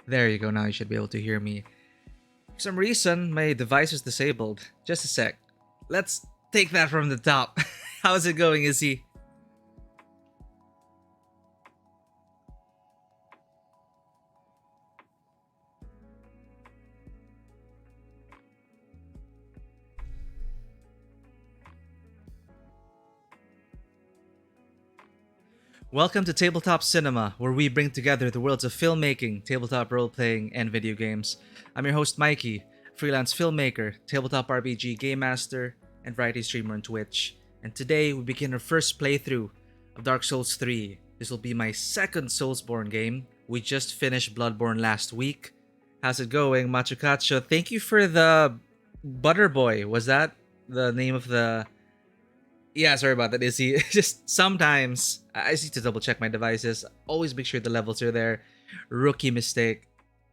There you go, now you should be able to hear me. For some reason, my device is disabled. Just a sec. Let's take that from the top. How's it going, Izzy? Welcome to Tabletop Cinema, where we bring together the worlds of filmmaking, tabletop role-playing, and video games. I'm your host Mikey, freelance filmmaker, tabletop RPG game master, and variety streamer on Twitch. And today we begin our first playthrough of Dark Souls 3. This will be my second Soulsborne game. We just finished Bloodborne last week. How's it going, Machucacho? Thank you for the Butterboy. Was that the name of the... Yeah, sorry about that, Izzy. Just sometimes I just need to double check my devices. Always make sure the levels are there. Rookie mistake.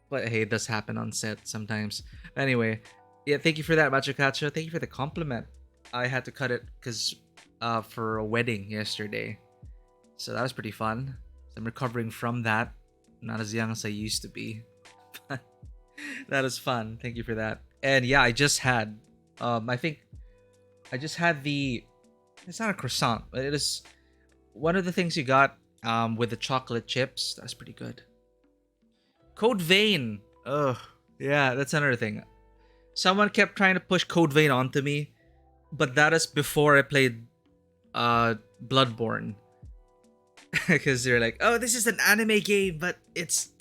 But hey, it does happen on set sometimes. Anyway, yeah, thank you for that, Machucacho. Thank you for the compliment. I had to cut it because for a wedding yesterday. So that was pretty fun. I'm recovering from that. Not as young as I used to be. But that was fun. Thank you for that. And yeah, I just had I think I just had the... It's not a croissant, but it is one of the things you got with the chocolate chips. That's pretty good. Code Vein. Ugh. Yeah, that's another thing. Someone kept trying to push Code Vein onto me, but that is before I played Bloodborne. Because they're like, oh, this is an anime game, but it's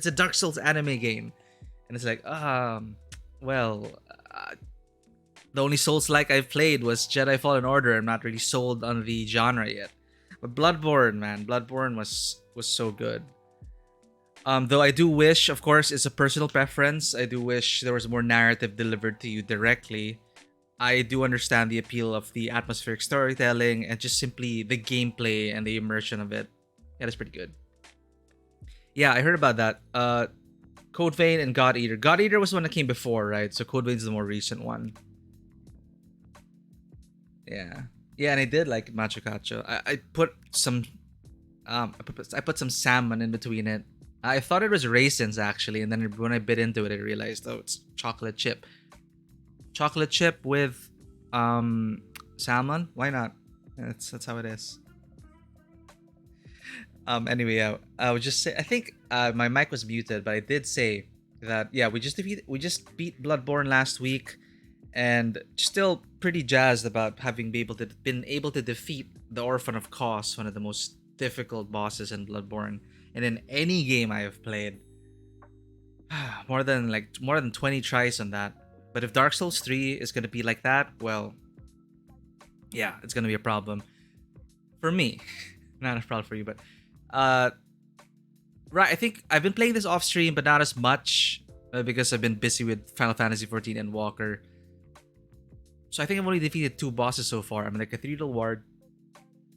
a Dark Souls anime game. And it's like, well... the only Souls-like I've played was Jedi Fallen Order. I'm not really sold on the genre yet. But Bloodborne, man. Bloodborne was so good. Though I do wish, of course, it's a personal preference. I do wish there was more narrative delivered to you directly. I do understand the appeal of the atmospheric storytelling and just simply the gameplay and the immersion of it. Yeah, that's pretty good. Yeah, I heard about that. Code Vein and God Eater. God Eater was the one that came before, right? So Code Vein is the more recent one. Yeah, and I did like Machucacho. I put some, I put some salmon in between it. I thought it was raisins actually, and then when I bit into it, I realized, oh, it's chocolate chip. Chocolate chip with, salmon. Why not? That's how it is. Anyway, I would just say, I think my mic was muted, but I did say that yeah, we just beat Bloodborne last week. And still pretty jazzed about having been able to defeat the Orphan of Kos, one of the most difficult bosses in Bloodborne, and in any game I have played. more than 20 tries on that. But if Dark Souls 3 is gonna be like that, well, yeah, it's gonna be a problem for me. Not a problem for you, but right. I think I've been playing this off stream, but not as much because I've been busy with Final Fantasy 14 and Walker. So I think I've only defeated 2 bosses so far. I'm in a Cathedral Ward.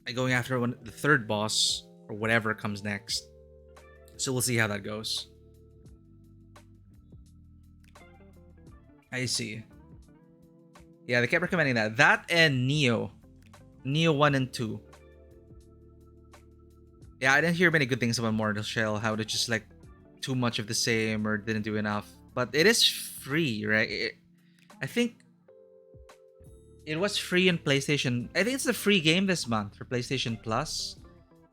I'm going after the third boss, or whatever comes next. So we'll see how that goes. I see. Yeah, they kept recommending that. That and Neo. Neo 1 and 2. Yeah, I didn't hear many good things about Mortal Shell. How it's just like too much of the same or didn't do enough. But it is free, right? I think... It was free in PlayStation. I think it's a free game this month for PlayStation Plus.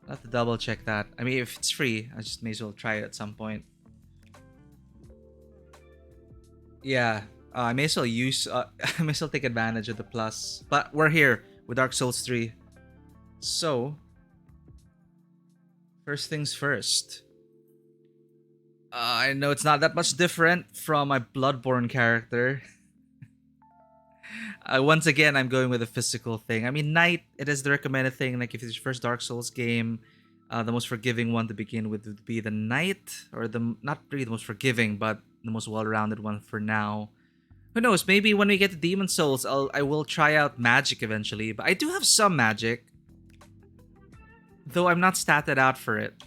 I'll have to double check that. I mean, if it's free, I just may as well try it at some point. Yeah, I may as well I may as well take advantage of the Plus. But we're here with Dark Souls 3. So, first things first. I know it's not that much different from my Bloodborne character. Once again, I'm going with a physical thing. I mean, Knight, it is the recommended thing. Like, if it's your first Dark Souls game, the most forgiving one to begin with would be the Knight. Or not really the most forgiving, but the most well-rounded one for now. Who knows, maybe when we get to Demon Souls, I will try out magic eventually. But I do have some magic. Though I'm not statted out for it.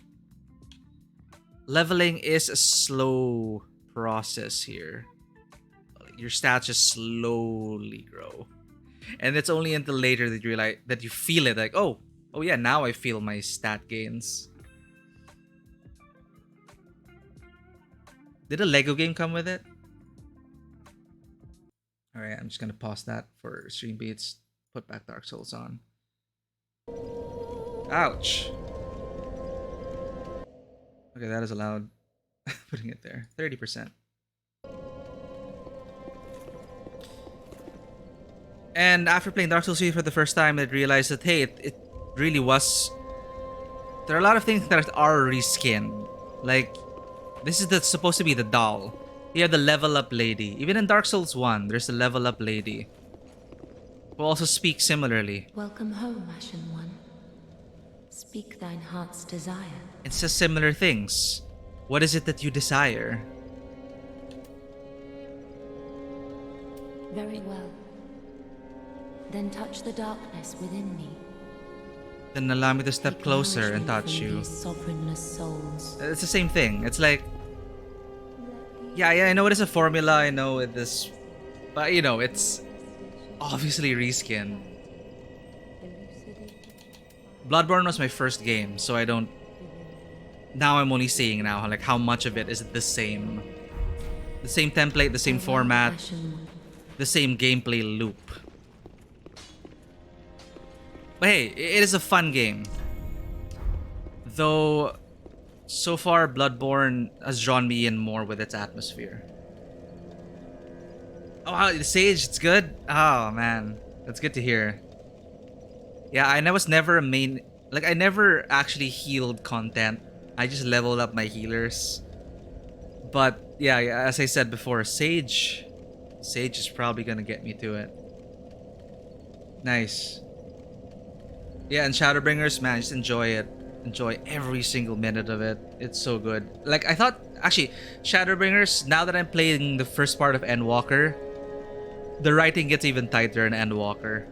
Leveling is a slow process here. Your stats just slowly grow. And it's only until later that you realize that you feel it, like, oh yeah, now I feel my stat gains. Did a Lego game come with it? Alright, I'm just gonna pause that for stream beats. Put back Dark Souls on. Ouch. Okay, that is allowed. Putting it there. 30%. And after playing Dark Souls 3 for the first time, I realized that, hey, it really was... There are a lot of things that are reskinned. Like, this is supposed to be the doll. You have the level up lady. Even in Dark Souls 1, there's a level up lady who also speaks similarly. Welcome home, Ashen One. Speak thine heart's desire. It says similar things. What is it that you desire? Very well. Then touch the darkness within me. Then allow me to step closer and touch you. Sovereignless souls. It's the same thing. It's like... Yeah, I know it is a formula, I know it is... But, you know, it's... obviously reskin. Bloodborne was my first game, so I don't... Now I'm only seeing now, like, how much of it is the same. The same template, the same format, the same gameplay loop. But hey, it is a fun game. Though, so far, Bloodborne has drawn me in more with its atmosphere. Oh, wow, the Sage, it's good? Oh, man. That's good to hear. Yeah, I was never a main... Like, I never actually healed content. I just leveled up my healers. But, yeah, as I said before, Sage... Sage is probably gonna get me to it. Nice. Yeah, and Shadowbringers, man, just enjoy it. Enjoy every single minute of it. It's so good. Like, I thought... Actually, Shadowbringers, now that I'm playing the first part of Endwalker, the writing gets even tighter in Endwalker.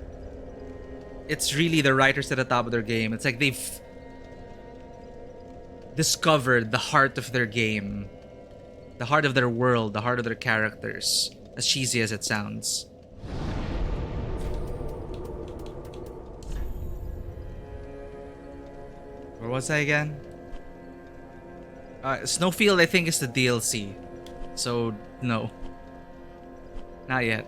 It's really the writers at the top of their game. It's like they've discovered the heart of their game. The heart of their world, the heart of their characters. As cheesy as it sounds. Where was I again? Snowfield, I think, is the DLC. So, no. Not yet.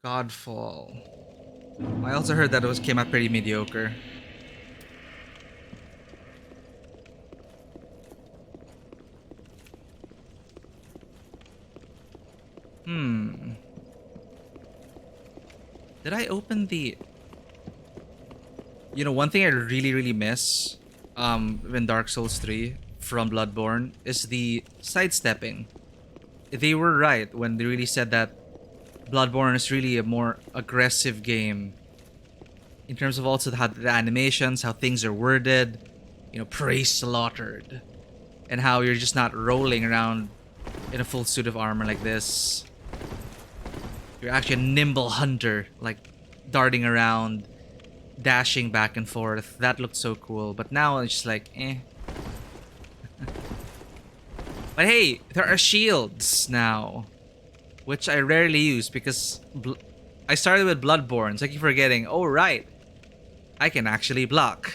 Godfall. I also heard that it came out pretty mediocre. Did I open the... You know, one thing I really miss in Dark Souls 3 from Bloodborne is the sidestepping. They were right when they really said that Bloodborne is really a more aggressive game in terms of also how the animations, how things are worded, you know, prey slaughtered, and how you're just not rolling around in a full suit of armor like this. You're actually a nimble hunter, like darting around, dashing back and forth. That looked so cool, but now it's just like, eh. But hey, there are shields now, which I rarely use because I started with Bloodborne, so I keep forgetting, oh right, I can actually block.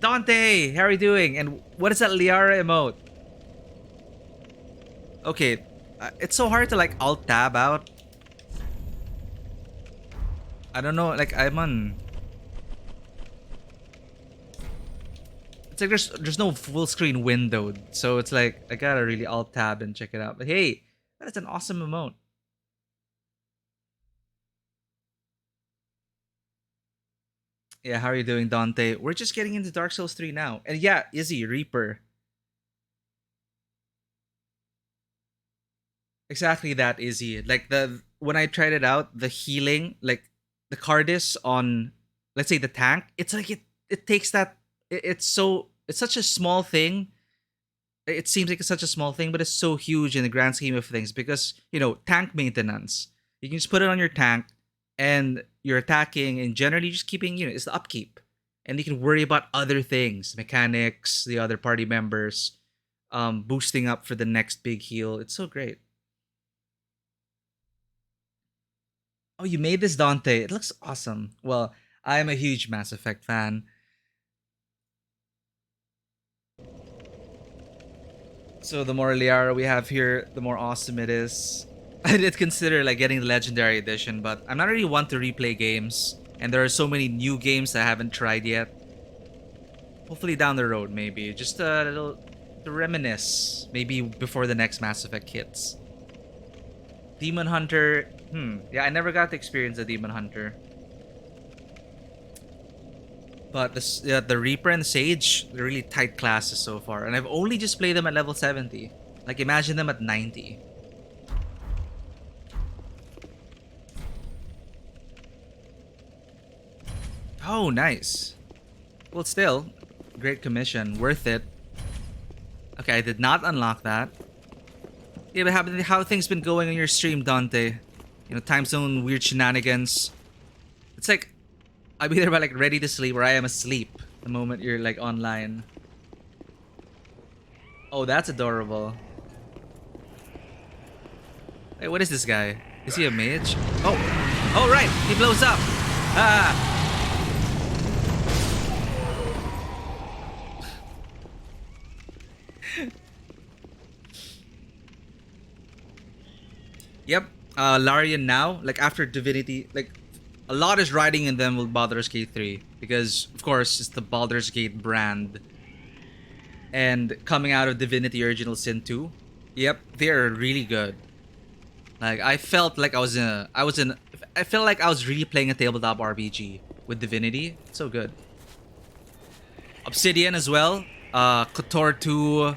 Dante, how are you doing? And what is that Liara emote? Okay, it's so hard to like alt-tab out. I don't know, like I'm on... It's like there's no full screen window, so it's like I gotta really alt-tab and check it out. But hey, that is an awesome emote. Yeah, how are you doing, Dante? We're just getting into Dark Souls 3 now. And yeah, Izzy, Reaper. Exactly that, Izzy. Like when I tried it out, the healing, like the Cardis on, let's say the tank, it's like it takes that, it's such a small thing. It seems like it's such a small thing, but it's so huge in the grand scheme of things because, you know, tank maintenance. You can just put it on your tank and you're attacking and generally just keeping, you know, it's the upkeep. And you can worry about other things, mechanics, the other party members, boosting up for the next big heal. It's so great. Oh, you made this, Dante. It looks awesome. Well, I am a huge Mass Effect fan. So the more Liara we have here, the more awesome it is. I did consider like getting the Legendary Edition, but I'm not really one to replay games. And there are so many new games that I haven't tried yet. Hopefully down the road, maybe. Just a little to reminisce. Maybe before the next Mass Effect hits. Demon Hunter. Yeah, I never got to experience the Demon Hunter. But the Reaper and Sage, they're really tight classes so far. And I've only just played them at level 70. Like, imagine them at 90. Oh, nice. Well, still, great commission. Worth it. Okay, I did not unlock that. Yeah, but how things been going on your stream, Dante? You know, time zone, weird shenanigans. It's like, I'm either like ready to sleep or I am asleep the moment you're like online. Oh, that's adorable. Hey, what is this guy? Is he a mage? Oh, right, he blows up. Ah. Yep, Larian now, like after Divinity, like a lot is riding in them with Baldur's Gate 3 because, of course, it's the Baldur's Gate brand. And coming out of Divinity Original Sin 2, yep, they're really good. Like I felt like I felt like I was really playing a tabletop RPG with Divinity. It's so good. Obsidian as well. KOTOR 2.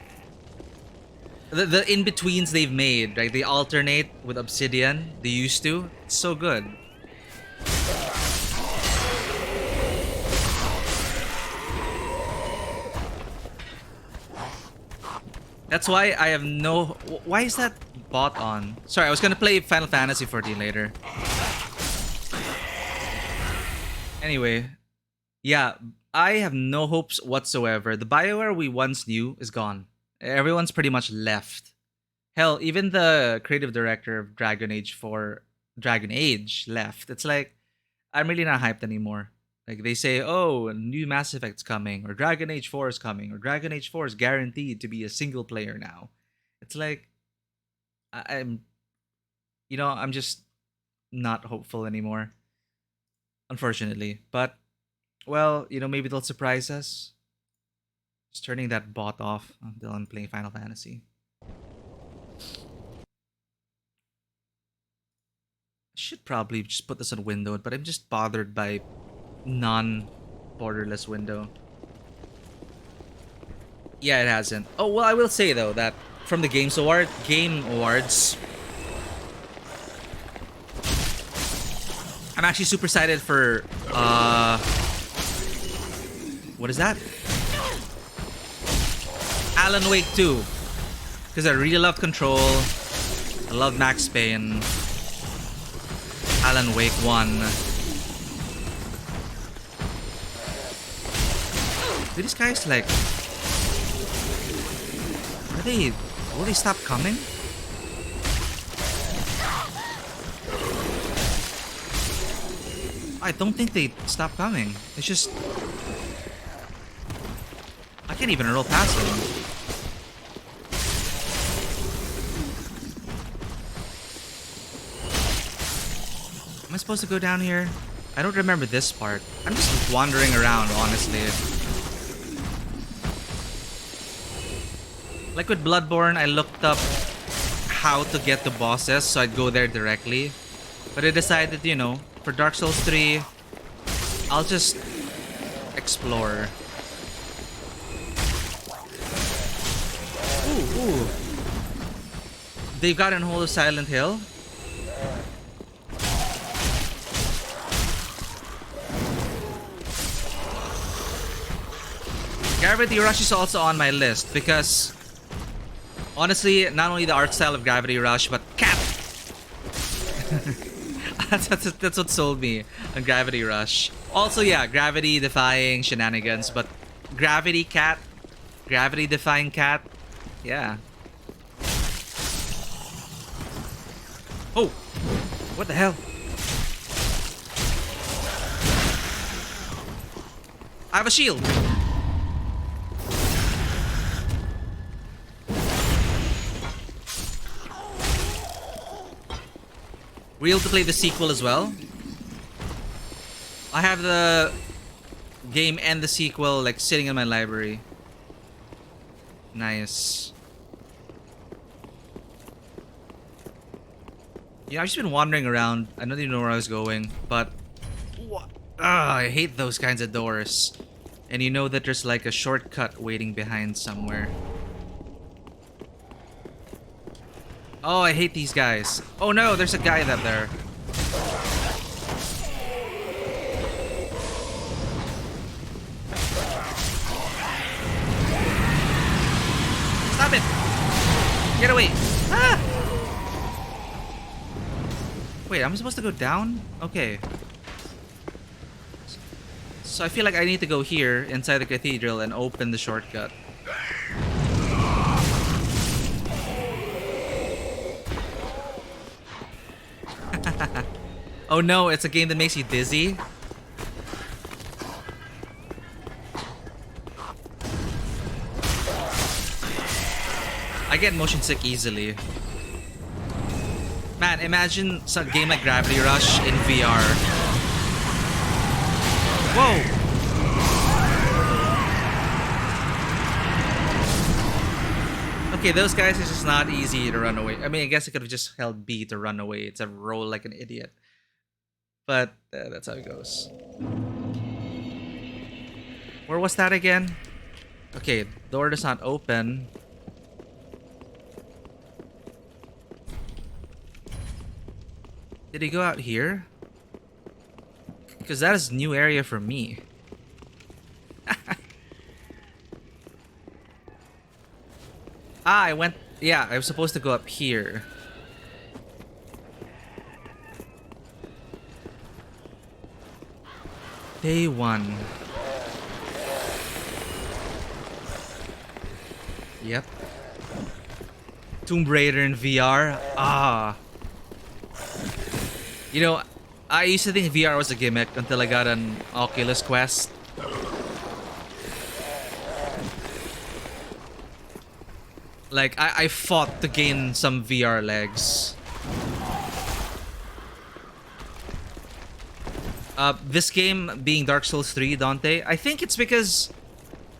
The in-betweens they've made, right? They alternate with Obsidian. They used to. It's so good. That's why I have no... Why is that bot on? Sorry, I was gonna play Final Fantasy 14 later. Anyway. Yeah, I have no hopes whatsoever. The BioWare we once knew is gone. Everyone's pretty much left. Hell, even the creative director of Dragon Age left. It's like, I'm really not hyped anymore. Like they say, oh, a new Mass Effect's coming, or Dragon Age 4 is coming, or Dragon Age 4 is guaranteed to be a single player now. It's like, I'm just not hopeful anymore. Unfortunately. But, well, maybe they'll surprise us. Just turning that bot off until I'm playing Final Fantasy. I should probably just put this on windowed, but I'm just bothered by non-borderless window. Yeah, it hasn't. Oh, well, I will say, though, that from the Game Awards, I'm actually super excited for, what is that? Alan Wake 2. Because I really love Control. I love Max Payne. Alan Wake 1. Do these guys like... Will they stop coming? I don't think they stop coming. It's just... I can't even roll past them. Am I supposed to go down here? I don't remember this part. I'm just wandering around, honestly. Like with Bloodborne, I looked up how to get the bosses, so I'd go there directly. But I decided, for Dark Souls 3, I'll just explore. Ooh. They've gotten hold of Silent Hill. Gravity Rush is also on my list because honestly, not only the art style of Gravity Rush, but cat. that's what sold me on Gravity Rush. Also, yeah, gravity defying shenanigans, but gravity defying cat, yeah. Oh, what the hell? I have a shield. Were you able to play the sequel as well? I have the game and the sequel like sitting in my library. Nice. Yeah, I've just been wandering around. I don't even know where I was going, but I hate those kinds of doors. And you know that there's like a shortcut waiting behind somewhere. Oh, I hate these guys. Oh no, there's a guy up there. Stop it! Get away! Ah! Wait, I'm supposed to go down? Okay. So I feel like I need to go here inside the cathedral and open the shortcut. Oh no, it's a game that makes you dizzy. I get motion sick easily. Man, imagine some game like Gravity Rush in VR. Whoa! Okay, those guys are just not easy to run away. I mean, I guess I could have just held B to run away. It's a roll like an idiot. But that's how it goes. Where was that again? Okay, door does not open. Did he go out here? Because that is a new area for me. I went... Yeah, I was supposed to go up here. Day 1. Yep. Tomb Raider in VR. Ah. You know, I used to think VR was a gimmick until I got an Oculus Quest. Like, I fought to gain some VR legs. This game being Dark Souls 3, Dante, I think it's because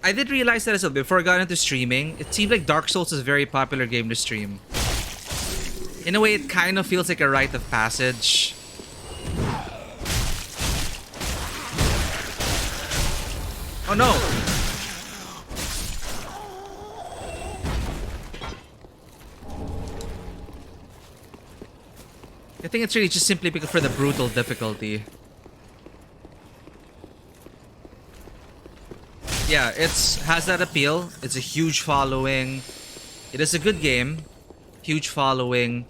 I did realize that as well before I got into streaming. It seemed like Dark Souls is a very popular game to stream. In a way, it kind of feels like a rite of passage. Oh no! I think it's really just simply because for the brutal difficulty. Yeah, has that appeal. It's a huge following. It is a good game. Huge following.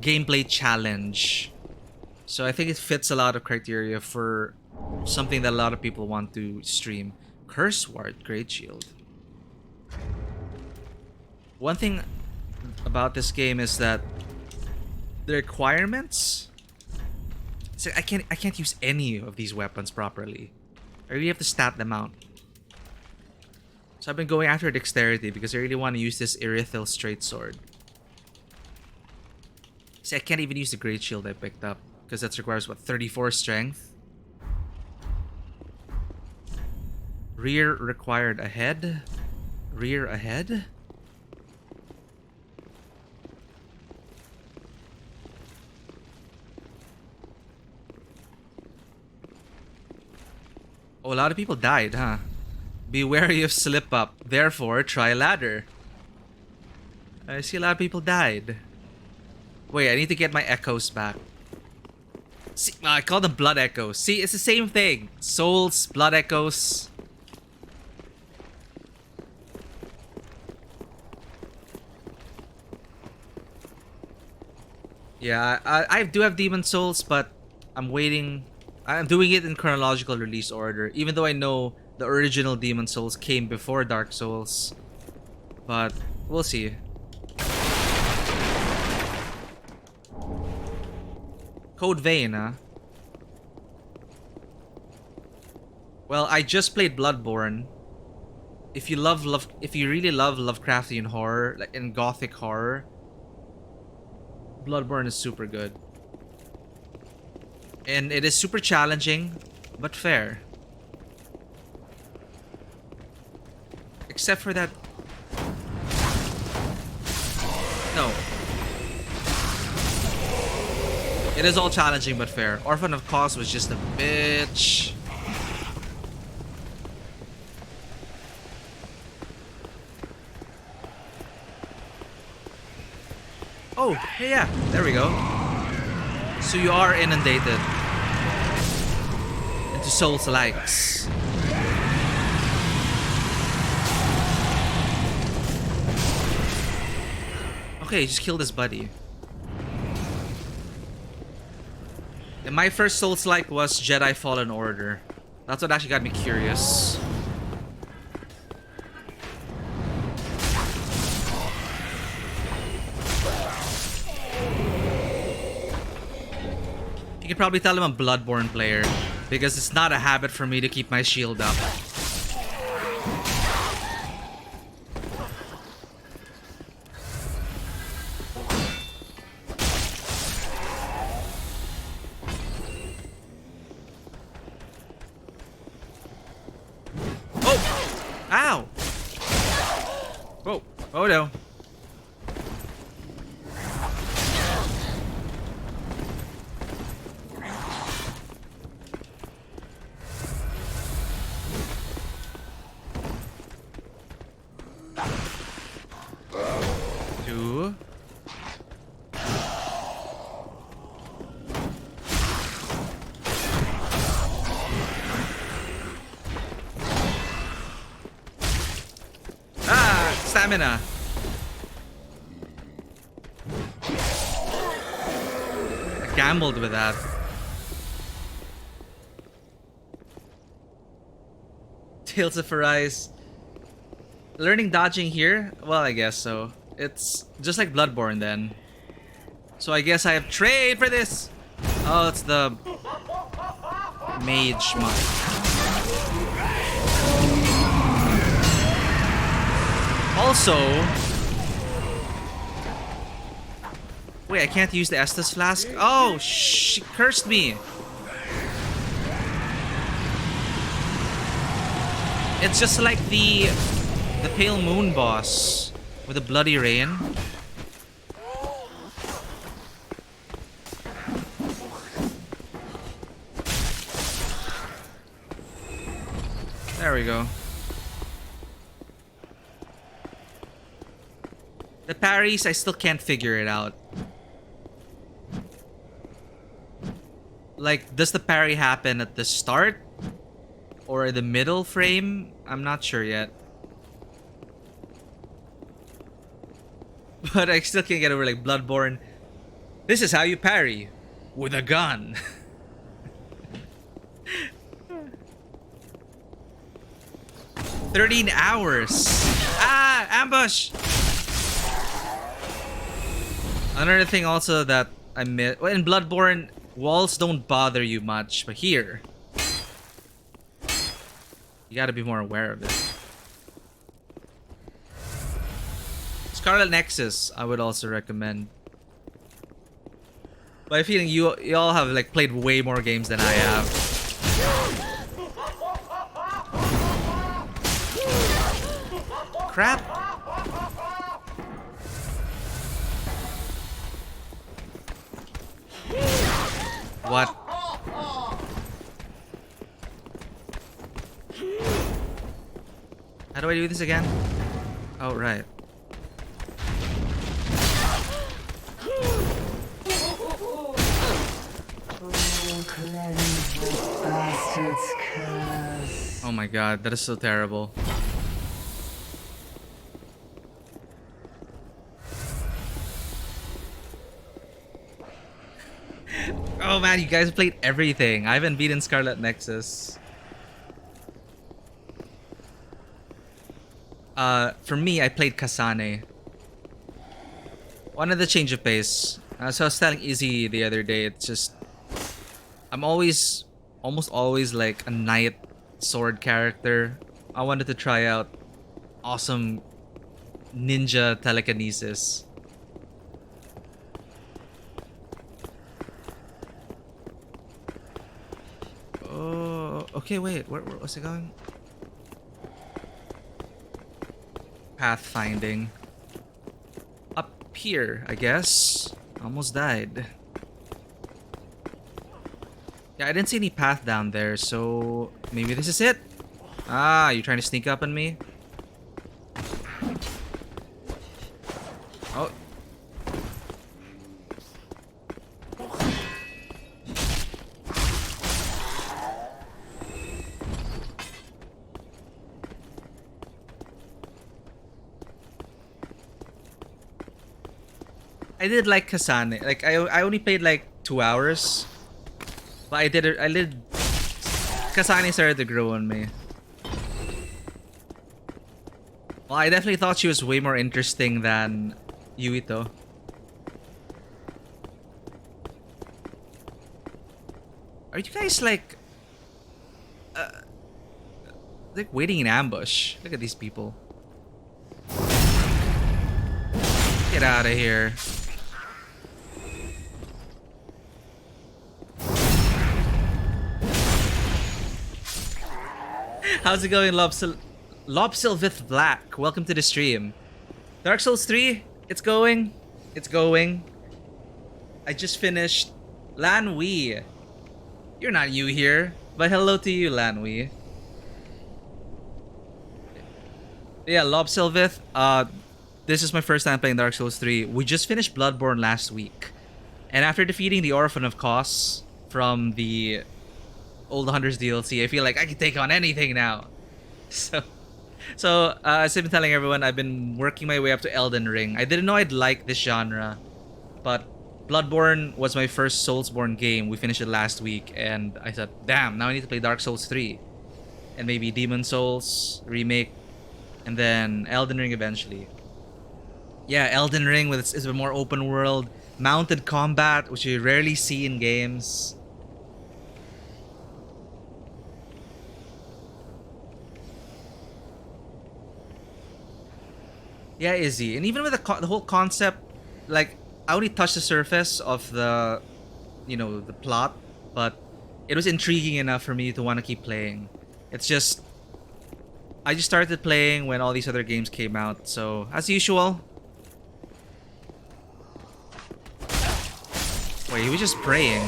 Gameplay challenge. So I think it fits a lot of criteria for something that a lot of people want to stream. Curse Ward, Great Shield. One thing about this game is that the requirements. So I can't use any of these weapons properly. I really have to stat them out. So I've been going after dexterity because I really want to use this Irithil straight sword. See, I can't even use the great shield I picked up because that requires what, 34 strength. Rear required ahead. Rear ahead. Oh, a lot of people died, huh? Be wary of slip up. Therefore, try ladder. I see a lot of people died. Wait, I need to get my echoes back. See, I call them blood echoes. See, it's the same thing. Souls, blood echoes. Yeah, I do have demon souls, but I'm waiting. I'm doing it in chronological release order, even though I know the original Demon Souls came before Dark Souls. But we'll see. Code Vein, huh? Well, I just played Bloodborne. If you if you really love Lovecraftian horror, like in gothic horror, Bloodborne is super good. And it is super challenging, but fair. Except for that... No. It is all challenging, but fair. Orphan of Cause was just a bitch. Oh, hey, yeah. There we go. So you are inundated into Souls likes. Okay, just kill this buddy. And my first Souls like was Jedi Fallen Order. That's what actually got me curious. You can probably tell I'm a Bloodborne player because it's not a habit for me to keep my shield up. Oh! Ow! Whoa. Oh no. Two. Ah! Stamina! I gambled with that. Tales of Arise. Learning dodging here? Well, I guess so. It's just like Bloodborne then. So I guess I have trade for this! Oh, it's the... Mage monk. Also... Wait, I can't use the Estus Flask? Oh, she cursed me! It's just like the Pale Moon boss with a bloody rain. There we go. The parries, I still can't figure it out. Like, does the parry happen at the start? Or the middle frame? I'm not sure yet. But I still can't get over like Bloodborne. This is how you parry. With a gun. "13 hours. Ah! Ambush! Another thing also that I missed. Well, in Bloodborne, walls don't bother you much. But here... you gotta be more aware of it. Scarlet Nexus, I would also recommend. But I feel you all have like played way more games than I have. Crap. What? How do I do this again? Oh, right. Oh my god, that is so terrible. Oh man, you guys played everything. I haven't beaten Scarlet Nexus. For me, I played Kasane. One of the change of pace. So I was telling Izzy the other day, it's just... I'm almost always like a knight sword character. I wanted to try out awesome ninja telekinesis. Oh, okay, wait. Where was it going? Pathfinding. Up here, I guess. Almost died. Yeah, I didn't see any path down there, so maybe this is it? Ah, you trying to sneak up on me? Oh. I did like Kasane. Like I only played like 2 hours. But I did Kasane started to grow on me. Well, I definitely thought she was way more interesting than Yuito. Are you guys like waiting in ambush? Look at these people. Get out of here. How's it going, Lobsilvith Black? Welcome to the stream. Dark Souls 3, it's going. It's going. I just finished Lan Wei. You're not new here, but hello to you, Lan Wei. Yeah, Lobsilvith, this is my first time playing Dark Souls 3. We just finished Bloodborne last week. And after defeating the Orphan of Kos from the Old Hunters DLC, I feel like I can take on anything now. So as I've been telling everyone, I've been working my way up to Elden Ring. I didn't know I'd like this genre, but Bloodborne was my first Soulsborne game. We finished it last week, and I thought, damn, now I need to play Dark Souls 3. And maybe Demon Souls remake, and then Elden Ring eventually. Yeah, Elden Ring with its a more open world, mounted combat, which you rarely see in games. Yeah, Izzy. And even with the whole concept, like, I only touched the surface of the, the plot, but it was intriguing enough for me to want to keep playing. It's just, I just started playing when all these other games came out, so as usual. Wait, he was just praying.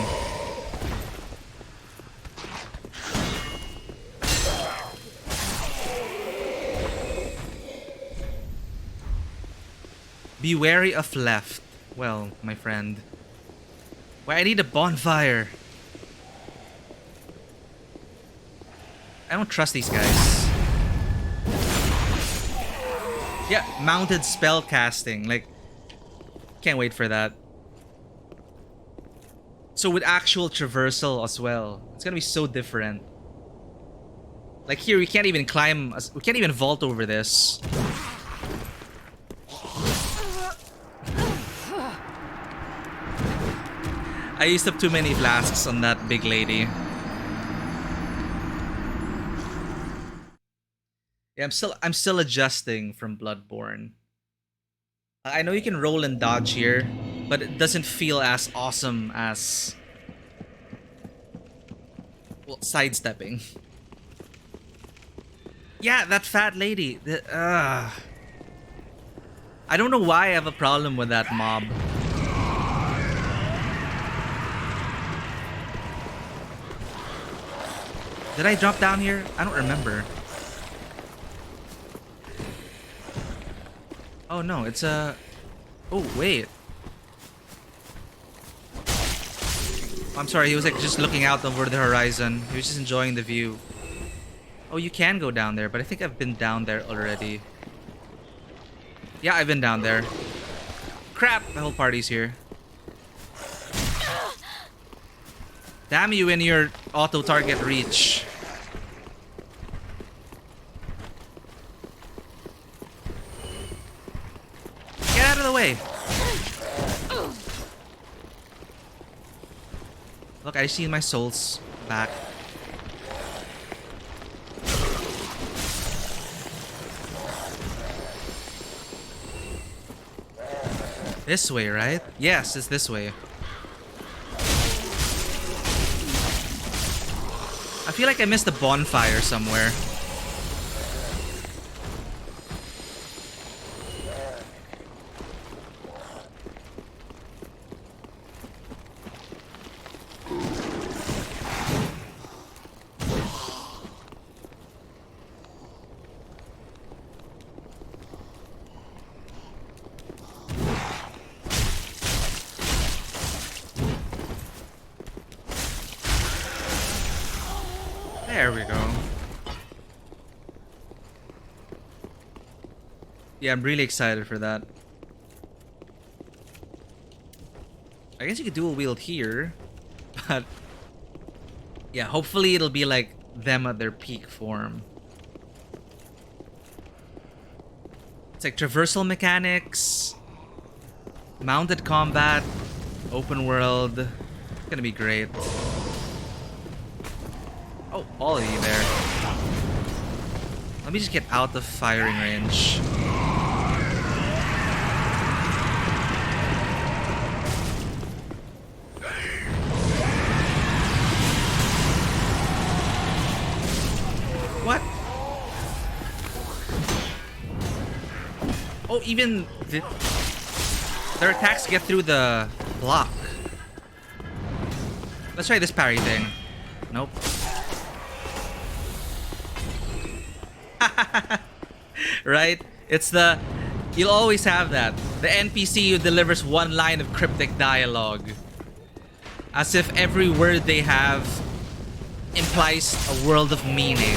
Be wary of left. Well, my friend. Wait, I need a bonfire. I don't trust these guys. Yeah, mounted spell casting. Like, can't wait for that. So with actual traversal as well. It's gonna be so different. Like here, we can't even climb. We can't even vault over this. I used up too many flasks on that big lady. Yeah, I'm still adjusting from Bloodborne. I know you can roll and dodge here, but it doesn't feel as awesome as, well, sidestepping. Yeah, that fat lady. I don't know why I have a problem with that mob. Did I drop down here? I don't remember. Oh no, it's a... Oh, wait. I'm sorry, he was like just looking out over the horizon. He was just enjoying the view. Oh, you can go down there, but I think I've been down there already. Yeah, I've been down there. Crap, the whole party's here. Damn you in your auto-target reach. Get out of the way. Look, I see my souls back. This way, right? Yes, it's this way. I feel like I missed a bonfire somewhere. There we go. Yeah, I'm really excited for that. I guess you could dual wield here, but yeah, hopefully it'll be like them at their peak form. It's like traversal mechanics, mounted combat, open world. It's gonna be great. Oh, all of you there. Let me just get out of firing range. What? Oh, even their attacks get through the block. Let's try this parry thing. Nope. Right? It's the... You'll always have that. The NPC who delivers one line of cryptic dialogue. As if every word they have implies a world of meaning.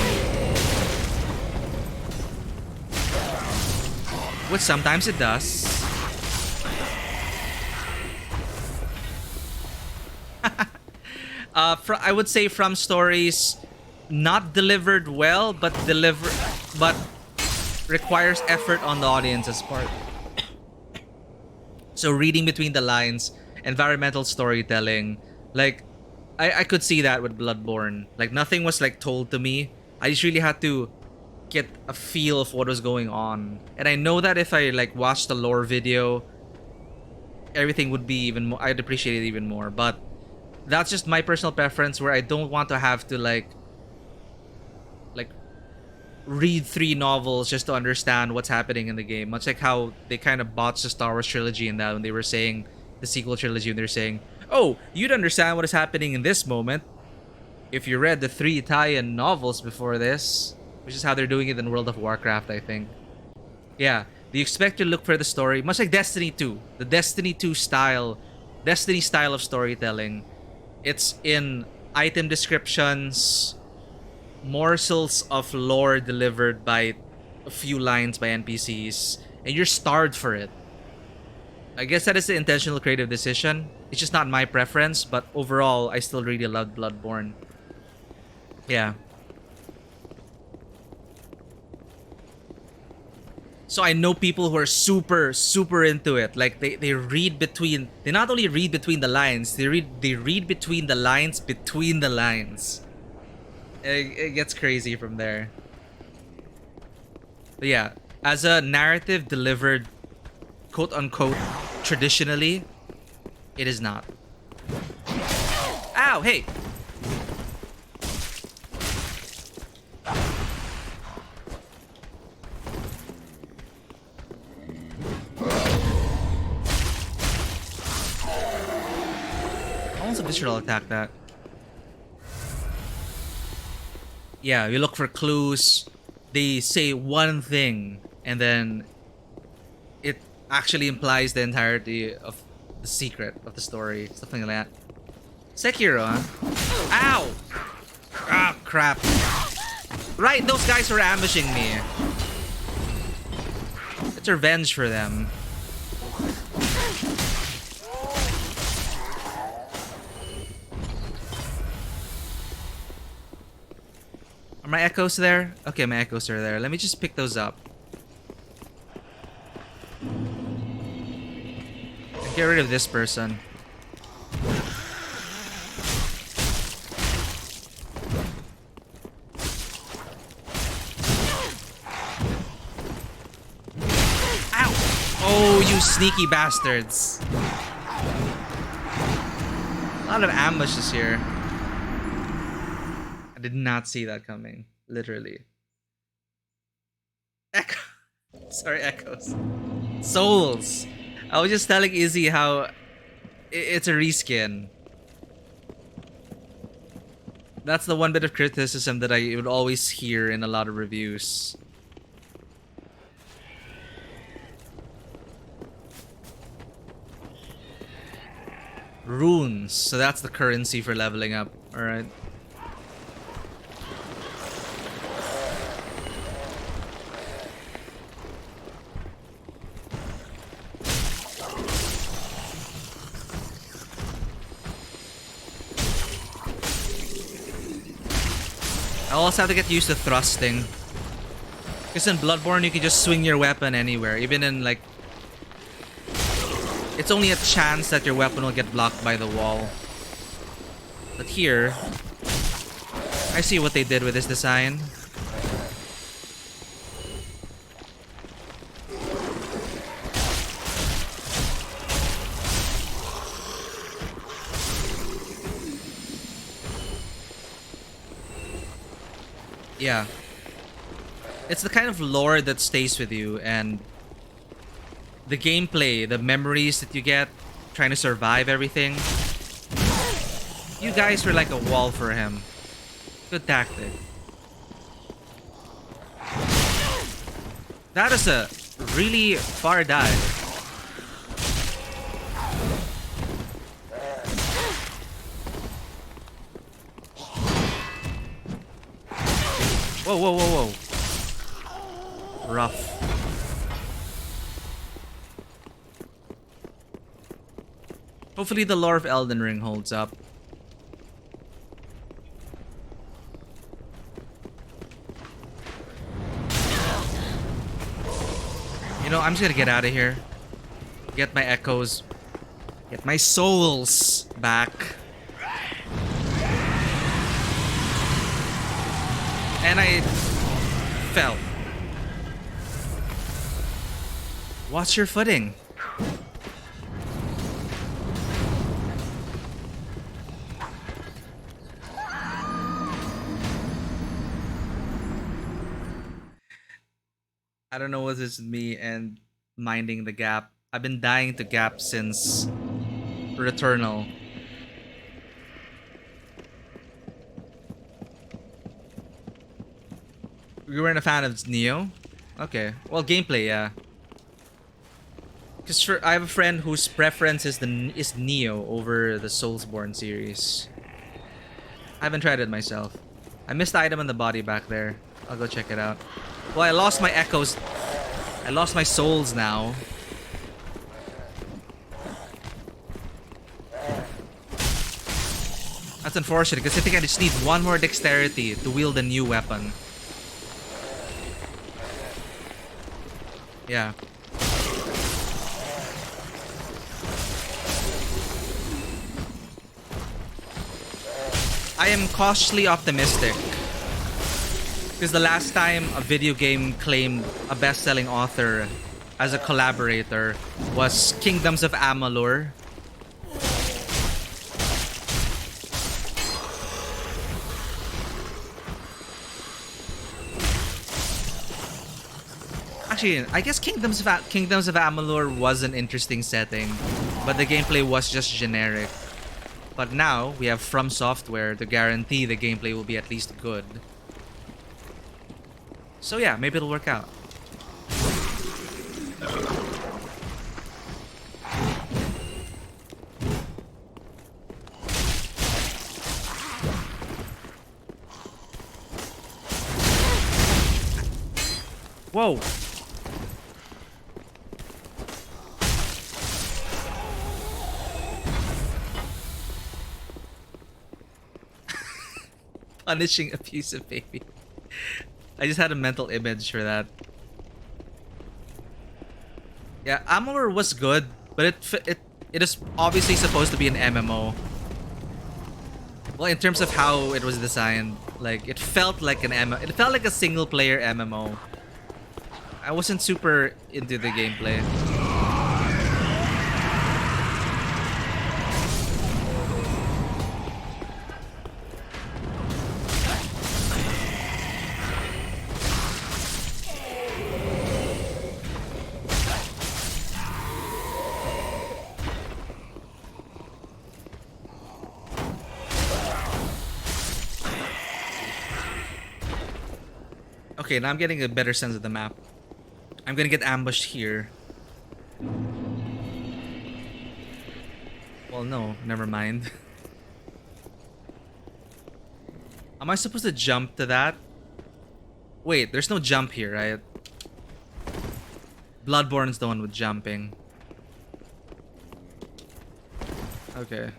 Which sometimes it does. I would say From Stories not delivered well, but requires effort on the audience's part. So reading between the lines, environmental storytelling, like I could see that with Bloodborne. Like nothing was like told to me. I just really had to get a feel of what was going on. And I know that if I like watched the lore video, everything would be even more, I'd appreciate it even more. But that's just my personal preference, where I don't want to have to like read 3 novels just to understand what's happening in the game. Much like how they kind of botched the Star Wars trilogy in that, when they were saying the sequel trilogy, and they're saying, oh, you'd understand what is happening in this moment if you read the 3 Italian novels before this. Which is how they're doing it in World of Warcraft, I think. Yeah, you expect to look for the story, much like Destiny 2. The Destiny 2 style, Destiny style of storytelling. It's in item descriptions, morsels of lore delivered by a few lines by NPCs, and you're starved for it. I guess that is the intentional creative decision. It's just not my preference, but overall, I still really loved Bloodborne. Yeah. So I know people who are super, super into it. Like they read between, they not only read between the lines, they read between the lines between the lines. It gets crazy from there. But yeah, as a narrative delivered, quote unquote, traditionally, it is not. Ow, hey! Almost a visceral attack that. Yeah, you look for clues. They say one thing, and then it actually implies the entirety of the secret of the story. Something like that. Sekiro, huh? Ow! Ah, crap. Right, those guys were ambushing me. It's revenge for them. Are my echoes there? Okay, my echoes are there. Let me just pick those up. Get rid of this person. Ow! Oh, you sneaky bastards. A lot of ambushes here. I did not see that coming. Literally. Echo. Sorry, echoes. Souls. I was just telling Izzy how it's a reskin. That's the one bit of criticism that I would always hear in a lot of reviews. Runes. So that's the currency for leveling up. Alright. I also have to get used to thrusting. Because in Bloodborne, you can just swing your weapon anywhere. Even in, like... It's only a chance that your weapon will get blocked by the wall. But here... I see what they did with this design. Yeah. It's the kind of lore that stays with you, and the gameplay, the memories that you get trying to survive everything. You guys were like a wall for him. Good tactic. That is a really far dive. Whoa, whoa, whoa, whoa. Rough. Hopefully the lore of Elden Ring holds up. You know, I'm just gonna get out of here. Get my echoes. Get my souls back. And I fell. Watch your footing. I don't know what this is me and minding the gap. I've been dying to gap since Returnal. You weren't a fan of Neo? Okay. Well, gameplay, yeah. Because I have a friend whose preference is Neo over the Soulsborne series. I haven't tried it myself. I missed the item in the body back there. I'll go check it out. Well, I lost my echoes. I lost my souls now. That's unfortunate, because I think I just need one more dexterity to wield a new weapon. Yeah. I am cautiously optimistic. Because the last time a video game claimed a best-selling author as a collaborator was Kingdoms of Amalur. Actually, I guess Kingdoms of Amalur was an interesting setting, but the gameplay was just generic. But now we have From Software to guarantee the gameplay will be at least good. So yeah, maybe it'll work out. Whoa! Punishing abusive baby. I just had a mental image for that. Yeah, Amalur was good, but it is obviously supposed to be an MMO. Well, in terms of how it was designed, like it felt like it felt like a single player MMO. I wasn't super into the gameplay. Okay, now I'm getting a better sense of the map. I'm gonna get ambushed here. Well, no, never mind. Am I supposed to jump to that? Wait, there's no jump here, right? Bloodborne's the one with jumping. Okay.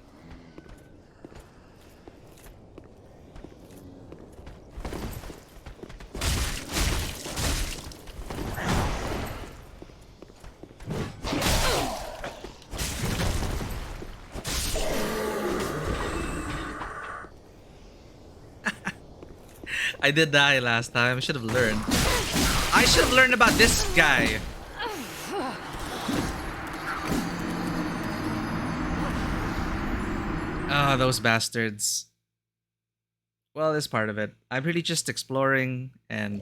I did die last time. I should have learned. I should have learned about this guy. Ah, those bastards. Well, that's part of it. I'm really just exploring and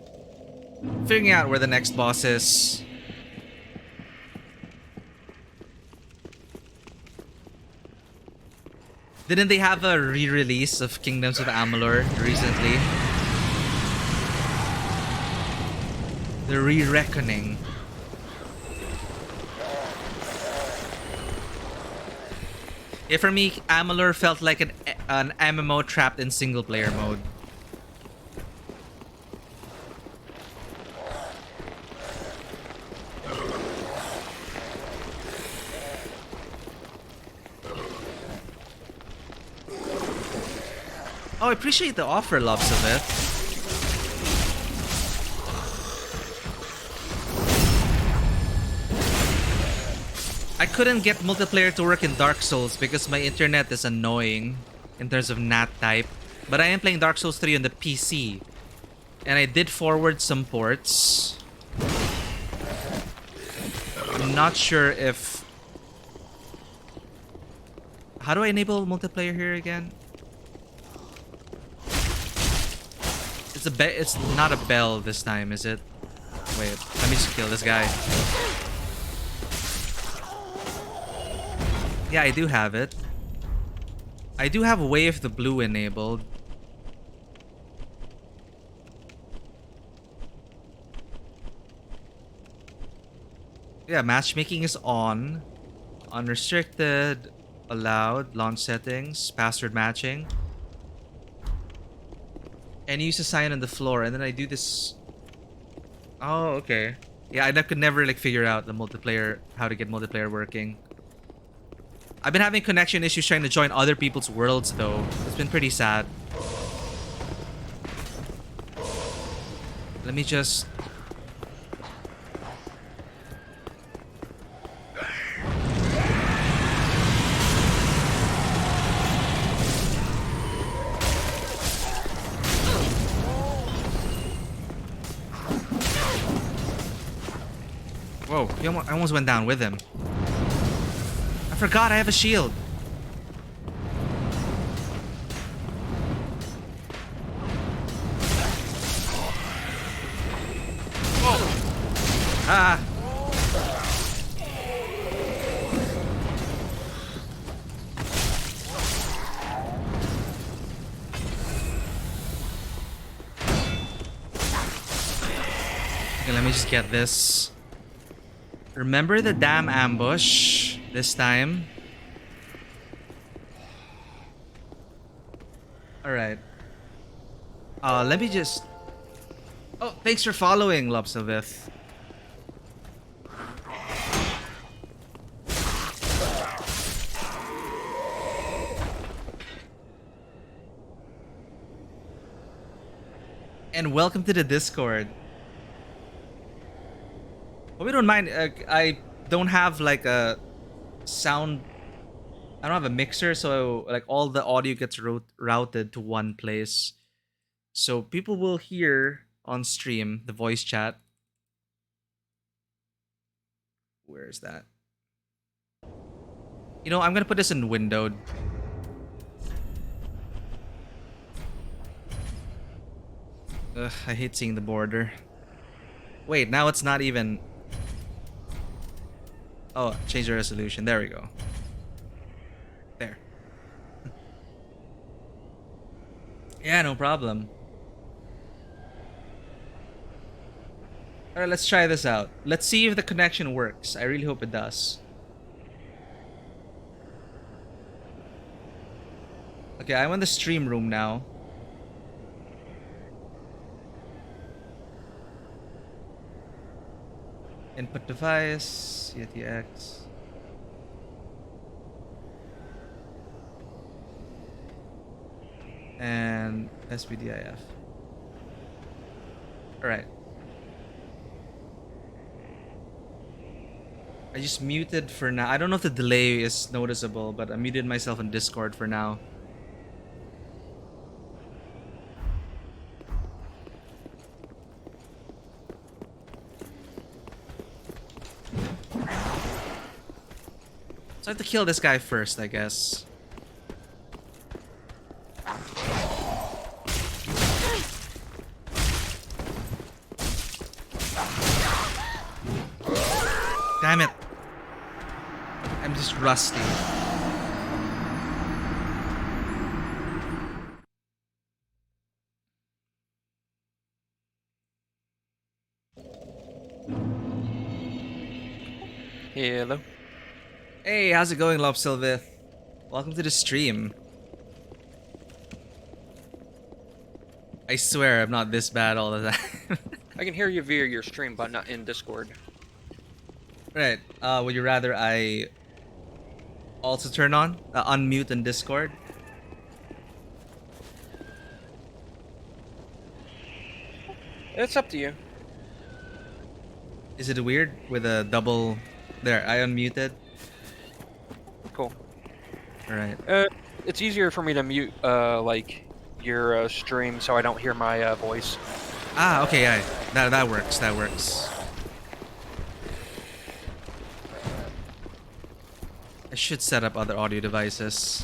figuring out where the next boss is. Didn't they have a re-release of Kingdoms of Amalur recently? The re-reckoning. Yeah, for me, Amalur felt like an MMO trapped in single-player mode. Oh, I appreciate the offer, Loves of it. I couldn't get multiplayer to work in Dark Souls because my internet is annoying in terms of NAT type. But I am playing Dark Souls 3 on the PC. And I did forward some ports. I'm not sure if... How do I enable multiplayer here again? It's not a bell this time, is it? Wait, let me just kill this guy. Yeah, I do have it. I do have Way of the Blue enabled. Yeah, matchmaking is on. Unrestricted, allowed, launch settings, password matching. And use a sign on the floor, and then I do this. Oh, okay. Yeah, I could never like figure out the multiplayer, how to get multiplayer working. I've been having connection issues trying to join other people's worlds though. It's been pretty sad. Let me just... Whoa, I almost went down with him. I forgot I have a shield. Whoa. Ah. Okay, let me just get this. Remember the damn ambush this time. Alright. Let me just... Oh, thanks for following, Lobsovith. And welcome to the Discord. Hope you don't mind. I don't have like a sound. I don't have a mixer, so like all the audio gets routed to one place. So people will hear on stream the voice chat. Where is that? You know, I'm gonna put this in windowed. Ugh, I hate seeing the border. Wait, now it's not even... Oh, change the resolution. There we go. There. Yeah, no problem. Alright, let's try this out. Let's see if the connection works. I really hope it does. Okay, I'm in the stream room now. Input device, ETX. And SPDIF. Alright. I just muted for now. I don't know if the delay is noticeable, but I muted myself in Discord for now. So I have to kill this guy first, I guess. Damn it. I'm just rusty. Hello. Hey, how's it going, Lobsylvith? Welcome to the stream. I swear I'm not this bad all the time. I can hear you via your stream, but not in Discord. Right. Would you rather I also turn on unmute in Discord? It's up to you. Is it weird with a double? There, I unmuted. Cool. All right. It's easier for me to mute like your stream so I don't hear my voice. Ah, okay, yeah. That works. That works. I should set up other audio devices.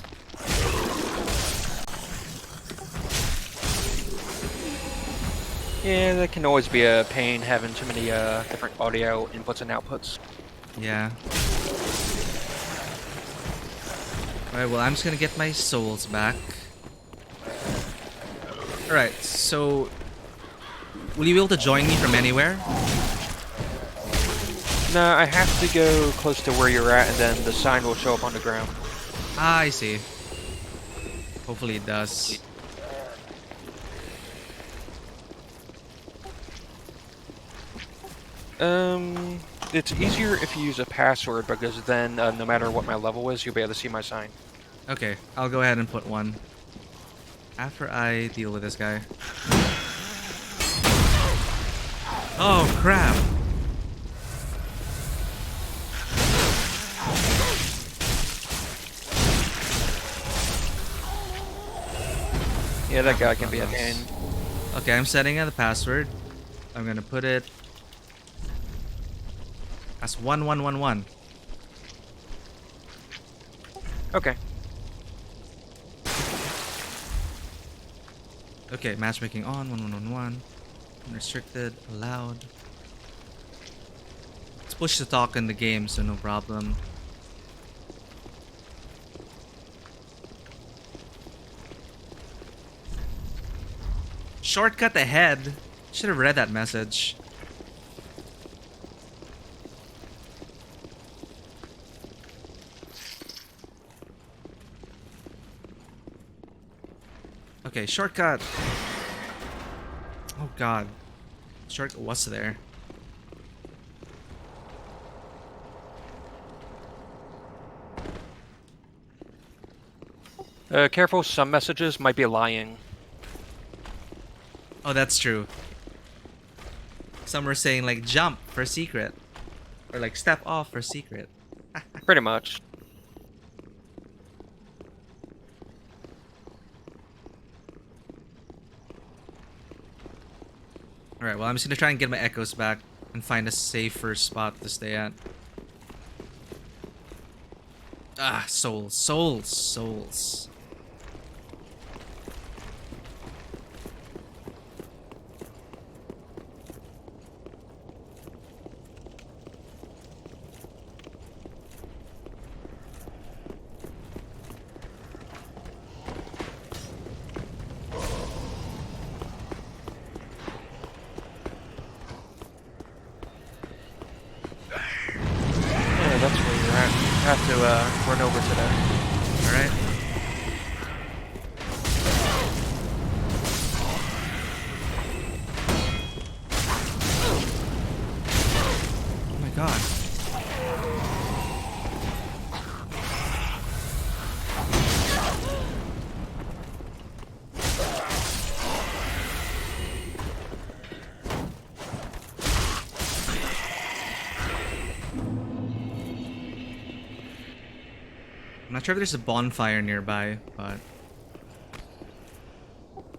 Yeah, that can always be a pain having too many different audio inputs and outputs. Yeah. Alright, well, I'm just gonna get my souls back. Alright, so... will you be able to join me from anywhere? No, I have to go close to where you're at, and then the sign will show up on the ground. Ah, I see. Hopefully it does. It's easier if you use a password, because then no matter what my level is, you'll be able to see my sign. Okay, I'll go ahead and put one. After I deal with this guy. Oh, crap! Yeah, that guy can be a pain. Okay, I'm setting in the password. I'm gonna put it as 1111. Okay. Okay, matchmaking on 1111. Unrestricted, allowed. Let's push to talk in the game, so no problem. Shortcut ahead. Should have read that message. Okay, shortcut. Oh god. Shortcut was there. Careful, some messages might be lying. Oh, that's true. Some were saying like jump for secret. Or like step off for secret. Pretty much. Alright, well I'm just gonna try and get my echoes back and find a safer spot to stay at. Ah, souls, souls, souls. you have to run over to there. Alright. Oh my god. I'm not sure if there's a bonfire nearby, but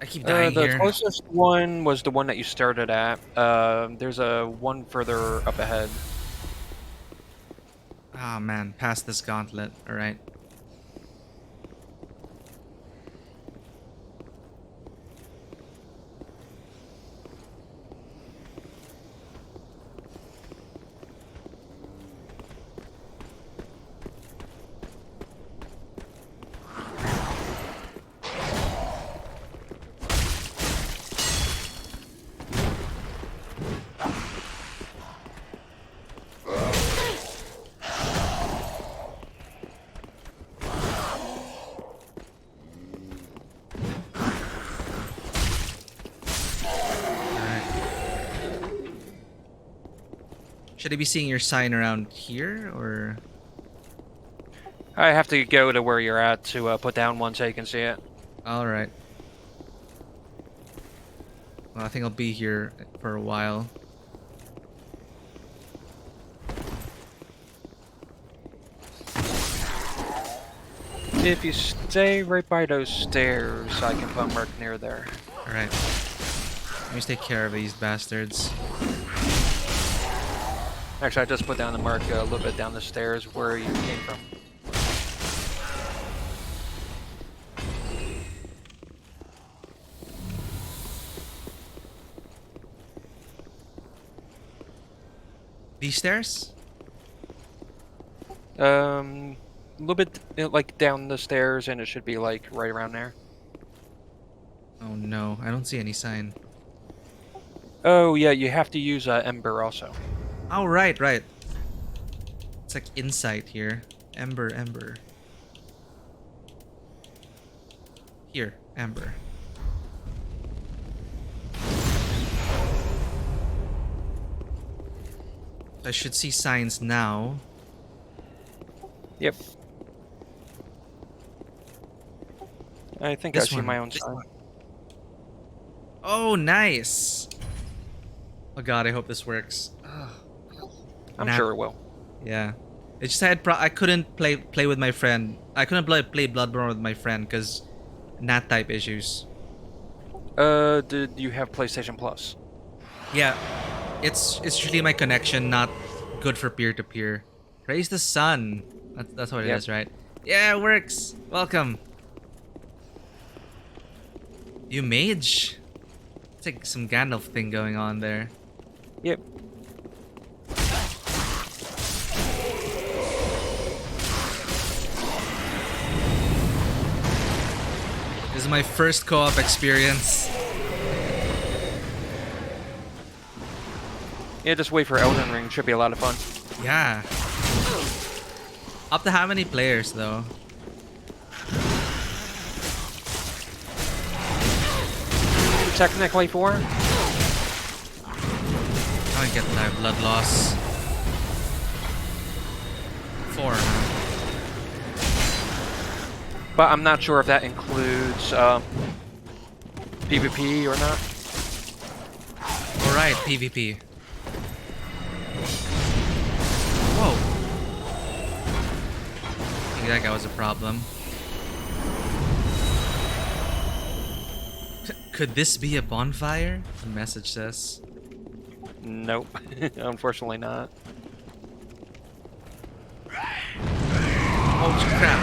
I keep dying The here. closest one was the one that you started at. There's a one further up ahead. Ah man, past this gauntlet. Alright. Should I be seeing your sign around here, or...? I have to go to where you're at to put down one so you can see it. Alright. Well, I think I'll be here for a while. If you stay right by those stairs, I can put a mark near there. Alright. Let me take care of these bastards. Actually, I just put down the mark a little bit down the stairs where you came from. These stairs? A little bit like down the stairs, and it should be like right around there. Oh no, I don't see any sign. Oh yeah, you have to use Ember also. Oh, right, right. It's like insight here. Ember, Ember. Here, Ember. I should see signs now. Yep. I think This I see one. my own sign. Oh, nice. Oh god, I hope this works. Ugh. I'm sure it will. Yeah. It just had I couldn't play with my friend. I couldn't play Bloodborne with my friend because NAT type issues. Did you have PlayStation Plus? Yeah. It's usually my connection not good for peer to peer. Praise the sun. That's what it is, right? Yeah, it works. Welcome. You mage? It's like some Gandalf thing going on there. Yep. This is my first co-op experience. Yeah, just wait for Elden Ring. Should be a lot of fun. Yeah. Up to how many players though? Technically 4. I don't get that blood loss. 4. But I'm not sure if that includes PvP or not. Alright, PvP. Whoa. I think that guy was a problem. Could this be a bonfire? The message says. Nope. Unfortunately not. Oh crap.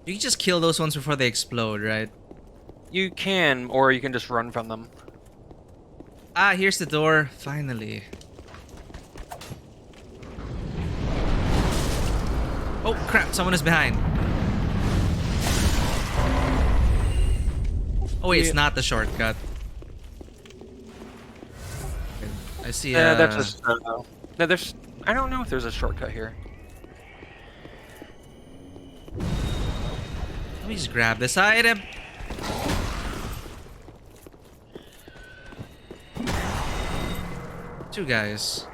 You can just kill those ones before they explode, right? You can, or you can just run from them. Ah, here's the door. Finally. Oh crap, someone is behind. Oh wait, it's Yeah. not the shortcut. I see. That's just. No, there's. I don't know if there's a shortcut here. Let me just grab this item. Two guys.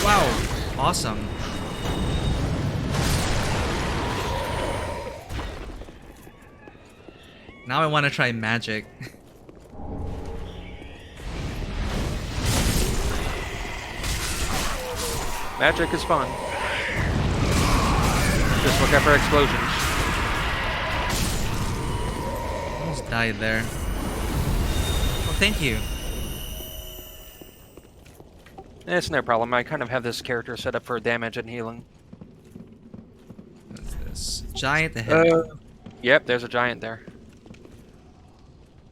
Wow, awesome. Now I want to try magic. Magic is fun. Just look out for explosions. Almost died there. Oh, thank you. It's no problem. I kind of have this character set up for damage and healing. What's this? Giant ahead. Yep, there's a giant there.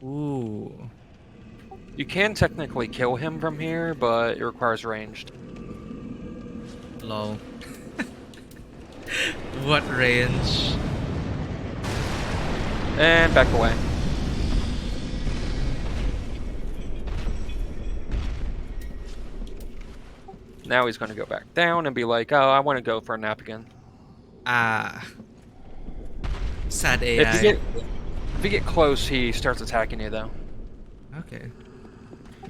Ooh. You can technically kill him from here, but it requires ranged. Lol. What range? And back away. Now he's going to go back down and be like, oh, I want to go for a nap again. Ah. Sad AI. If you get close, he starts attacking you, though. Okay.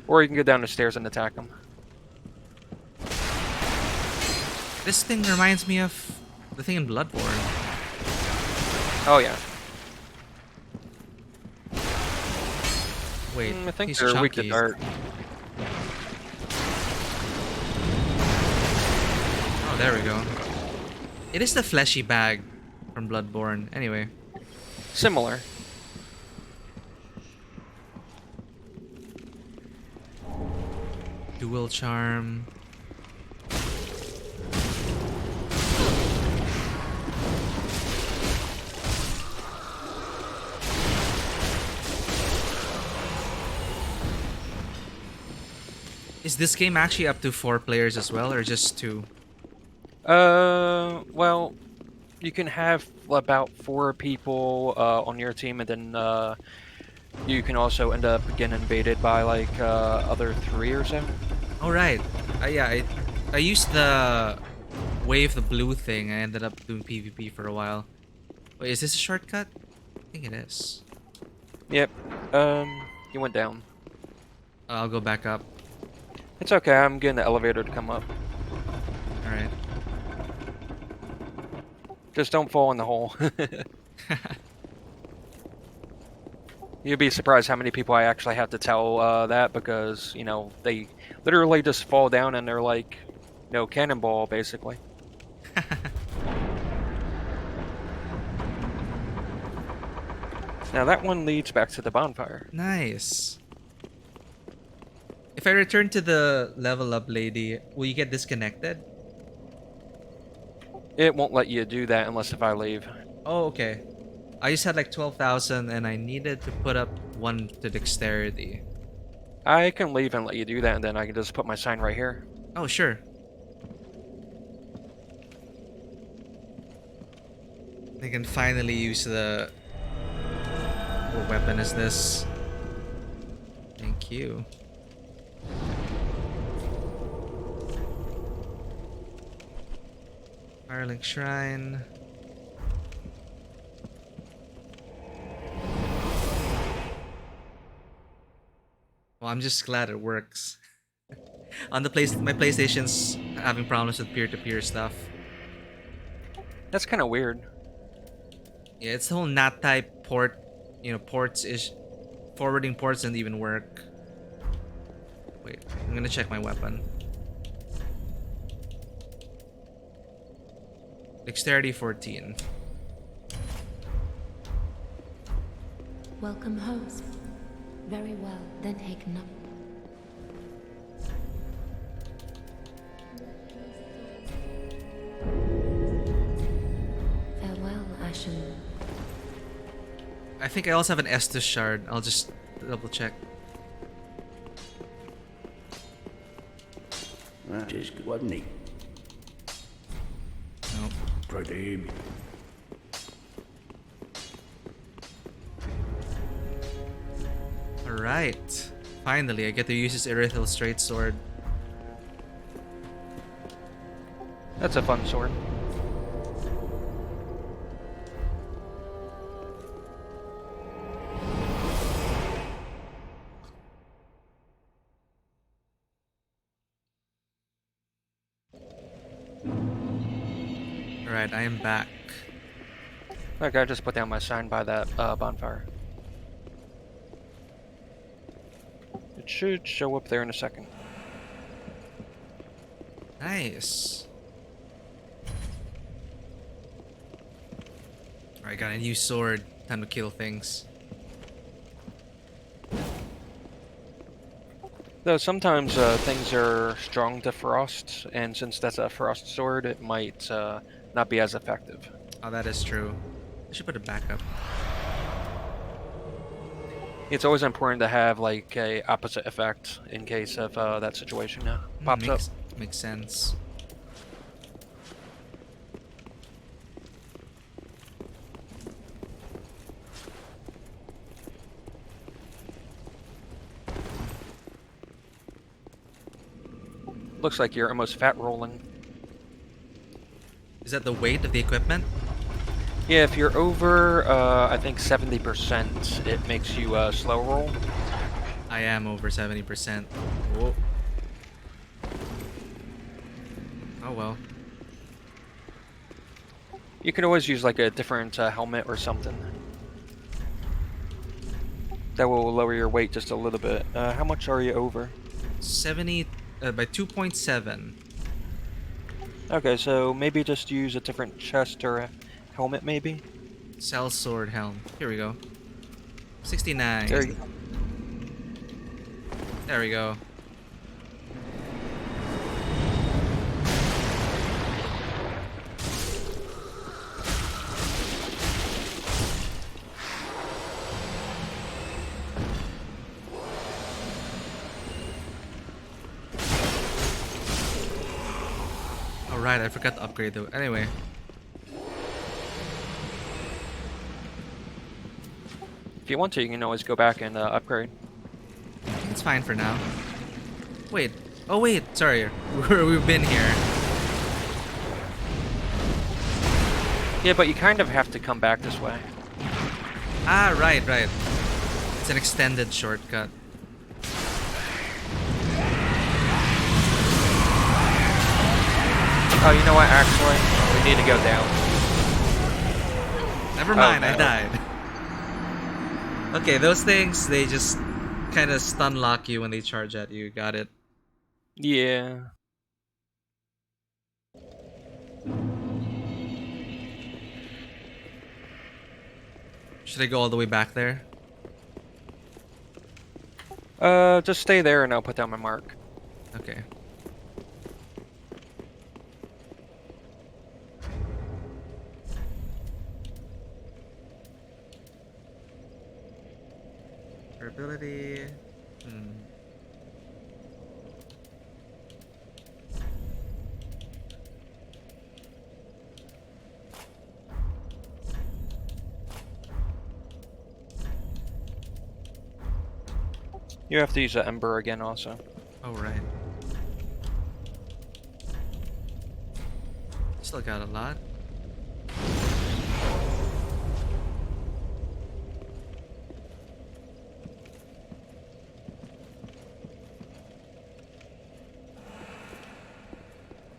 Or you can go down the stairs and attack him. This thing reminds me of the thing in Bloodborne. Oh, yeah. Wait, I think he's they're weak to chunky. dart. Oh, there we go. It is the fleshy bag from Bloodborne. Anyway. Similar. Dual charm. Is this game actually up to 4 players as well, or just 2? Well, you can have about 4 people on your team, and then you can also end up getting invaded by like other 3 or so. Oh right. Yeah, I used the wave the blue thing. I ended up doing PvP for a while. Wait, is this a shortcut? I think it is. Yep. You went down. I'll go back up. It's okay. I'm getting the elevator to come up. All right. Just don't fall in the hole. You'd be surprised how many people I actually have to tell that, because, you know, they literally just fall down and they're like, you know, cannonball, basically. Now that one leads back to the bonfire. Nice. If I return to the level up lady, will you get disconnected? It won't let you do that unless if I leave. Oh, okay. I just had like 12,000 and I needed to put up 1 to dexterity. I can leave and let you do that, and then I can just put my sign right here. Oh, sure. I can finally use the... What weapon is this? Thank you. Firelink Shrine. Well, I'm just glad it works. On the my PlayStation's having problems with peer-to-peer stuff. That's kind of weird. Yeah, it's the whole NAT type port, ports is forwarding ports doesn't even work. Wait, I'm gonna check my weapon. Dexterity 14. Welcome, host. Very well, then taken up. Farewell, Ashen. I think I also have an Estus shard. I'll just double check. That is good, wasn't he? No. Pretty. Alright. Finally, I get to use this Erythal straight sword. That's a fun sword. Alright, I am back. Okay, I just put down my sign by that bonfire. It should show up there in a second. Nice. Alright, got a new sword. Time to kill things. Though sometimes things are strong to frost, and since that's a frost sword, it might not be as effective. Oh, that is true. I should put it back up. It's always important to have like a opposite effect in case of that situation pops up. Makes sense. Looks like you're almost fat rolling. Is that the weight of the equipment? Yeah, if you're over, I think 70%, it makes you slow roll. I am over 70%. Whoa. Oh well. You can always use like a different helmet or something. That will lower your weight just a little bit. How much are you over? 70 by 2.7. Okay, so maybe just use a different chest or a helmet, maybe? Cell sword helm. Here we go. 69. There you go. There we go. Alright, I forgot to upgrade though. Anyway. If you want to, you can always go back and upgrade. It's fine for now. Wait. Oh wait, sorry. We've been here. Yeah, but you kind of have to come back this way. Ah, right. It's an extended shortcut. Oh, you know what? Actually, we need to go down. Never mind, Oh, no. I died. Okay, those things, they just kind of stun lock you when they charge at you. Got it. Yeah. Should I go all the way back there? Just stay there and I'll put down my mark. Okay. Durability. You have to use the ember again also. Oh, right. Still got a lot.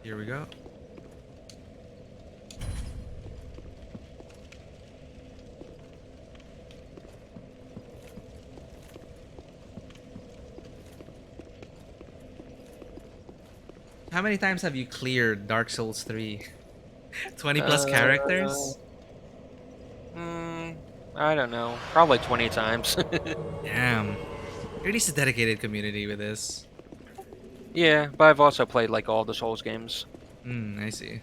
Here we go. How many times have you cleared Dark Souls 3? 20 plus characters? I don't know. Probably 20 times. Damn. You're at least a dedicated community with this. Yeah, but I've also played like all the Souls games. I see.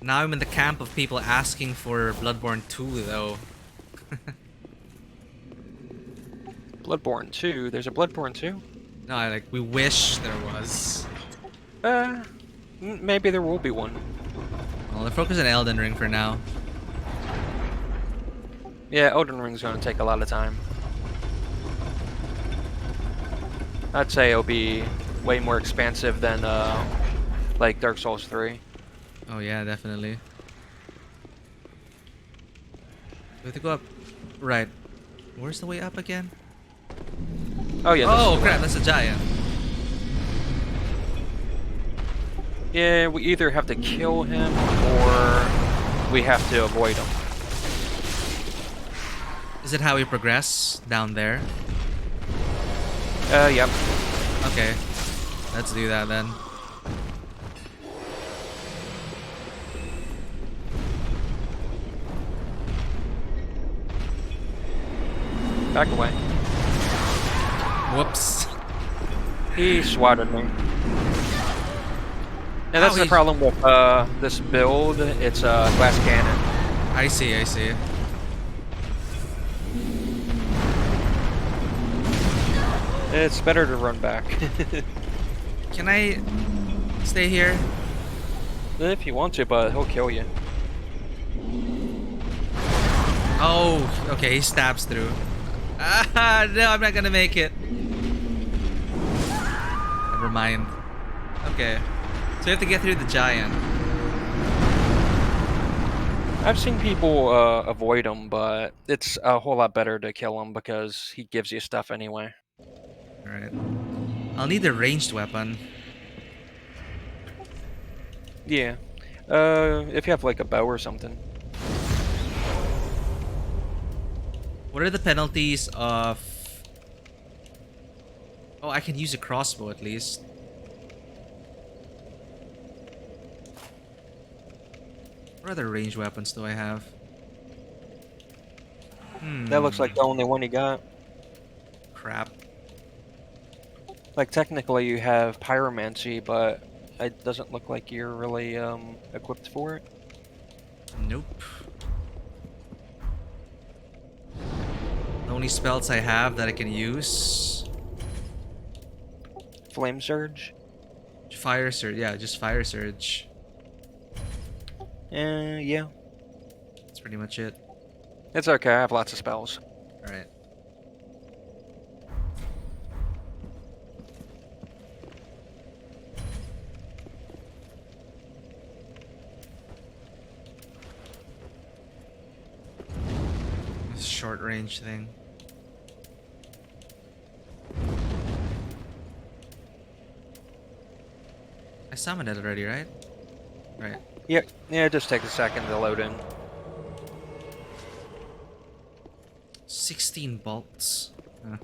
Now I'm in the camp of people asking for Bloodborne 2 though. Bloodborne 2? There's a Bloodborne 2? No, we wish there was. Maybe there will be one. Well, they're focused on Elden Ring for now. Yeah, Elden Ring's gonna take a lot of time. I'd say it'll be way more expansive than like Dark Souls 3. Oh yeah, definitely. We have to go up. Right. Where's the way up again? Oh yeah. Oh crap! That's a giant. Yeah, we either have to kill him or we have to avoid him. Is it how we progress down there? Yep. Okay. Let's do that then. Back away. Whoops. He swatted me. Now that's the problem with this build. It's a glass cannon. I see, I see. It's better to run back. Can I stay here? If you want to, but he'll kill you. Oh, okay, he stabs through. Ah, no, I'm not gonna make it. Never mind. Okay. So you have to get through the giant. I've seen people avoid him, but it's a whole lot better to kill him because he gives you stuff anyway. Alright. I'll need a ranged weapon. Yeah. If you have like a bow or something. What are the penalties of... Oh, I can use a crossbow at least. What other ranged weapons do I have? That looks like the only one you got. Crap. Like technically you have pyromancy, but it doesn't look like you're really equipped for it. Nope. The only spells I have that I can use... Flame surge? Fire Surge. Yeah, just Fire Surge. Yeah. That's pretty much it. It's okay, I have lots of spells. Alright. This short range thing. I summoned it already, right? Right. Yeah, it just takes a second to load in. 16 bolts. Huh.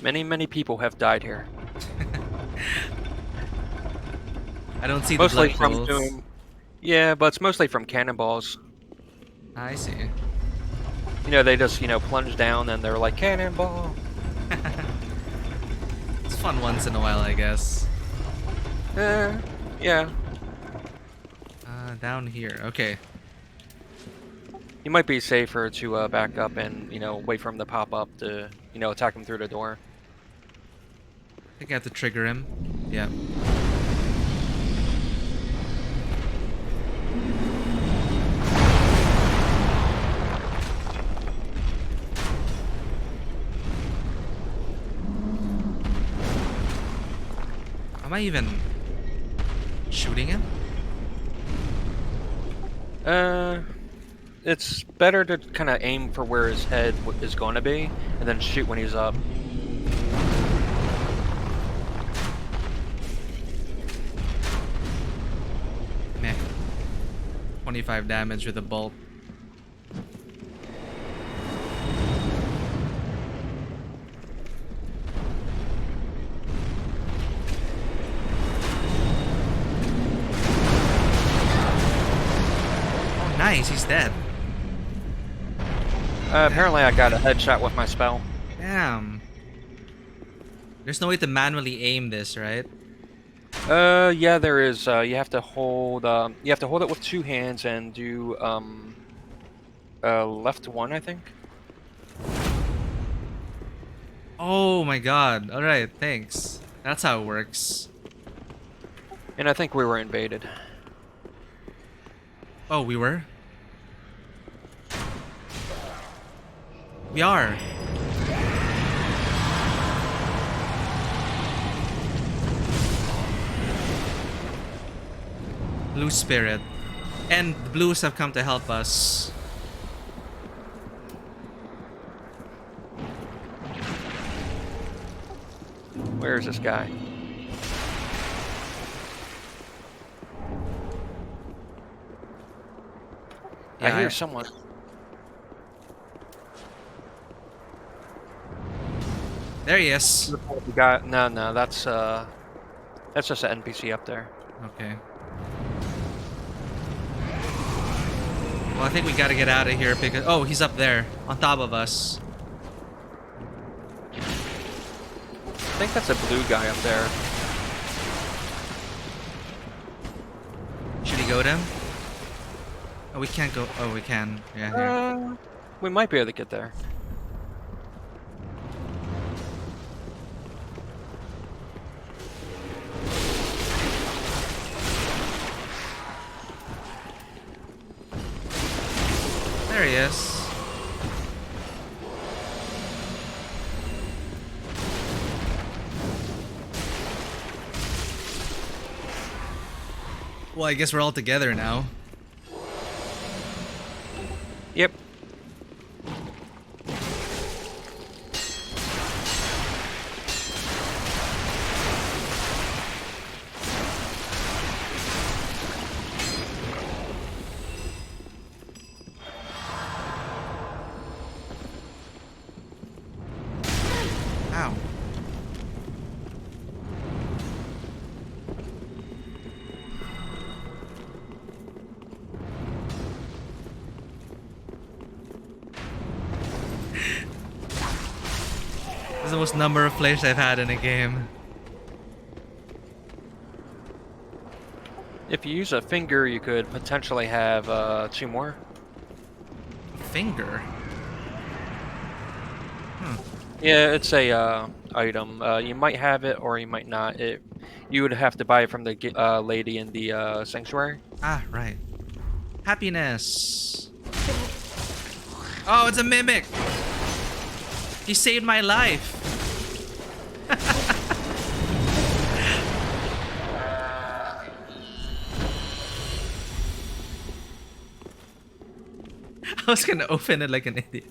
Many people have died here. I don't see the Mostly blood from pools. doing... Yeah, but it's mostly from cannonballs. I see. You know, they just, plunge down and they're like, cannonball! It's fun once in a while, I guess. Yeah. Down here. Okay. You might be safer to back up and, wait for him to pop up to, attack him through the door. I think I have to trigger him. Yeah. Am I even shooting him? It's better to kind of aim for where his head is going to be, and then shoot when he's up. Meh. 25 damage with a bolt. Oh, nice, he's dead. Apparently I got a headshot with my spell. Damn. There's no way to manually aim this, right? Yeah, there is. You have to hold. You have to hold it with 2 hands and do left one, I think. Oh my god. Alright, thanks. That's how it works. And I think we were invaded. Oh, we were? We are. Blue Spirit. And the blues have come to help us. Where is this guy? Yeah, I hear someone. There he is. The guy. No, that's just an NPC up there. Okay. Well, I think we gotta get out of here because... Oh, he's up there. On top of us. I think that's a blue guy up there. Should he go to him? Oh, we can't go... Oh, we can. Yeah, here. We might be able to get there. There he is. Well, I guess we're all together now. Yep. Ow. This is the most number of players I've had in a game. If you use a finger, you could potentially have 2 more. Finger? Yeah, it's a item. You might have it or you might not. You would have to buy it from the lady in the sanctuary. Ah, right. Happiness. Oh, it's a mimic. He saved my life. I was gonna open it like an idiot.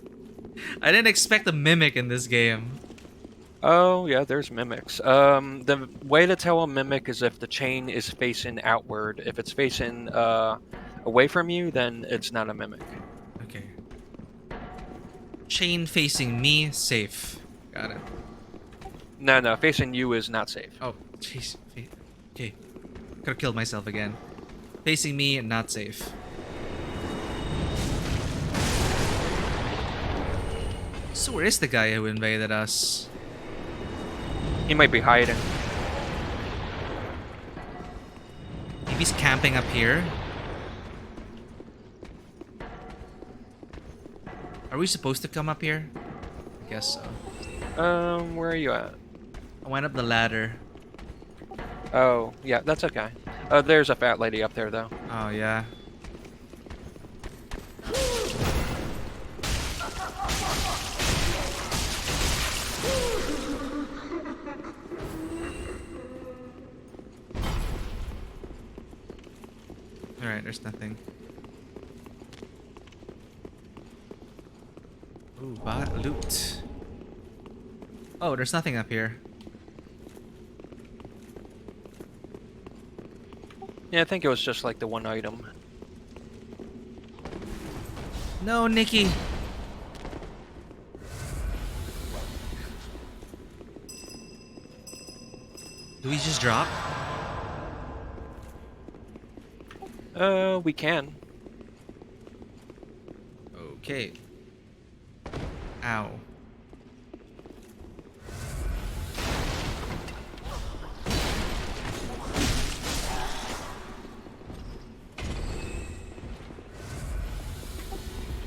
I didn't expect a mimic in this game. Oh, yeah, there's mimics. The way to tell a mimic is if the chain is facing outward. If it's facing away from you, then it's not a mimic. Okay. Chain facing me, safe. Got it. No, facing you is not safe. Oh, jeez. Okay. Could've killed myself again. Facing me, not safe. So where is the guy who invaded us? He might be hiding. Maybe he's camping up here? Are we supposed to come up here? I guess so. Where are you at? I went up the ladder. Oh, yeah, that's okay. There's a fat lady up there, though. Oh, yeah. Alright, there's nothing. Ooh, loot. Oh, there's nothing up here. Yeah, I think it was just like the one item. No, Nikki! Do we just drop? We can. Okay. Ow.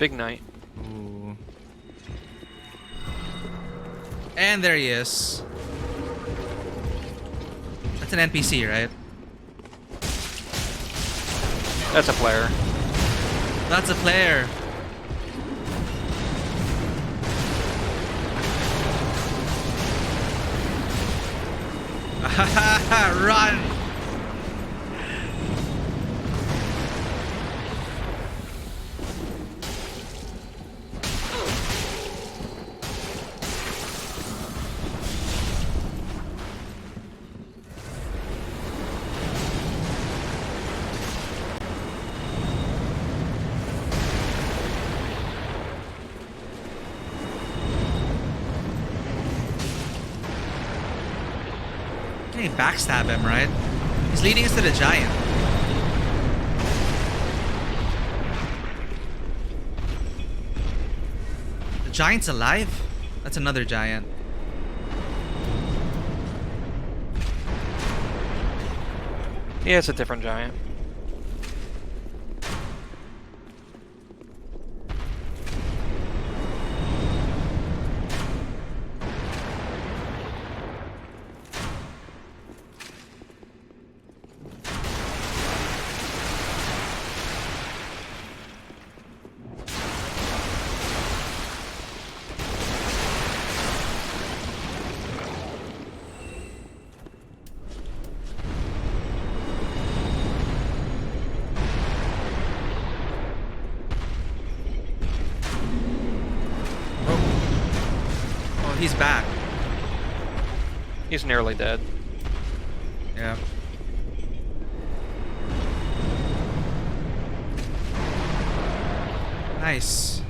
Big Knight. Ooh. And there he is. That's an NPC, right? That's a player. That's a player. Run! Can he backstab him, right? He's leading us to the giant. The giant's alive? That's another giant. Yeah, it's a different giant. Oh, he's back. He's nearly dead. Yeah. Nice.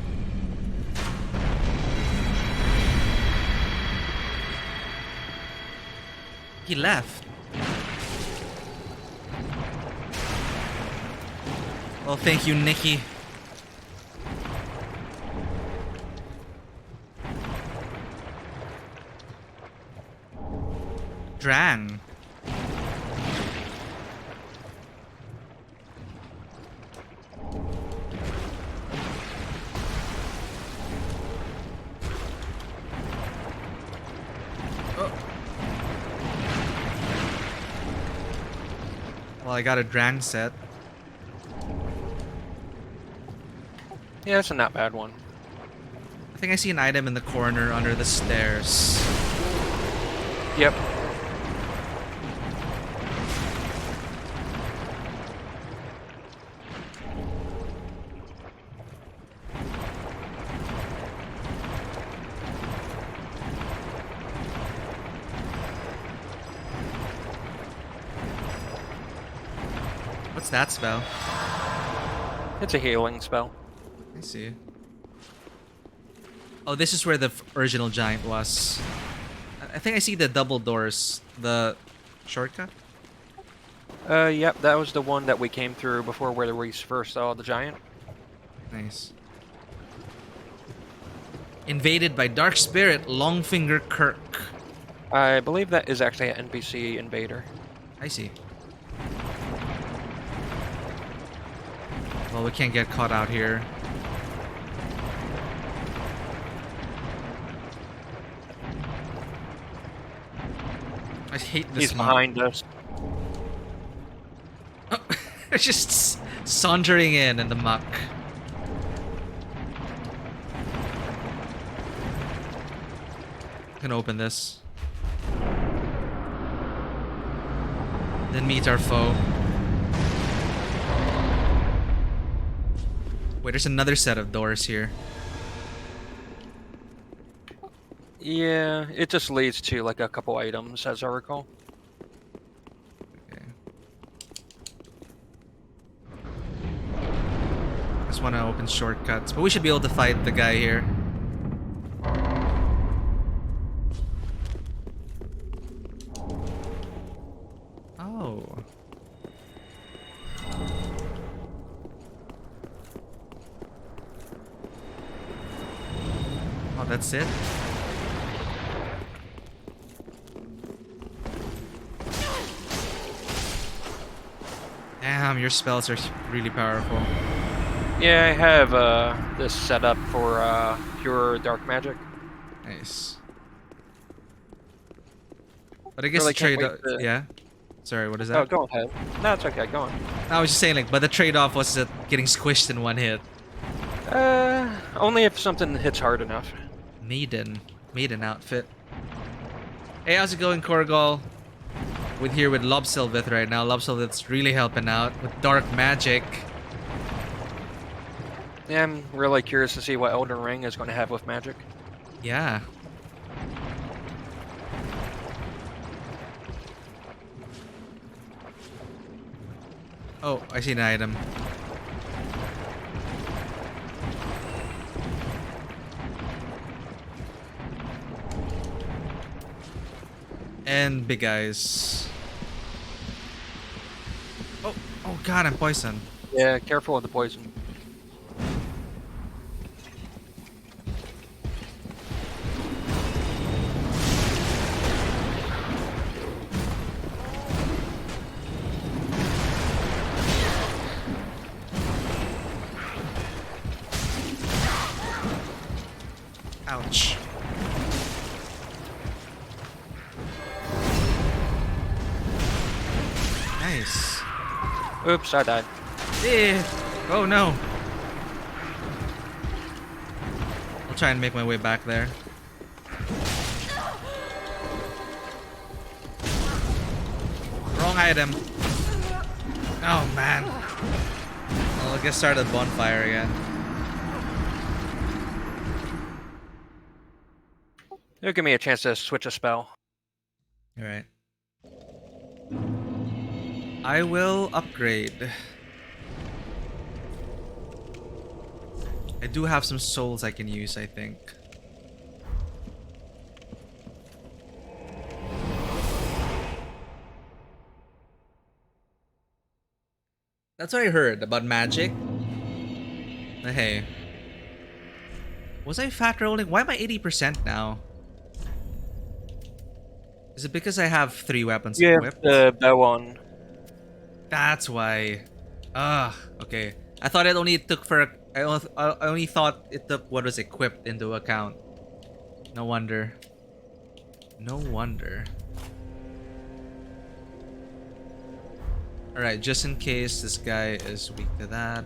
He left. Well, thank you, Nikki. Drang. Oh. Well, I got a Drang set. Yeah, it's a not bad one. I think I see an item in the corner under the stairs. Yep. What's that spell? It's a healing spell. I see. Oh, this is where the original giant was. I think I see the double doors. The shortcut? Yep, that was the one that we came through before where we first saw the giant. Nice. Invaded by Dark Spirit Longfinger Kirk. I believe that is actually an NPC invader. I see. Well, we can't get caught out here. I hate this. He's behind us. Oh, just sauntering in the muck. Gonna open this. Then meet our foe. Wait, there's another set of doors here. Yeah, it just leads to like a couple items, as I recall. Okay. Just want to open shortcuts, but we should be able to fight the guy here. Oh. Oh, that's it? Damn, your spells are really powerful. Yeah, I have this set up for pure dark magic. Nice. But I guess Really the can't trade. wait to... Yeah. Sorry, what is Oh, that? go ahead. No, it's okay. Go on. I was just saying, like, but the trade-off was that getting squished in one hit. Only if something hits hard enough. Maiden outfit. Hey, how's it going, Korgol? With here with Lobsilvith right now. Lobsilvith's really helping out with dark magic. Yeah, I'm really curious to see what Elden Ring is going to have with magic. Yeah. Oh, I see an item. And big eyes. Oh god, I'm poisoned. Yeah, careful with the poison. Ouch. Nice. Oops, I died. Yeah. Oh no. I'll try and make my way back there. Wrong item. Oh man. Well, I'll get started bonfire again. It'll give me a chance to switch a spell. Alright. I will upgrade. I do have some souls I can use, I think. That's what I heard about magic. But hey. Was I fat rolling? Why am I 80% now? Is it because I have 3 weapons You have equipped? the bow on. That's why. Okay. I thought it only took for... I only thought it took what was equipped into account. No wonder. No wonder. Alright, just in case this guy is weak to that.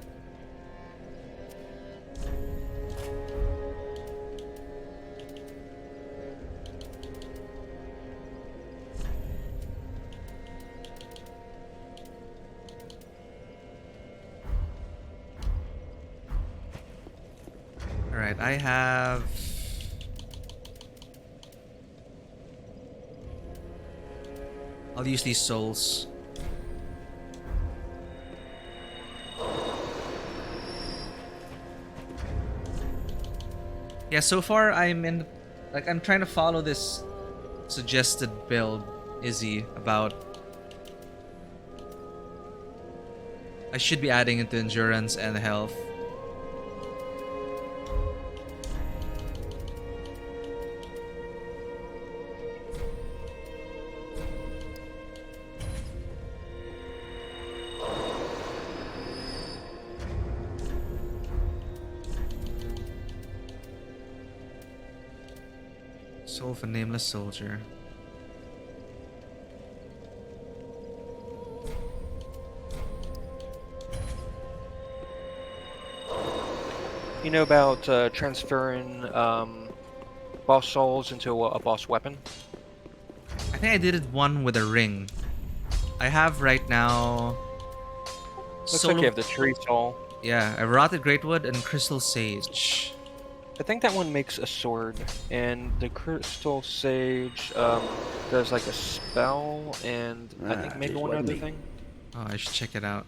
Alright, I have... I'll use these souls. Yeah, so far I'm in... Like, I'm trying to follow this suggested build, Izzy, about... I should be adding into endurance and health. Soul of a nameless soldier. You know about transferring boss souls into a boss weapon? I think I did it one with a ring. I have right now... Looks like you have the tree soul. Yeah, a rotted greatwood and crystal sage. I think that one makes a sword, and the crystal sage does like a spell, and I think maybe one other thing. Oh, I should check it out.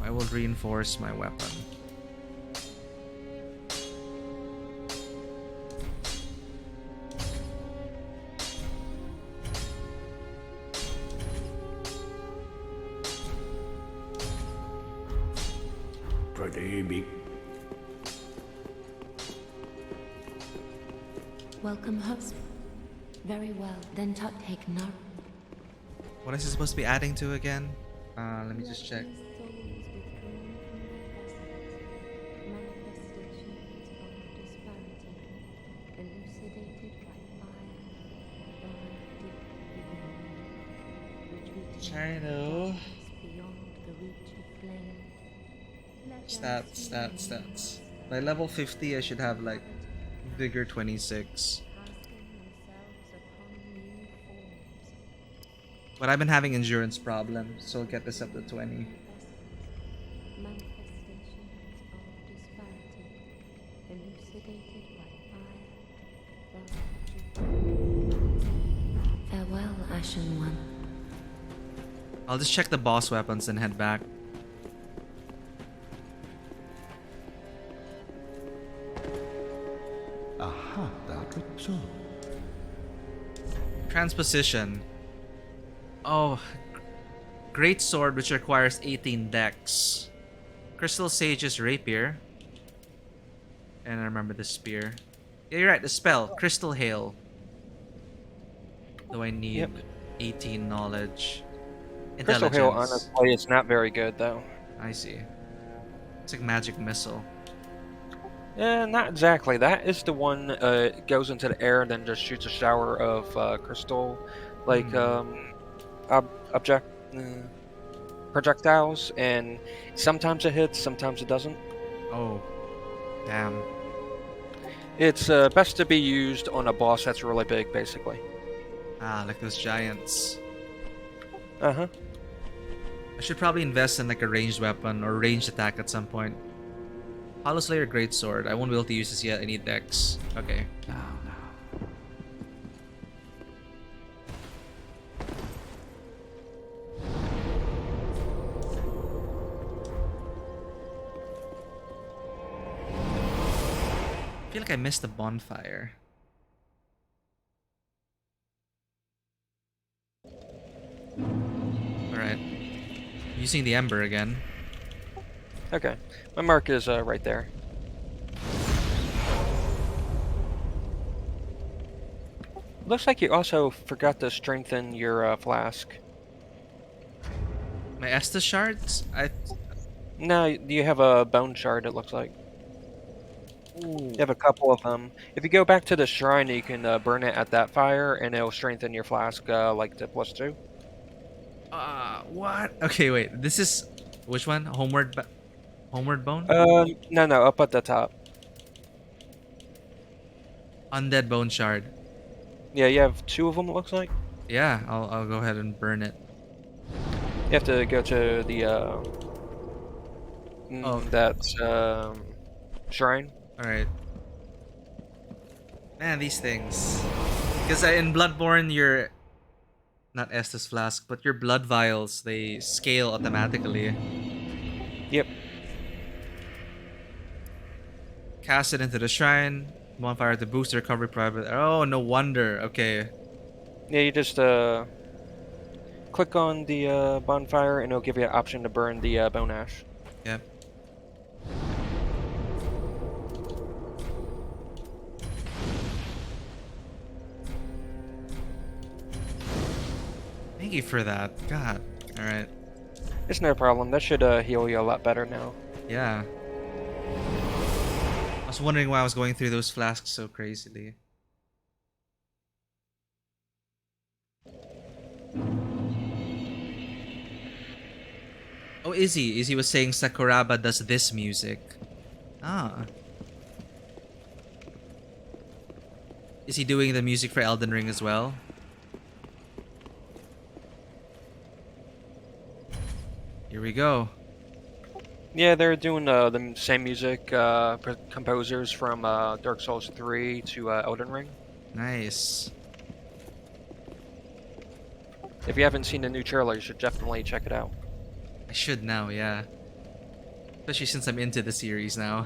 I will reinforce my weapon. Welcome, host. Very well. Then take no. What is it supposed to be adding to again? Let me just check. Chino. Stats. By level 50, I should have like Vigor 26. But I've been having endurance problems, so I'll get this up to 20. Farewell, Ashen One. I'll just check the boss weapons and head back. Aha, that looks so. Transposition. Oh, Great Sword, which requires 18 dex. Crystal Sage's Rapier. And I remember the Spear. Yeah, you're right, the spell. Crystal Hail. Do I need 18 knowledge? Crystal Hail, honestly, is not very good, though. I see. It's like Magic Missile. Not exactly. That is the one goes into the air and then just shoots a shower of crystal, like projectiles, and sometimes it hits, sometimes it doesn't. Oh, damn. It's best to be used on a boss that's really big, basically. Ah, like those giants. Uh-huh. I should probably invest in like a ranged weapon or ranged attack at some point. Hollow Slayer Greatsword. I won't be able to use this yet. I need dex. Okay. Now. I feel like I missed the bonfire. Alright. Using the ember again. Okay. My mark is right there. Looks like you also forgot to strengthen your flask. My Estus shards? No, you have a bone shard, it looks like. Ooh. You have a couple of them. If you go back to the shrine, you can burn it at that fire, and it'll strengthen your flask like to +2. What? Okay, wait. This is... Which one? Homeward Bone? No, up at the top. Undead Bone Shard. Yeah, you have 2 of them, it looks like. Yeah, I'll go ahead and burn it. You have to go to the shrine. Alright. Man, these things. Because in Bloodborne, your... Not Estus Flask, but your blood vials, they scale automatically. Yep. Cast it into the shrine. Bonfire to boost the recovery private. Oh, no wonder. Okay. Yeah, you just click on the bonfire, and it'll give you an option to burn the bone ash. Yep. Thank you for that. God. Alright. It's no problem. That should heal you a lot better now. Yeah. I was wondering why I was going through those flasks so crazily. Oh, Izzy. Izzy was saying Sakuraba does this music. Ah. Is he doing the music for Elden Ring as well? Here we go. Yeah, they're doing the same music composers from Dark Souls 3 to Elden Ring. Nice. If you haven't seen the new trailer, you should definitely check it out. I should now, yeah. Especially since I'm into the series now.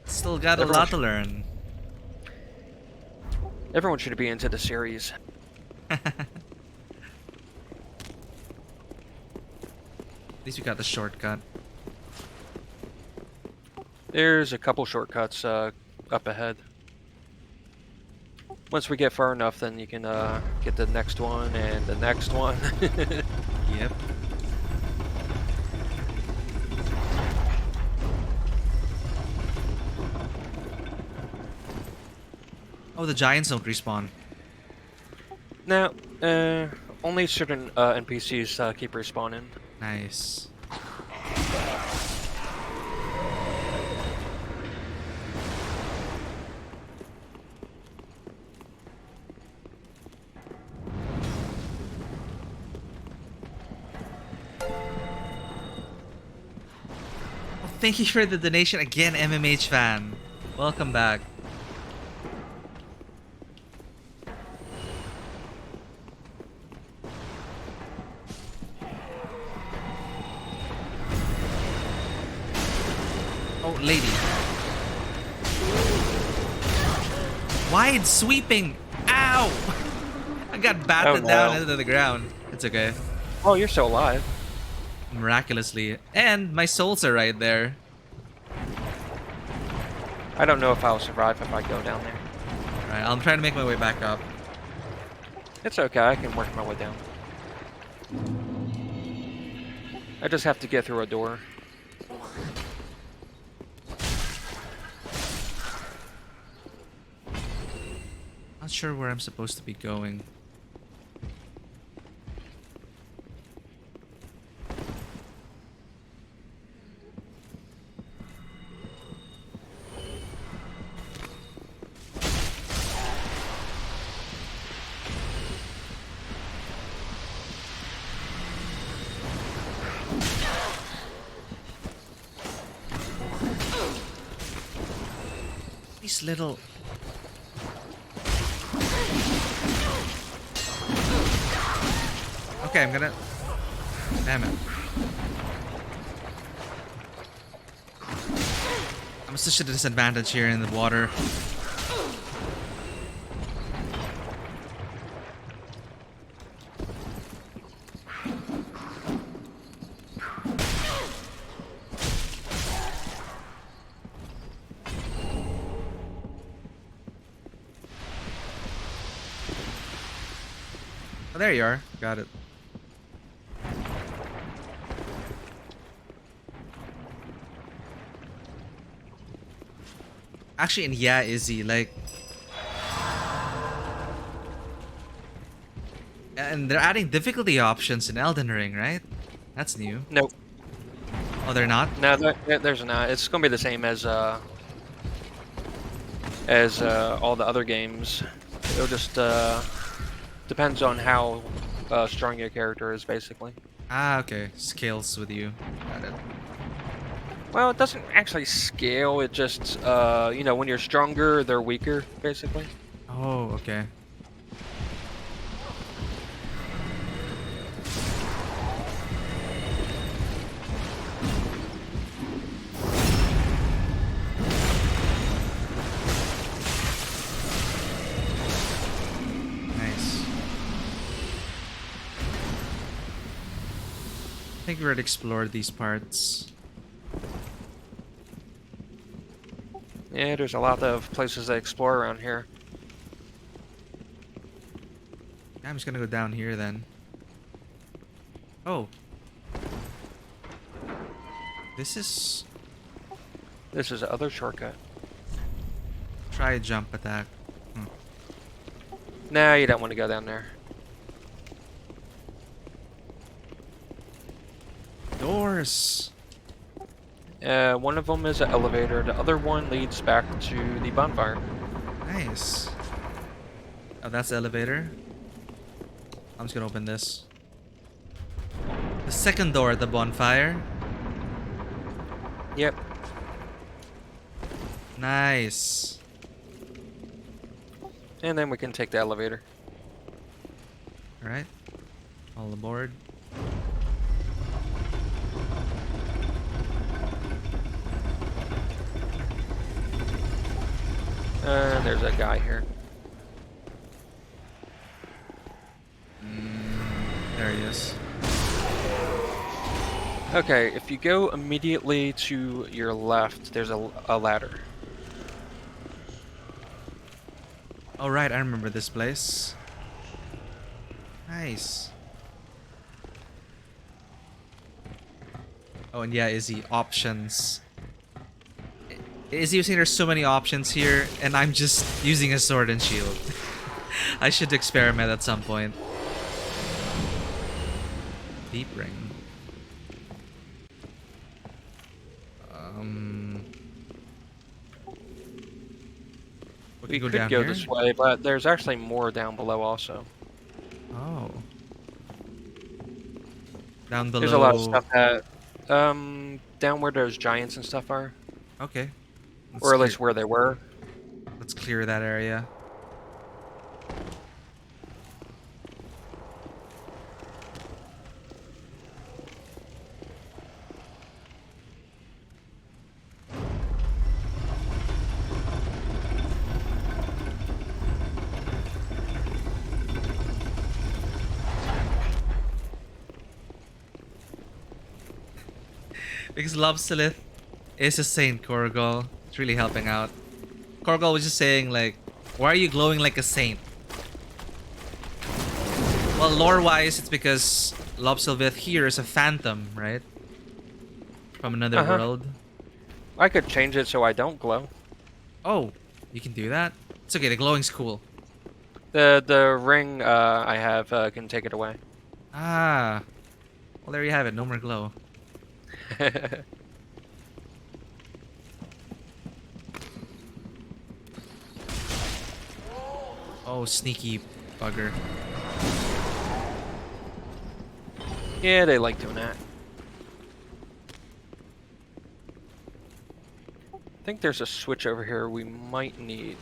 Still got a lot to learn. Everyone should be into the series. At least we got the shortcut. There's a couple shortcuts up ahead. Once we get far enough, then you can get the next one and the next one. Yep. Oh, the giants don't respawn. Now, only certain NPCs keep respawning. Nice. Oh, thank you for the donation again, MMH fan. Welcome back. Oh, lady. Wide sweeping. Ow! I got batted down into the ground. It's okay. Oh, you're still alive. Miraculously. And my souls are right there. I don't know if I'll survive if I go down there. Alright, I'm trying to make my way back up. It's okay, I can work my way down. I just have to get through a door. Not sure where I'm supposed to be going. These little... Okay, I'm gonna... Damn it. I'm such at a disadvantage here in the water. Oh, there you are. Got it. Actually, and yeah, Izzy, like... And they're adding difficulty options in Elden Ring, right? That's new. Nope. Oh, they're not? No, there's not. It's gonna be the same as all the other games. It'll just depends on how strong your character is, basically. Ah, okay. Scales with you. Got it. Well, it doesn't actually scale. It just you know, when you're stronger, they're weaker, basically. Oh, okay. Nice. I think we already explored these parts. Yeah, there's a lot of places to explore around here. I'm just gonna go down here then. Oh. This is... This is the other shortcut. Try a jump attack. Nah, you don't want to go down there. Doors! One of them is an elevator. The other one leads back to the bonfire. Nice. Oh, that's the elevator. I'm just gonna open this. The second door at the bonfire. Yep. Nice. And then we can take the elevator. Alright. All aboard. There's a guy here. There he is. Okay, if you go immediately to your left, there's a ladder. Oh, right. I remember this place. Nice. Oh, and yeah, Izzy, options. Izzy was saying there's so many options here, and I'm just using a sword and shield. I should experiment at some point. Deep ring. We go could down go here? this way, but there's actually more down below also. Oh. Down below. There's a lot of stuff that, down where those giants and stuff are, Okay. or at least where they were. Let's clear that area. Because Lobsilith is a saint, Korgal. It's really helping out. Korgal was just saying, like, why are you glowing like a saint? Well, lore-wise, it's because Lobsilith here is a phantom, right? From another world. I could change it so I don't glow. Oh, you can do that? It's okay, the glowing's cool. The ring I have can take it away. Ah. Well, there you have it. No more glow. Oh, sneaky bugger. Yeah, they like doing that. I think there's a switch over here we might need.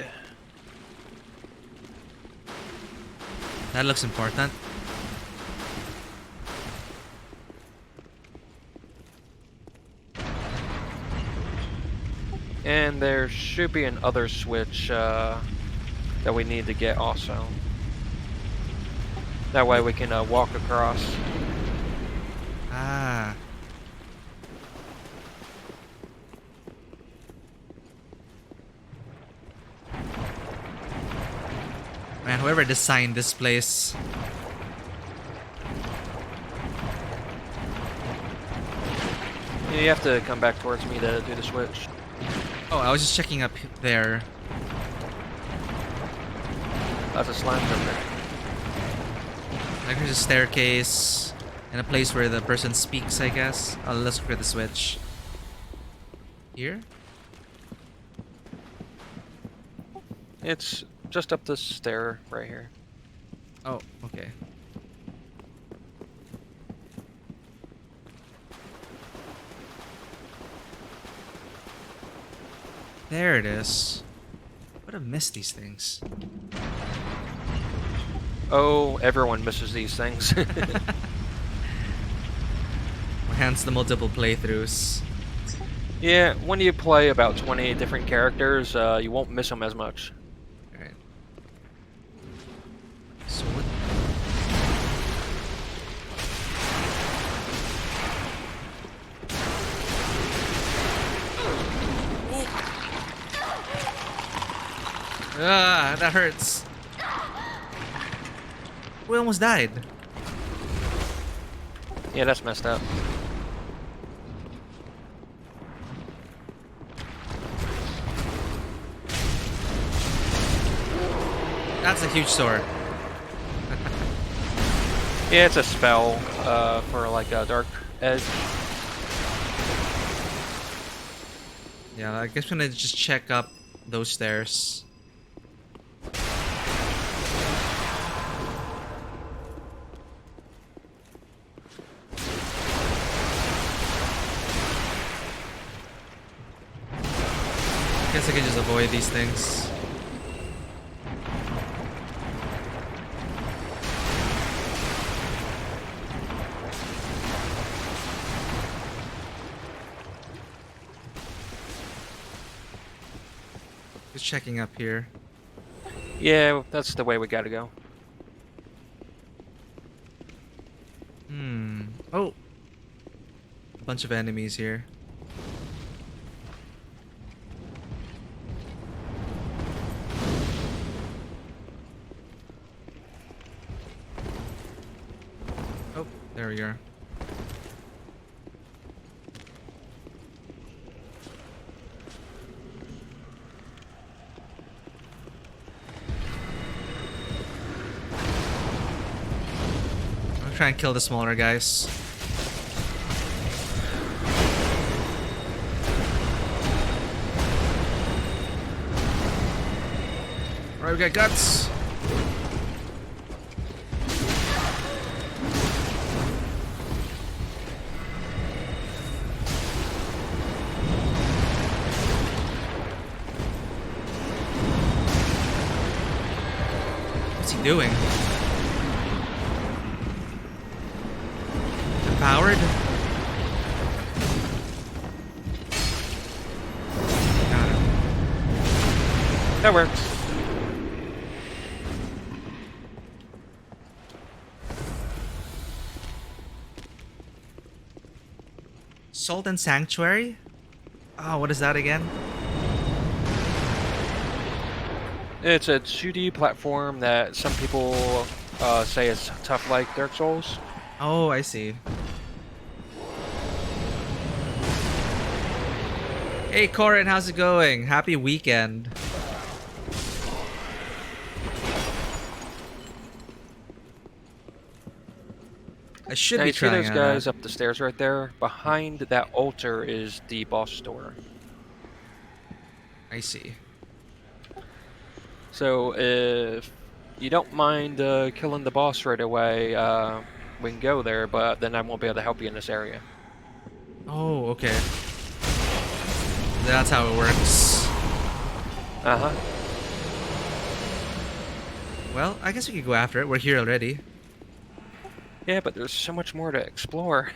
That looks important. And there should be another switch that we need to get also. That way we can walk across. Ah. Man, whoever designed this place. Yeah, you have to come back towards me to do the switch. Oh, I was just checking up there. That's a slime filter. Like there's a staircase and a place where the person speaks, I guess. Oh, let's look for the switch. Here? It's just up this stair right here. Oh, okay. There it is. Would have missed these things. Oh, everyone misses these things. Hence the multiple playthroughs. Yeah, when you play about 20 different characters, you won't miss them as much. Alright. So what? Ah, that hurts. We almost died. Yeah, that's messed up. That's a huge sword. Yeah, it's a spell for like a dark edge. Yeah, I guess I'm gonna just check up those stairs. Guess I can just avoid these things. Just checking up here. Yeah, that's the way we gotta go. Oh! A bunch of enemies here. Oh, there we are. Try and kill the smaller guys. Alright, we got guts. What's he doing? Empowered? Got him. That works. Salt and Sanctuary? Oh, what is that again? It's a 2D platform that some people say is tough like Dark Souls. Oh, I see. Hey, Corin, how's it going? Happy weekend. I should Now be you see trying those out guys that. up the stairs right there? Behind that altar is the boss door. I see. So if you don't mind killing the boss right away, we can go there, but then I won't be able to help you in this area. Oh, okay. That's how it works. Uh-huh. Well, I guess we could go after it. We're here already. Yeah, but there's so much more to explore.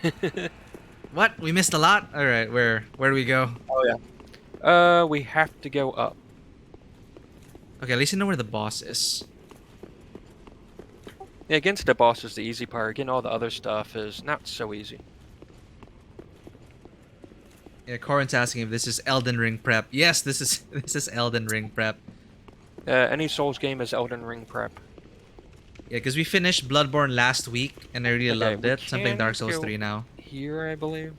What? We missed a lot? Alright, where do we go? Oh, yeah. We have to go up. Okay, at least I know where the boss is. Yeah, against the boss is the easy part. Getting all the other stuff is not so easy. Yeah, Corin's asking if this is Elden Ring prep. Yes, this is Elden Ring prep. Any Souls game is Elden Ring prep. Yeah, because we finished Bloodborne last week, and I really Okay, loved we it. So I'm playing can Dark Souls go 3 now. Here, I believe.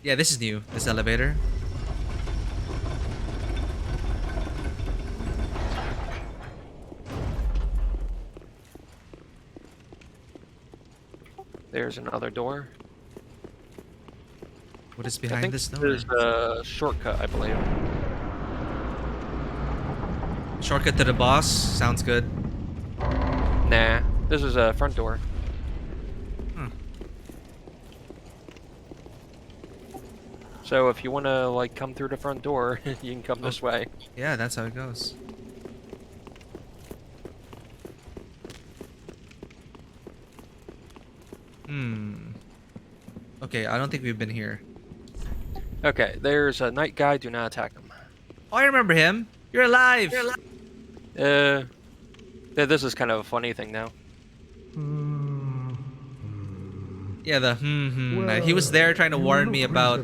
Yeah, this is new. This elevator. There's another door. What is I behind think this door? there's a shortcut, I believe. Shortcut to the boss. Sounds good. Nah, this is a front door. Hmm. So if you want to like come through the front door, you can come this way. Yeah, that's how it goes. Okay, I don't think we've been here. Okay, there's a night guy. Do not attack him. Oh, I remember him. You're alive. Yeah, this is kind of a funny thing now. Yeah, the he was there trying to warn me about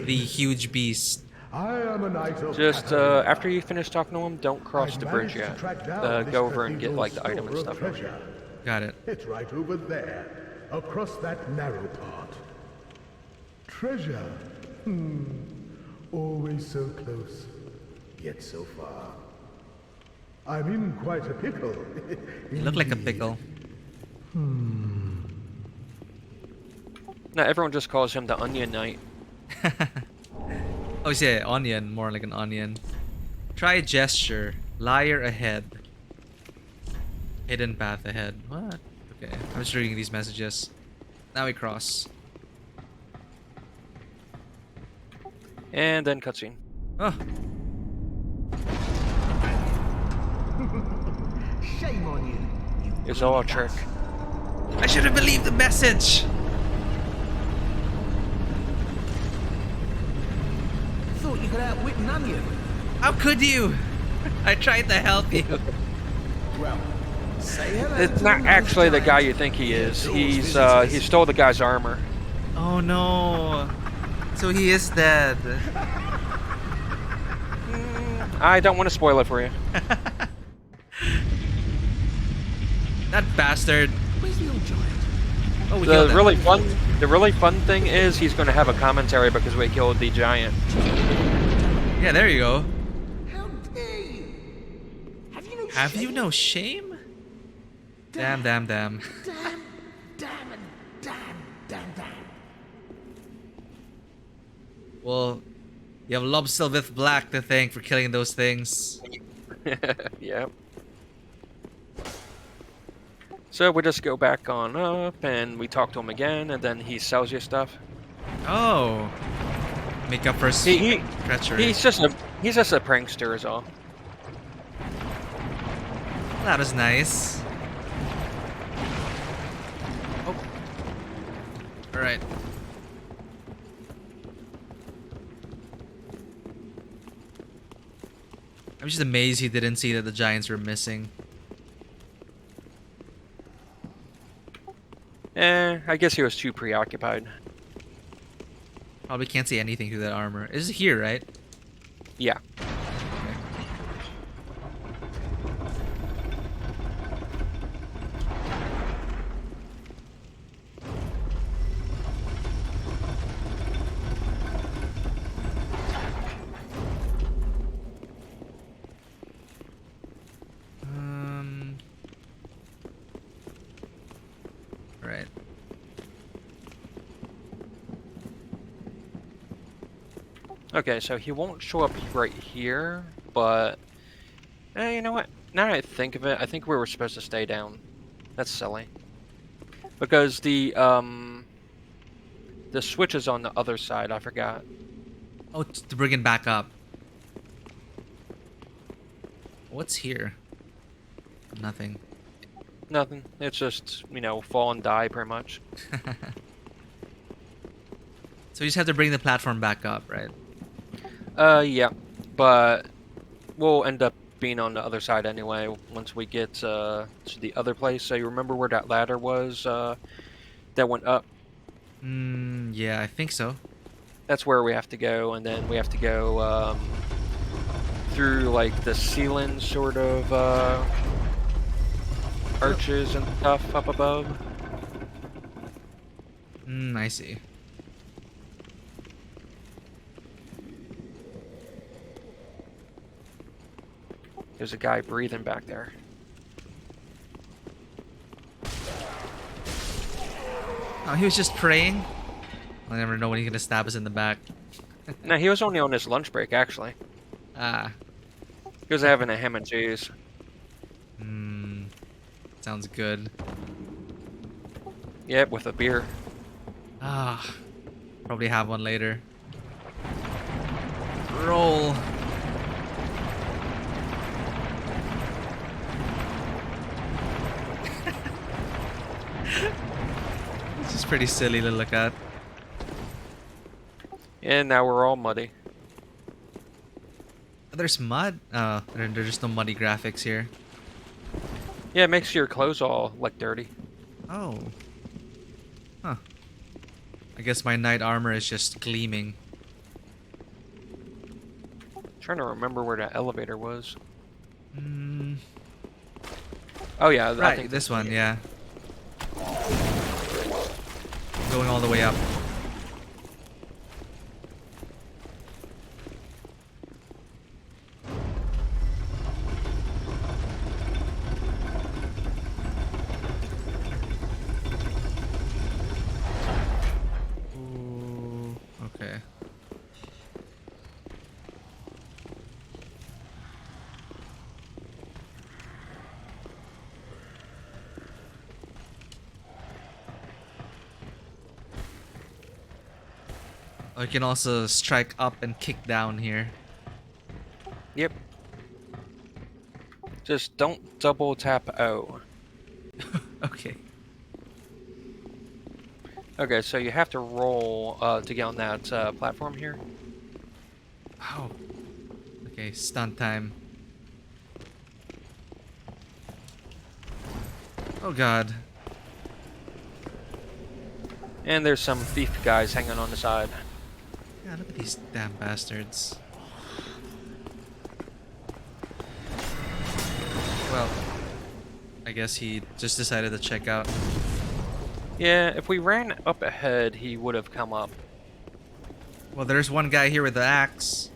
the huge beast. I am a knight of Just Catalan. after you finish talking to him, don't cross I've the bridge managed to yet. track down this Go over and get cathedral's like the item and store of stuff. Over treasure. here. Got it. It's right over there, across that narrow part. Treasure. Always so close, yet so far. I'm in quite a pickle. You look like a Indeed. pickle. Now everyone just calls him the Onion Knight. Oh, yeah, onion, more like an onion. Try gesture. Liar ahead. Hidden path ahead. What? Okay, I'm just reading these messages. Now we cross. And then cutscene. Oh, Shame on you. It's all a trick. I should have believed the message. Thought you could outwit an onion. How could you? I tried to help you. Well, say hello. It's to not the actually the giant. guy you think he is. He stole the guy's armor. Oh no. So he is dead. I don't want to spoil it for you. That bastard. Where's the old giant? Oh, we killed him. The really fun thing is he's going to have a commentary because we killed the giant. Yeah, there you go. How dare you? Have you no Have shame? you no shame? Damn. Damn. Well, you have Lobsilvith Black to thank for killing those things. Yeah. So we just go back on up, and we talk to him again, and then he sells you stuff. Oh. Make up for He treachery. he's just a prankster, is all. That was nice. Oh. Alright. I'm just amazed he didn't see that the giants were missing. I guess he was too preoccupied. Probably can't see anything through that armor. This is here, right? Yeah. Right. Okay, so he won't show up right here, but you know what? Now that I think of it, I think we were supposed to stay down. That's silly. Because the switch is on the other side, I forgot. Oh, to bring it back up. What's here? Nothing. Nothing. It's just, you know, fall and die pretty much. So you just have to bring the platform back up, right? Yeah. But we'll end up being on the other side anyway once we get to the other place. So you remember where that ladder was that went up? Yeah, I think so. That's where we have to go, and then we have to go through like the ceiling sort of arches and stuff up above. I see. There's a guy breathing back there. Oh, he was just praying? I never know when he's gonna stab us in the back. No, he was only on his lunch break, actually. Ah. He was having a ham and cheese. Sounds good. Yep, with a beer. Ah. Probably have one later. Roll. This is pretty silly to look at. And now we're all muddy. There's mud? Oh, there's just no muddy graphics here. Yeah, it makes your clothes all look dirty. Oh. Huh. I guess my knight armor is just gleaming. Trying to remember where that elevator was. Oh yeah, I Right, think this one, yeah. Going all the way up. Ooh, okay. I can also strike up and kick down here. Yep. Just don't double tap O. Okay. Okay, so you have to roll to get on that platform here. Oh. Okay, stunt time. Oh god. And there's some thief guys hanging on the side. Yeah, look at these damn bastards. Well, I guess he just decided to check out. Yeah, if we ran up ahead, he would have come up. Well, there's one guy here with the axe.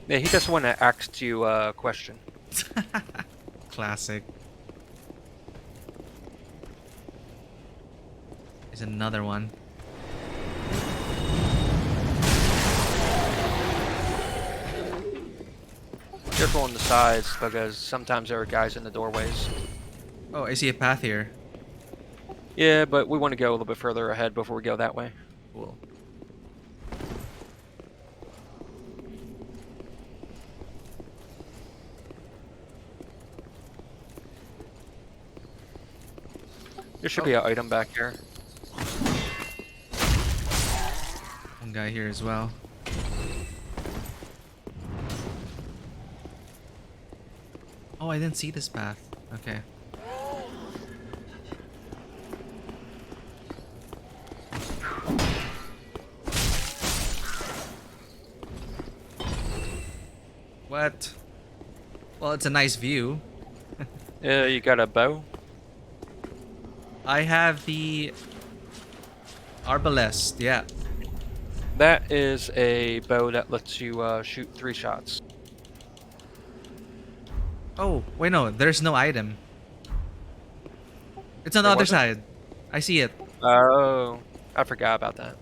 Yeah, he doesn't want to ask you a question. Classic. There's another one. Careful on the sides because sometimes there are guys in the doorways. Oh, I see a path here. Yeah, but we want to go a little bit further ahead before we go that way. Cool. There should be an item back here. One guy here as well. Oh, I didn't see this path. Okay. What? Well, it's a nice view. You got a bow? I have the arbalest, yeah. That is a bow that lets you shoot 3 shots. Oh, wait, no, there's no item. It's on the There other wasn't? side. I see it. Oh, I forgot about that.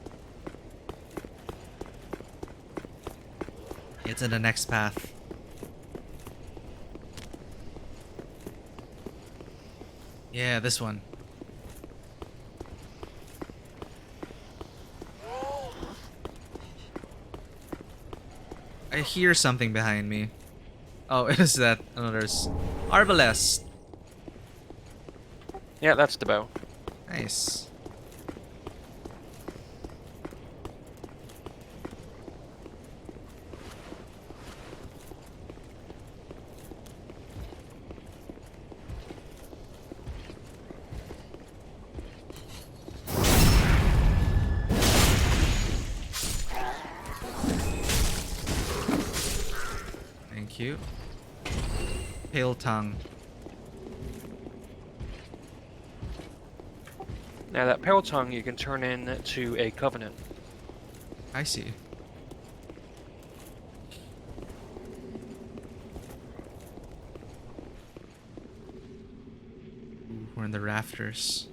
It's in the next path. Yeah, this one. I hear something behind me. Oh, it is that. Oh, there's arbalest. Yeah, that's the bow. Nice. Thank you. Pale tongue. Now that pale tongue you can turn into a covenant. I see. Ooh, we're in the rafters.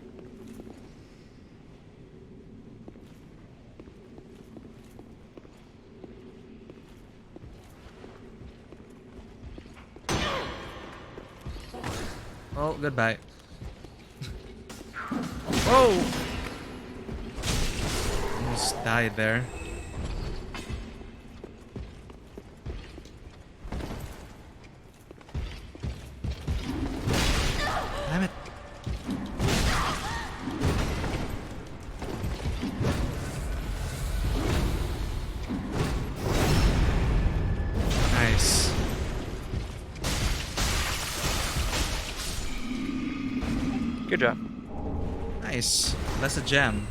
Oh, goodbye. Whoa! Almost died there. Damn it. Nice. Good job. Nice. That's a gem.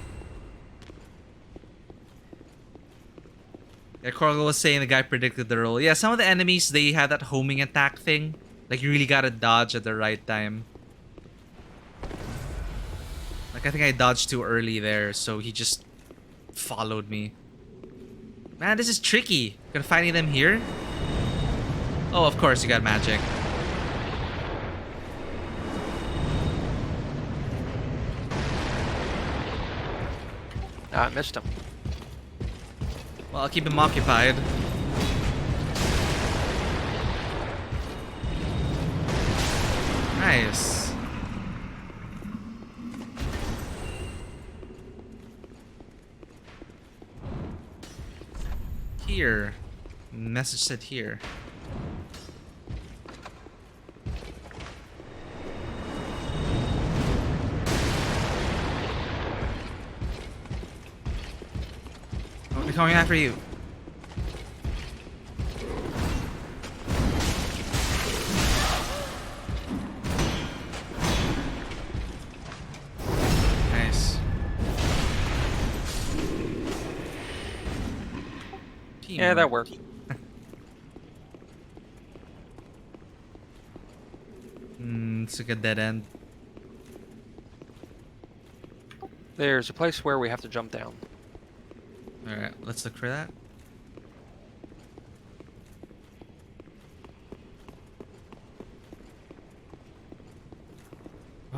Yeah, Corgo was saying the guy predicted the roll. Yeah, some of the enemies, they have that homing attack thing. Like, you really gotta dodge at the right time. Like, I think I dodged too early there, so he just followed me. Man, this is tricky. Gonna find them here? Oh, of course, you got magic. I missed him. Well, I'll keep him occupied. Nice. Here. Message said here. Oh, they're coming after you. Nice. Yeah, that worked. It's like a dead end. There's a place where we have to jump down. Alright, let's look for that.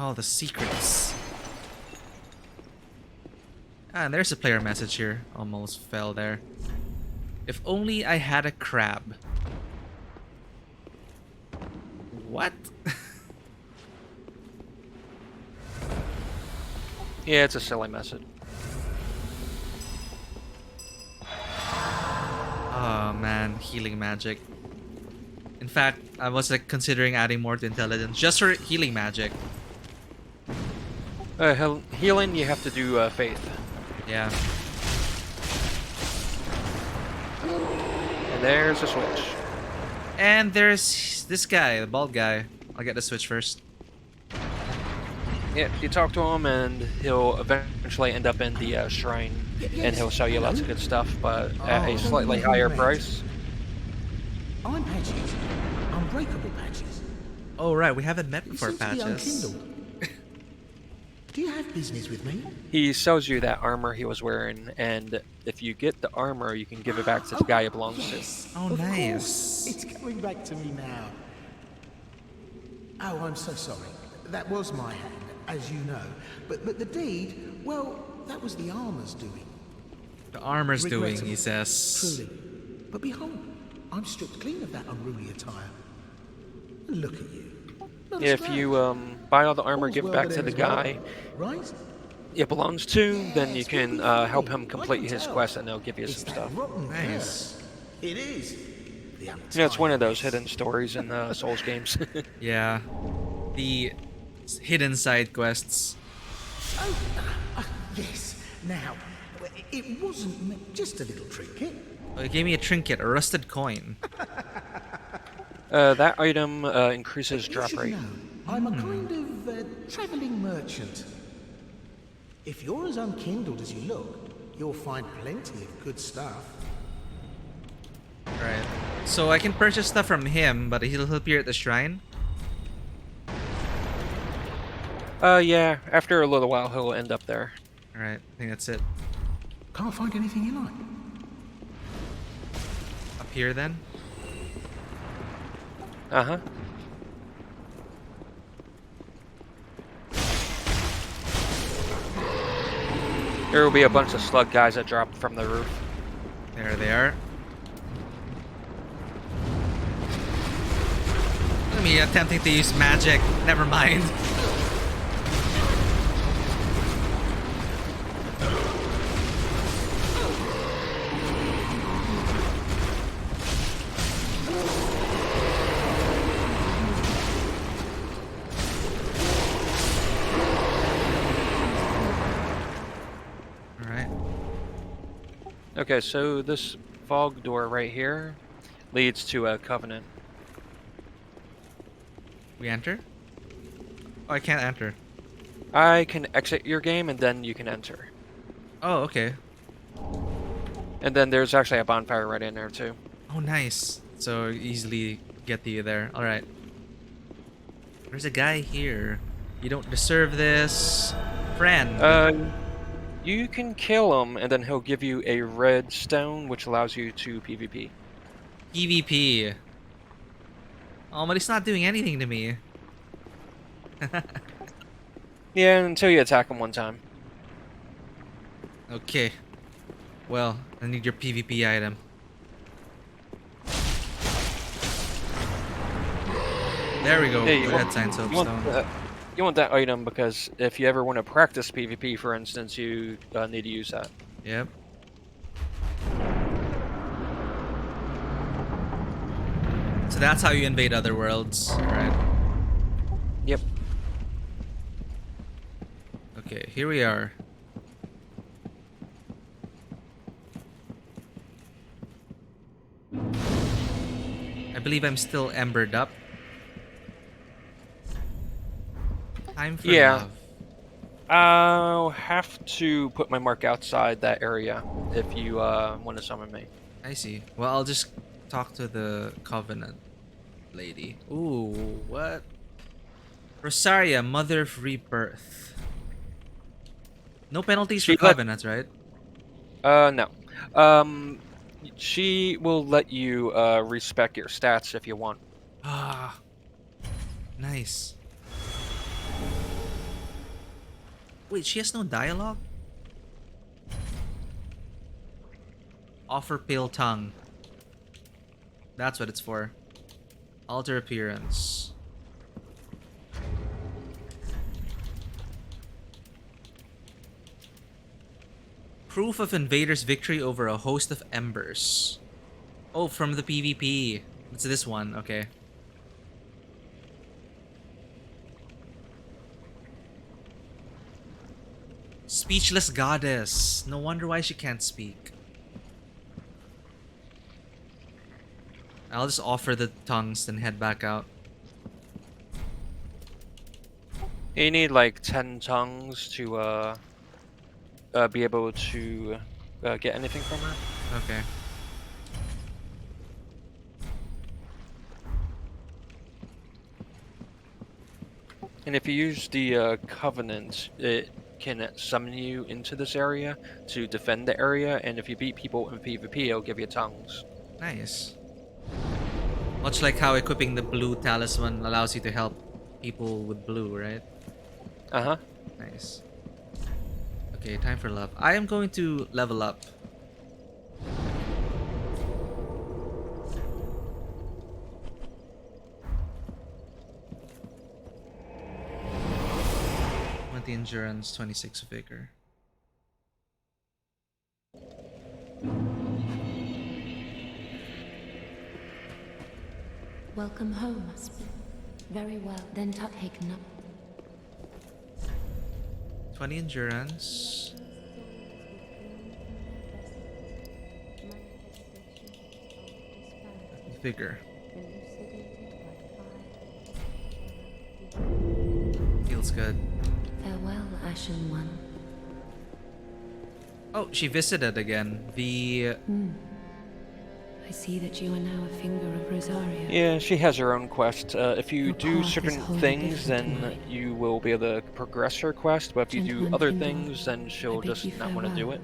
Oh, the secrets. Ah, and there's a player message here. Almost fell there. If only I had a crab. What? Yeah, it's a silly message. Oh man, healing magic. In fact, I was like considering adding more to intelligence just for healing magic. Healing, you have to do faith. Yeah. And there's a switch. And there's this guy, the bald guy. I'll get the switch first. Yeah, you talk to him, and he'll eventually end up in the shrine, and he'll sell you lots of good stuff, but at a slightly higher price. I'm Patches. Unbreakable Patches. Oh right, we haven't met before, You seem to be Patches. unkindled. Do you have business with me? He sells you that armor he was wearing, and if you get the armor, you can give it back to the guy it belongs Yes, Oh, of nice. course. It's coming back to me now. Oh, I'm so sorry. That was my hand, as you know. But the deed, well, that was the armor's doing. The armor's doing, Regrettable, he says. Truly. But behold, I'm stripped clean of that unruly attire. Look at you. Not a If scratch. you buy all the armor, All's give it well back that to the ends well, guy right? it belongs to, then you Yes, can good for help you. him I complete can his tell. quest, and they'll give you It's some that stuff. rotten Nice. curse. It is. The You know, it's one of those untimely. hidden stories in Souls games. Yeah. The hidden side quests. Oh, yes. Now, it wasn't just a little trinket. Oh, he gave me a trinket, a rusted coin. That item increases You drop should rate. know, I'm a kind of traveling merchant. If you're as unkindled as you look, you'll find plenty of good stuff. Right. So I can purchase stuff from him, but he'll appear at the shrine. Yeah, after a little while, he'll end up there. Alright, I think that's it. Can't find anything you like. Up here then? Uh-huh. There will be a bunch of slug guys that drop from the roof. There they are. Look at me attempting to use magic. Never mind. Alright. Okay, so this fog door right here leads to a covenant. We enter? Oh, I can't enter. I can exit your game, and then you can enter. Oh, okay. And then there's actually a bonfire right in there, too. Oh, nice. So easily get to you there. Alright. There's a guy here. You don't deserve this. Friend. You can kill him, and then he'll give you a red stone, which allows you to PvP. PvP. Oh, but he's not doing anything to me. Yeah, until you attack him one time. Okay. Well, I need your PvP item. There we go. Yeah, Red sign soapstone. You want that item because if you ever want to practice PvP, for instance, you need to use that. Yep. So that's how you invade other worlds, right? Yep. Okay, here we are. I believe I'm still embered up. Time for Yeah. love. I'll have to put my mark outside that area if you want to summon me. I see. Well, I'll just talk to the Covenant lady. Ooh, what? Rosaria, Mother of Rebirth. No penalties for She let- Covenants, right? No. She will let you respec your stats if you want. Ah, nice. Wait, she has no dialogue? Offer pale tongue. That's what it's for. Alter appearance. Proof of invaders' victory over a host of embers. Oh, from the PvP. It's this one, okay. Speechless goddess. No wonder why she can't speak. I'll just offer the tongues, then head back out. You need like 10 tongues to be able to get anything from her. Okay. And if you use the Covenant, it can summon you into this area to defend the area, and if you beat people in PvP, it'll give you tongues. Nice. Much like how equipping the blue talisman allows you to help people with blue, right? Uh-huh. Nice. Okay, time for love. I am going to level up. Endurance, 26 vigor. Welcome home, Aspen. Very well. Then taken up. 20 endurance. Vigor. Feels good. Farewell, Ashen One. Oh, she visited again. The... I see that you are now a finger of Rosaria. Yeah, she has her own quest. If you Your do path is certain wholly things, different to then mine. you will be able to progress her quest, but if you do Gentleman other Kindle, things, then she'll I bid just you not want to do farewell. it.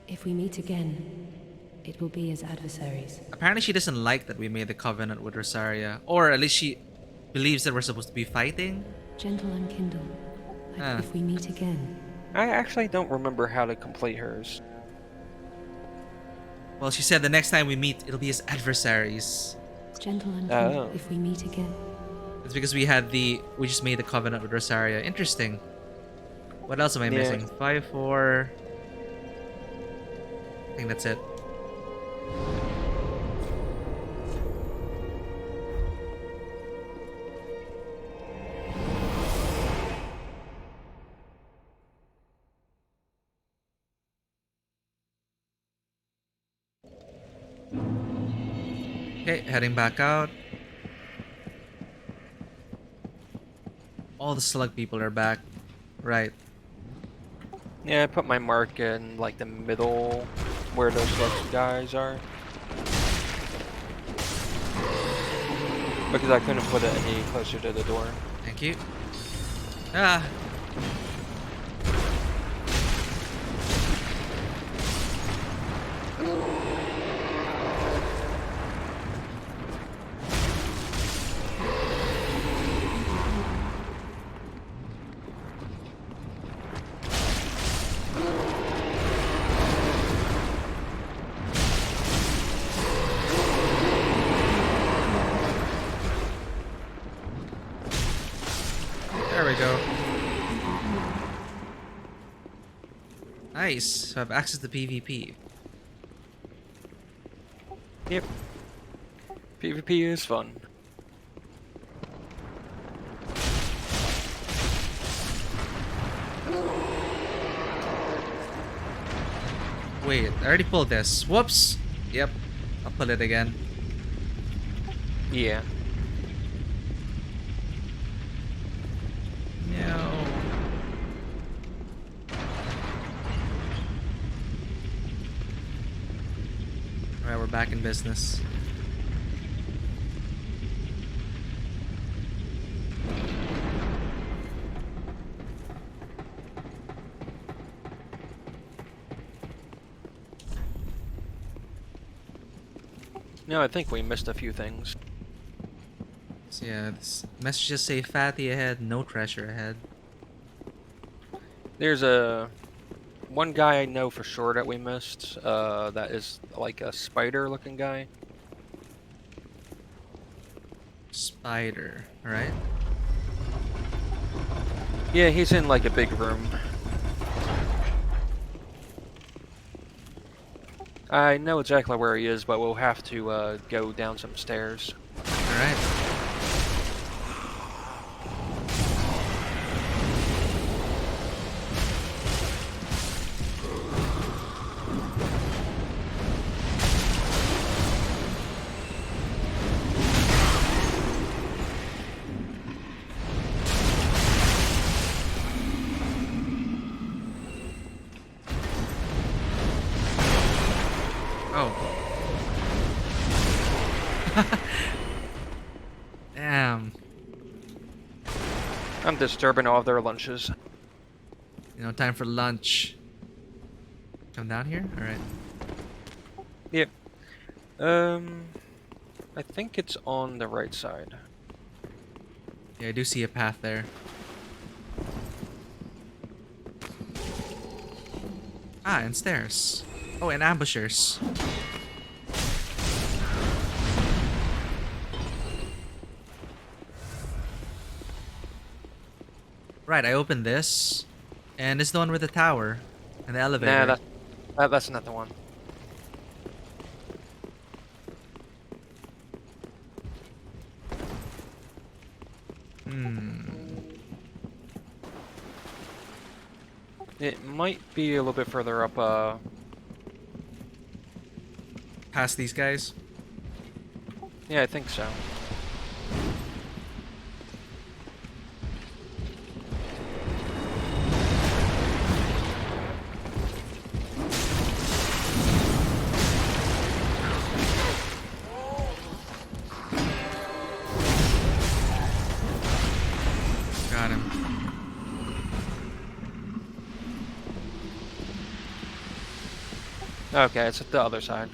If we meet again, it will be as adversaries. Apparently she doesn't like that we made the covenant with Rosaria. Or at least she believes that we're supposed to be fighting. Gentle and Kindle, if we meet again. I actually don't remember how to complete hers. Well, she said the next time we meet, it'll be as adversaries. Gentle and Oh. Kindle, if we meet again. It's because we just made the covenant with Rosaria. Interesting. What else am I Yeah. missing? 5, 4... I think that's it. Okay, heading back out. All the slug people are back. Right. Yeah, I put my mark in like the middle where those guys are. Because I couldn't put it any closer to the door. Thank you. Ah. There we go. Nice. So I have access to PvP. Yep. PvP is fun. Wait, I already pulled this. Whoops. Yep. I'll pull it again. Yeah. No. Alright, we're back in business. No, I think we missed a few things. So yeah, this messages say fatty ahead, no treasure ahead. There's one guy I know for sure that we missed. That is like a spider-looking guy. Spider. All right. Yeah, he's in like a big room. I know exactly where he is, but we'll have to go down some stairs. All right. Oh. Damn. I'm disturbing all of their lunches. You know, time for lunch. Come down here? Alright. Yep. I think it's on the right side. Yeah, I do see a path there. Ah, and stairs. Oh, and ambushers. Right, I opened this. And it's the one with the tower. And the elevator. Nah, that's not the one. Hmm. It might be a little bit further up. Past these guys. Yeah, I think so. Got him. Okay, it's at the other side.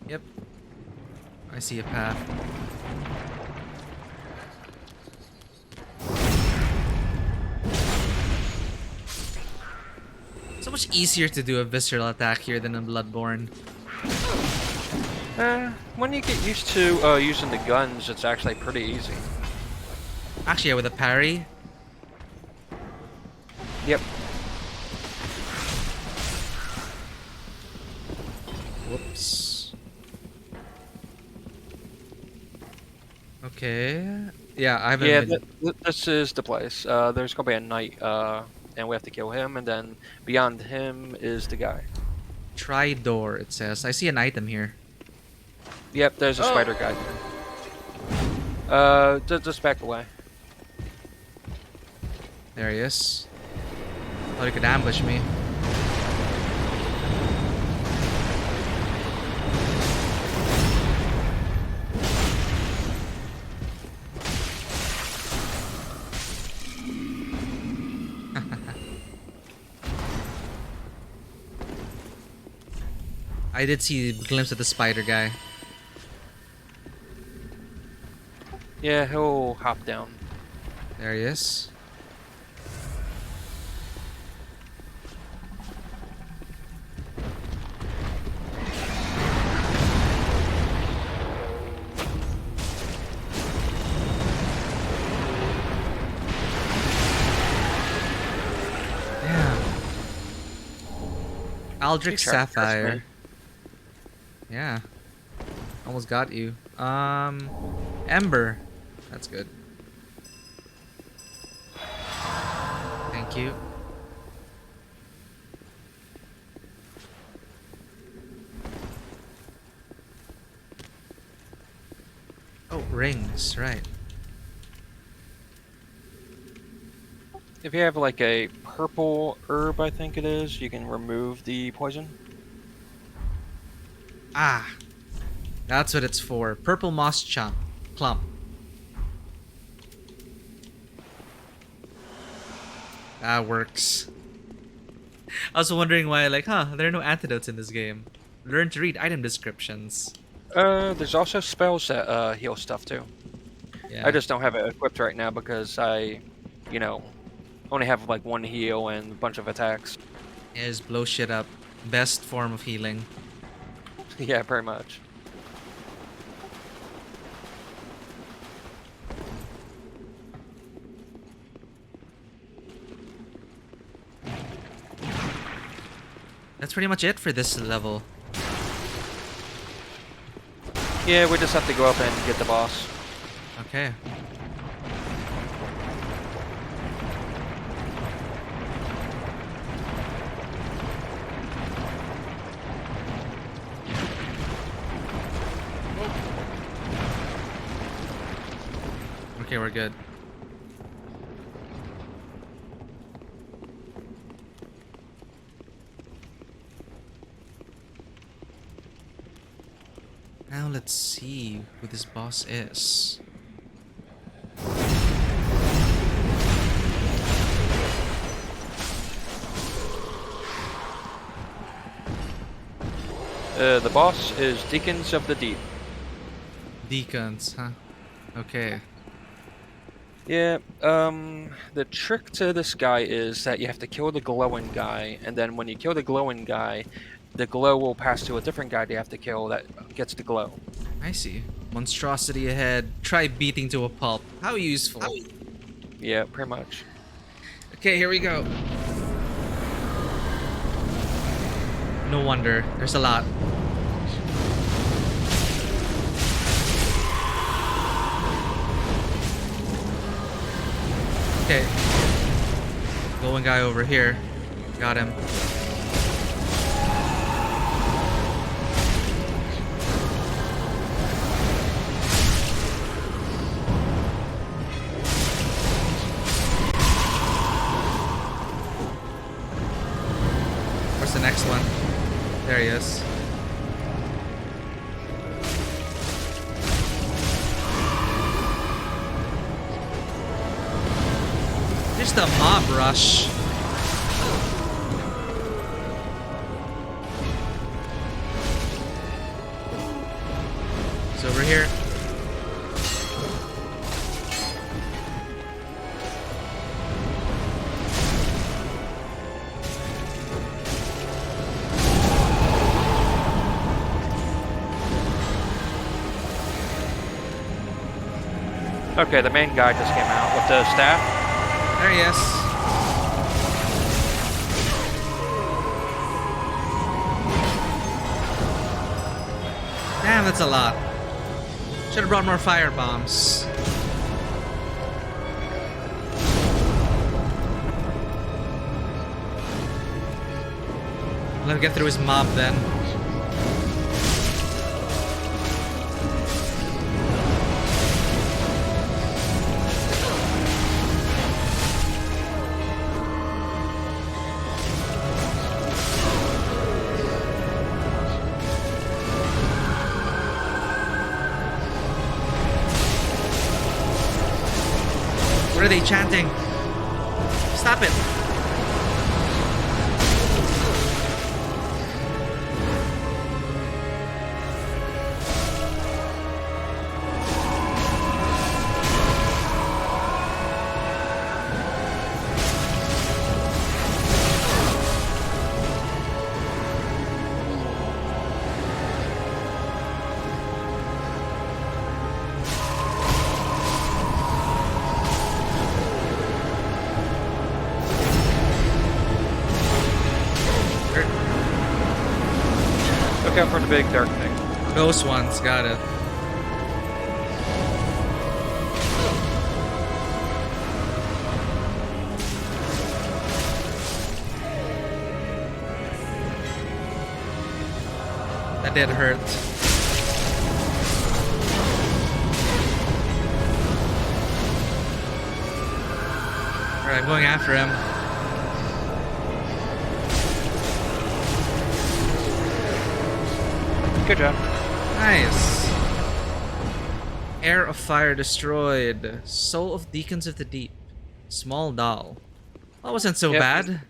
Yep. I see a path. So much easier to do a visceral attack here than in Bloodborne. When you get used to using the guns, it's actually pretty easy. Actually, yeah, with a parry. Yep. Whoops. Okay. Yeah, I haven't. Yeah, been- this is the place. There's gonna be a knight, and we have to kill him, and then beyond him is the guy. Try door, it says. I see an item here. Yep, there's a spider guy. Just back away. There he is. Thought he could ambush me. I did see a glimpse of the spider guy. Yeah, he'll hop down. There he is. Damn. Aldrich He tried to catch Sapphire. me. Yeah. Almost got you. Ember. That's good. Thank you. Oh, rings, right. If you have like a purple herb, I think it is, you can remove the poison. Ah. That's what it's for. Purple moss clump. That works. I was wondering why, like, there are no antidotes in this game. Learn to read item descriptions. There's also spells that heal stuff too. Yeah. I just don't have it equipped right now because I, you know, only have like one heal and a bunch of attacks. Yeah, just blow shit up. Best form of healing. Yeah, pretty much. That's pretty much it for this level. Yeah, we just have to go up and get the boss. Okay. Okay, we're good. Now let's see who this boss is. The boss is Deacons of the Deep. Deacons, huh? Okay. Yeah, the trick to this guy is that you have to kill the glowing guy, and then when you kill the glowing guy, the glow will pass to a different guy they have to kill that gets the glow. I see. Monstrosity ahead. Try beating to a pulp. How useful. Yeah, pretty much. Okay, here we go. No wonder. There's a lot. Okay. Glowing guy over here. Got him. Where's the next one? There he is. Just a mob rush. It's over here. Okay, the main guy just came out with the staff. There he is. Damn, that's a lot. Should have brought more fire bombs. Let him get through his mob then. What are they chanting? Stop it! Look out for the big dark thing. Those ones, got it. That did hurt. Alright, I'm going after him. Good job. Nice. Air of Fire destroyed. Soul of Deacons of the Deep. Small doll. That wasn't so Yep. bad.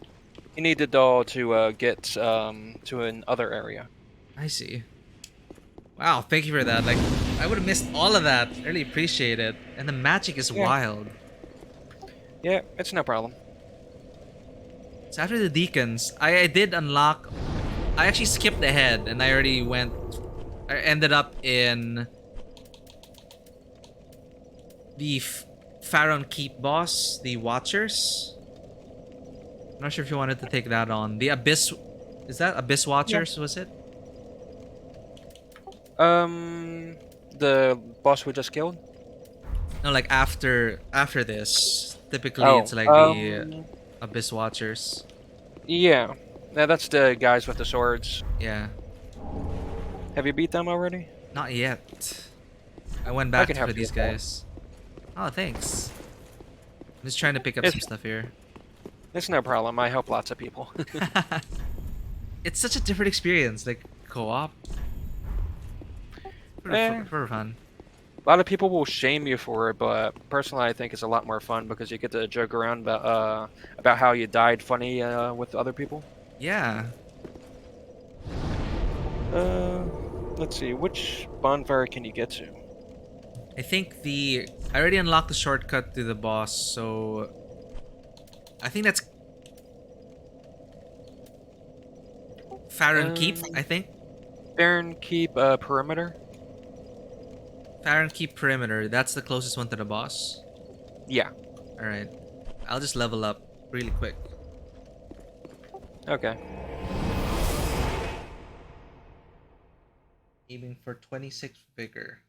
You need the doll to get to another area. I see. Wow, thank you for that. Like, I would have missed all of that. Really appreciate it. And the magic is Yeah. wild. Yeah, it's no problem. So after the deacons, I did unlock. I actually skipped ahead, and I already went. I ended up in the Pharaon Keep boss, the Watchers. I'm not sure if you wanted to take that on. The Abyss. Is that Abyss Watchers? Was it? The boss we just killed. No, like after this. Typically, Oh, it's like the Abyss Watchers. yeah. Yeah, that's the guys with the swords. Yeah. Have you beat them already? Not yet. I went I back can for help you these with that. guys. Oh, thanks. I'm just trying to pick up some stuff here. It's no problem. I help lots of people. It's such a different experience, like co-op. For fun. A lot of people will shame you for it, but personally, I think it's a lot more fun because you get to joke around about how you died funny with other people. Yeah. Let's see, which bonfire can you get to? I think I already unlocked the shortcut to the boss, so I think that's Farron Keep, I think. Baron Keep perimeter. Farron Keep Perimeter, that's the closest one to the boss. Yeah. Alright. I'll just level up really quick. Okay. Aiming for 26 vigor.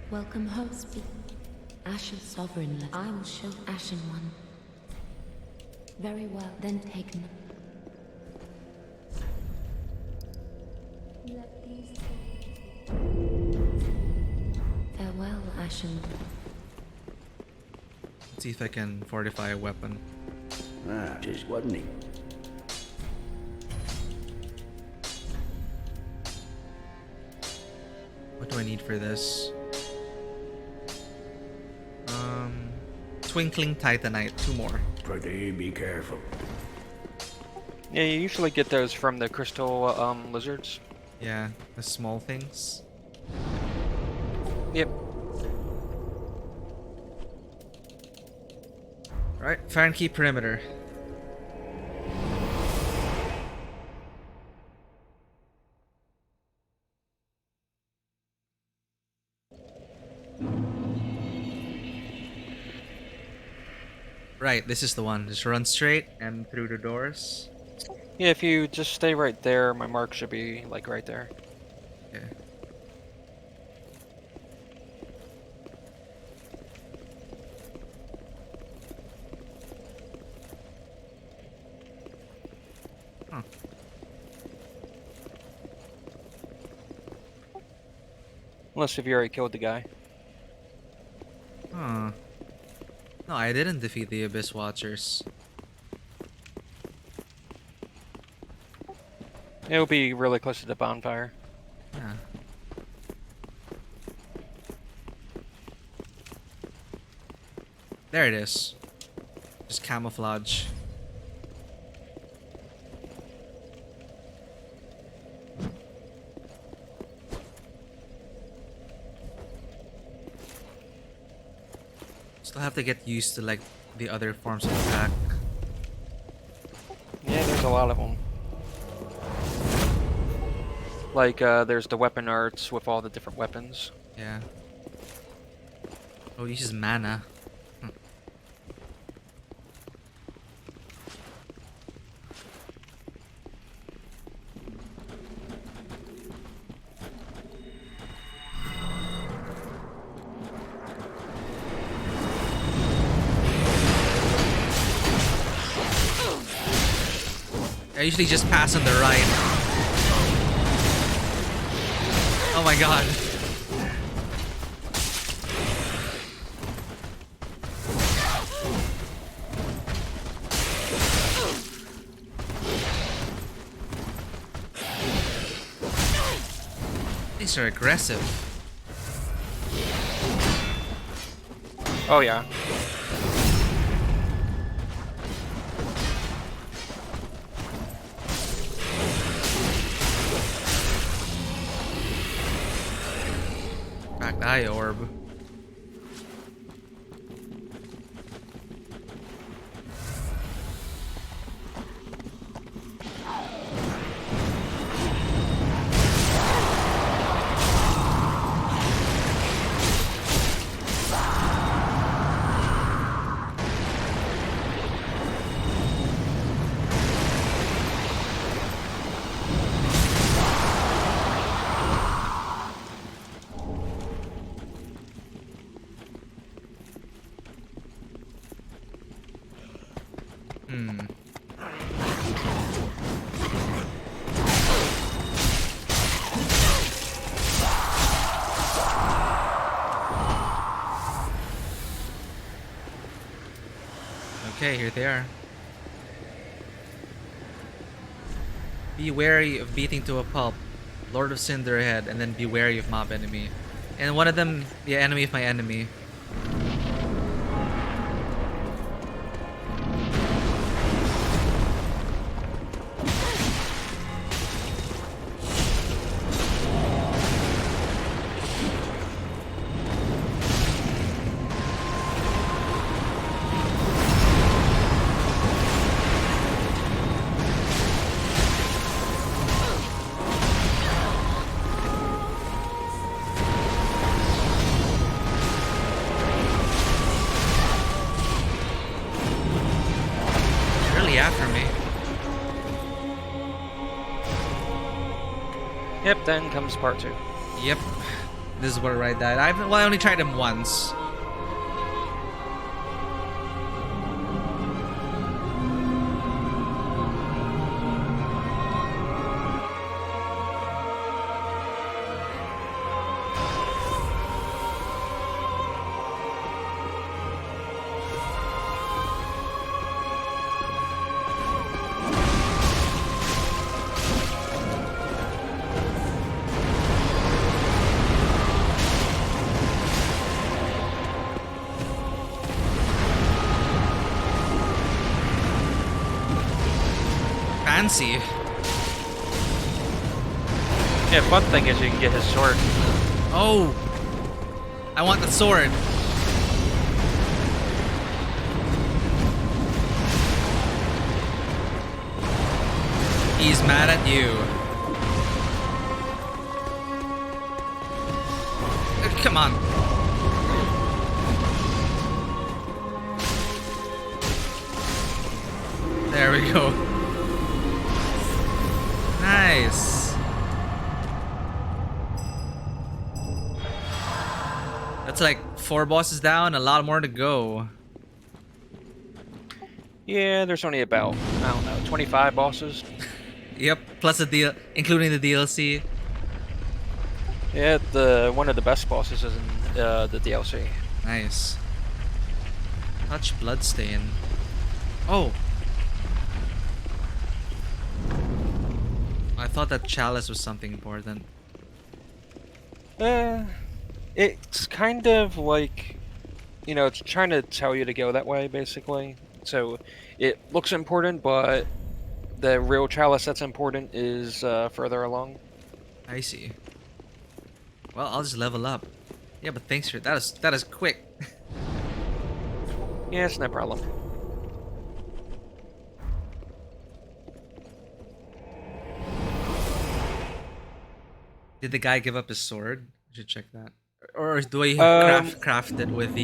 Welcome home, speak. Ashen Sovereign, I will show Ashen One. Very well, then take them. Let these farewell, Ashen One. Let's see if I can fortify a weapon. Ah, just wasn't he? What do I need for this? Twinkling Titanite, 2 more. Pretty be careful. Yeah, you usually get those from the crystal lizards. Yeah, the small things. Yep. Alright, Farron Keep Perimeter. Right, this is the one. Just run straight and through the doors. Yeah, if you just stay right there, my mark should be like right there. Okay. Huh. Unless if you already killed the guy. Huh. No, I didn't defeat the Abyss Watchers. It'll be really close to the bonfire. Yeah. There it is. Just camouflage. Still have to get used to like the other forms of attack. Yeah, there's a lot of them. Like, there's the weapon arts with all the different weapons. Yeah. Oh, he uses mana. I usually just pass on the right. Oh my god. These are aggressive. Oh yeah. Cracked eye orb. Hmm. Okay, here they are. Be wary of beating to a pulp, Lord of Cinderhead, and then be wary of mob enemy. And one of them, the enemy of my enemy. After me. Yep, then comes part 2. Yep. This is where I died. I only tried him once. Fancy. Yeah, fun thing is you can get his sword. Oh! I want the sword. He's mad at you. Come on. There we go. Nice. That's like 4 bosses down, a lot more to go. Yeah, there's only about, I don't know, 25 bosses. Yep, plus the deal, including the DLC. Yeah, one of the best bosses is in the DLC. Nice. Touch bloodstain. Oh. I thought that chalice was something important. It's kind of like, you know, it's trying to tell you to go that way, basically. So it looks important, but the real chalice that's important is further along. I see. Well, I'll just level up. Yeah, but thanks for that is quick. Yeah, it's no problem. Did the guy give up his sword? I should check that. Or do I craft it with the?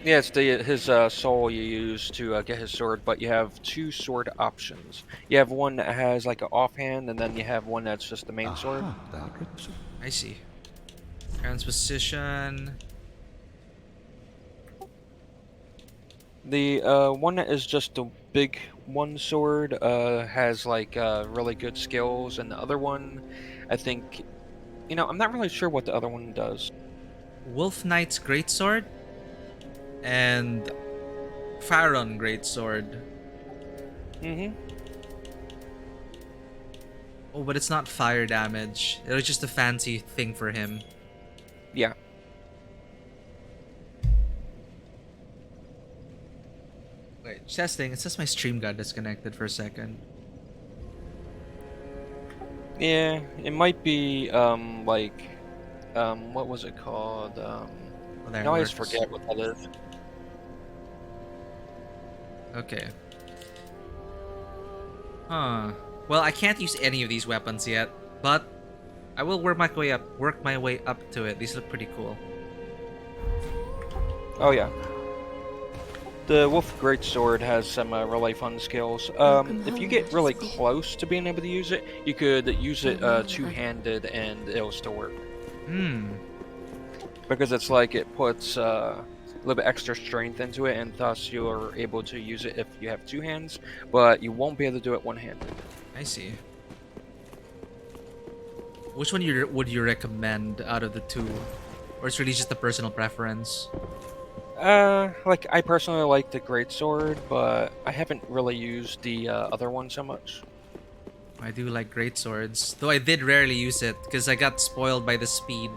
Yeah, it's his soul you use to get his sword, but you have 2 sword options. You have one that has like an offhand, and then you have one that's just the main sword. I see. Transposition. The one that is just the big one sword has like really good skills, and the other one, I think, you know, I'm not really sure what the other one does. Wolf Knight's greatsword and Pharaon greatsword. Oh, but it's not fire damage. It was just a fancy thing for him. Yeah. Wait, testing. It says my stream got disconnected for a second. Yeah, it might be like what was it called? Well, I there always it works. forget what that is. Okay. Huh. Well, I can't use any of these weapons yet, but I will work my way up to it. These look pretty cool. Oh yeah. The Wolf Greatsword has some really fun skills. If you get really close to being able to use it, you could use it two-handed and it'll still work. Hmm. Because it's like it puts little bit extra strength into it, and thus you're able to use it if you have 2 hands, but you won't be able to do it one-handed. I see. Which one would you recommend out of the two? Or it's really just a personal preference? Like, I personally like the greatsword, but I haven't really used the other one so much. I do like great swords, though I did rarely use it because I got spoiled by the speed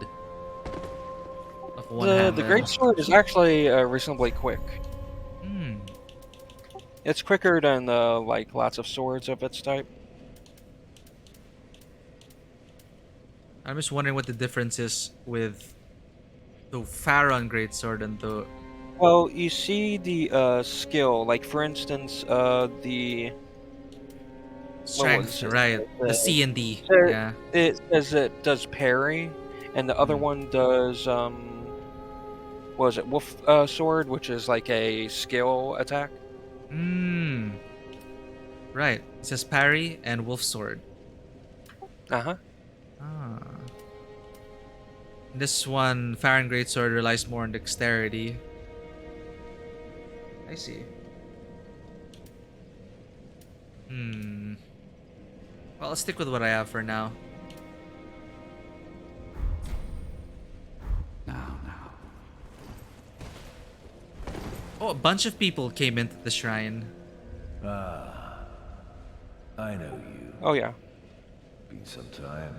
of The one-handed. greatsword is actually reasonably quick. Hmm. It's quicker than like lots of swords of its type. I'm just wondering what the difference is with the Pharaon greatsword and the Well, you see the skill, like for instance, the what was strength, it? right? The C and D, There- yeah. It says it does parry, and the other one does what was it? Wolf sword, which is like a skill attack. Hmm. Right. It says parry and wolf sword. Uh-huh. Ah. This one, Pharaon greatsword, relies more on dexterity. I see. Hmm. Well, I'll stick with what I have for now. Now. Oh, a bunch of people came into the shrine. Ah, I know you. Oh yeah. Been some time.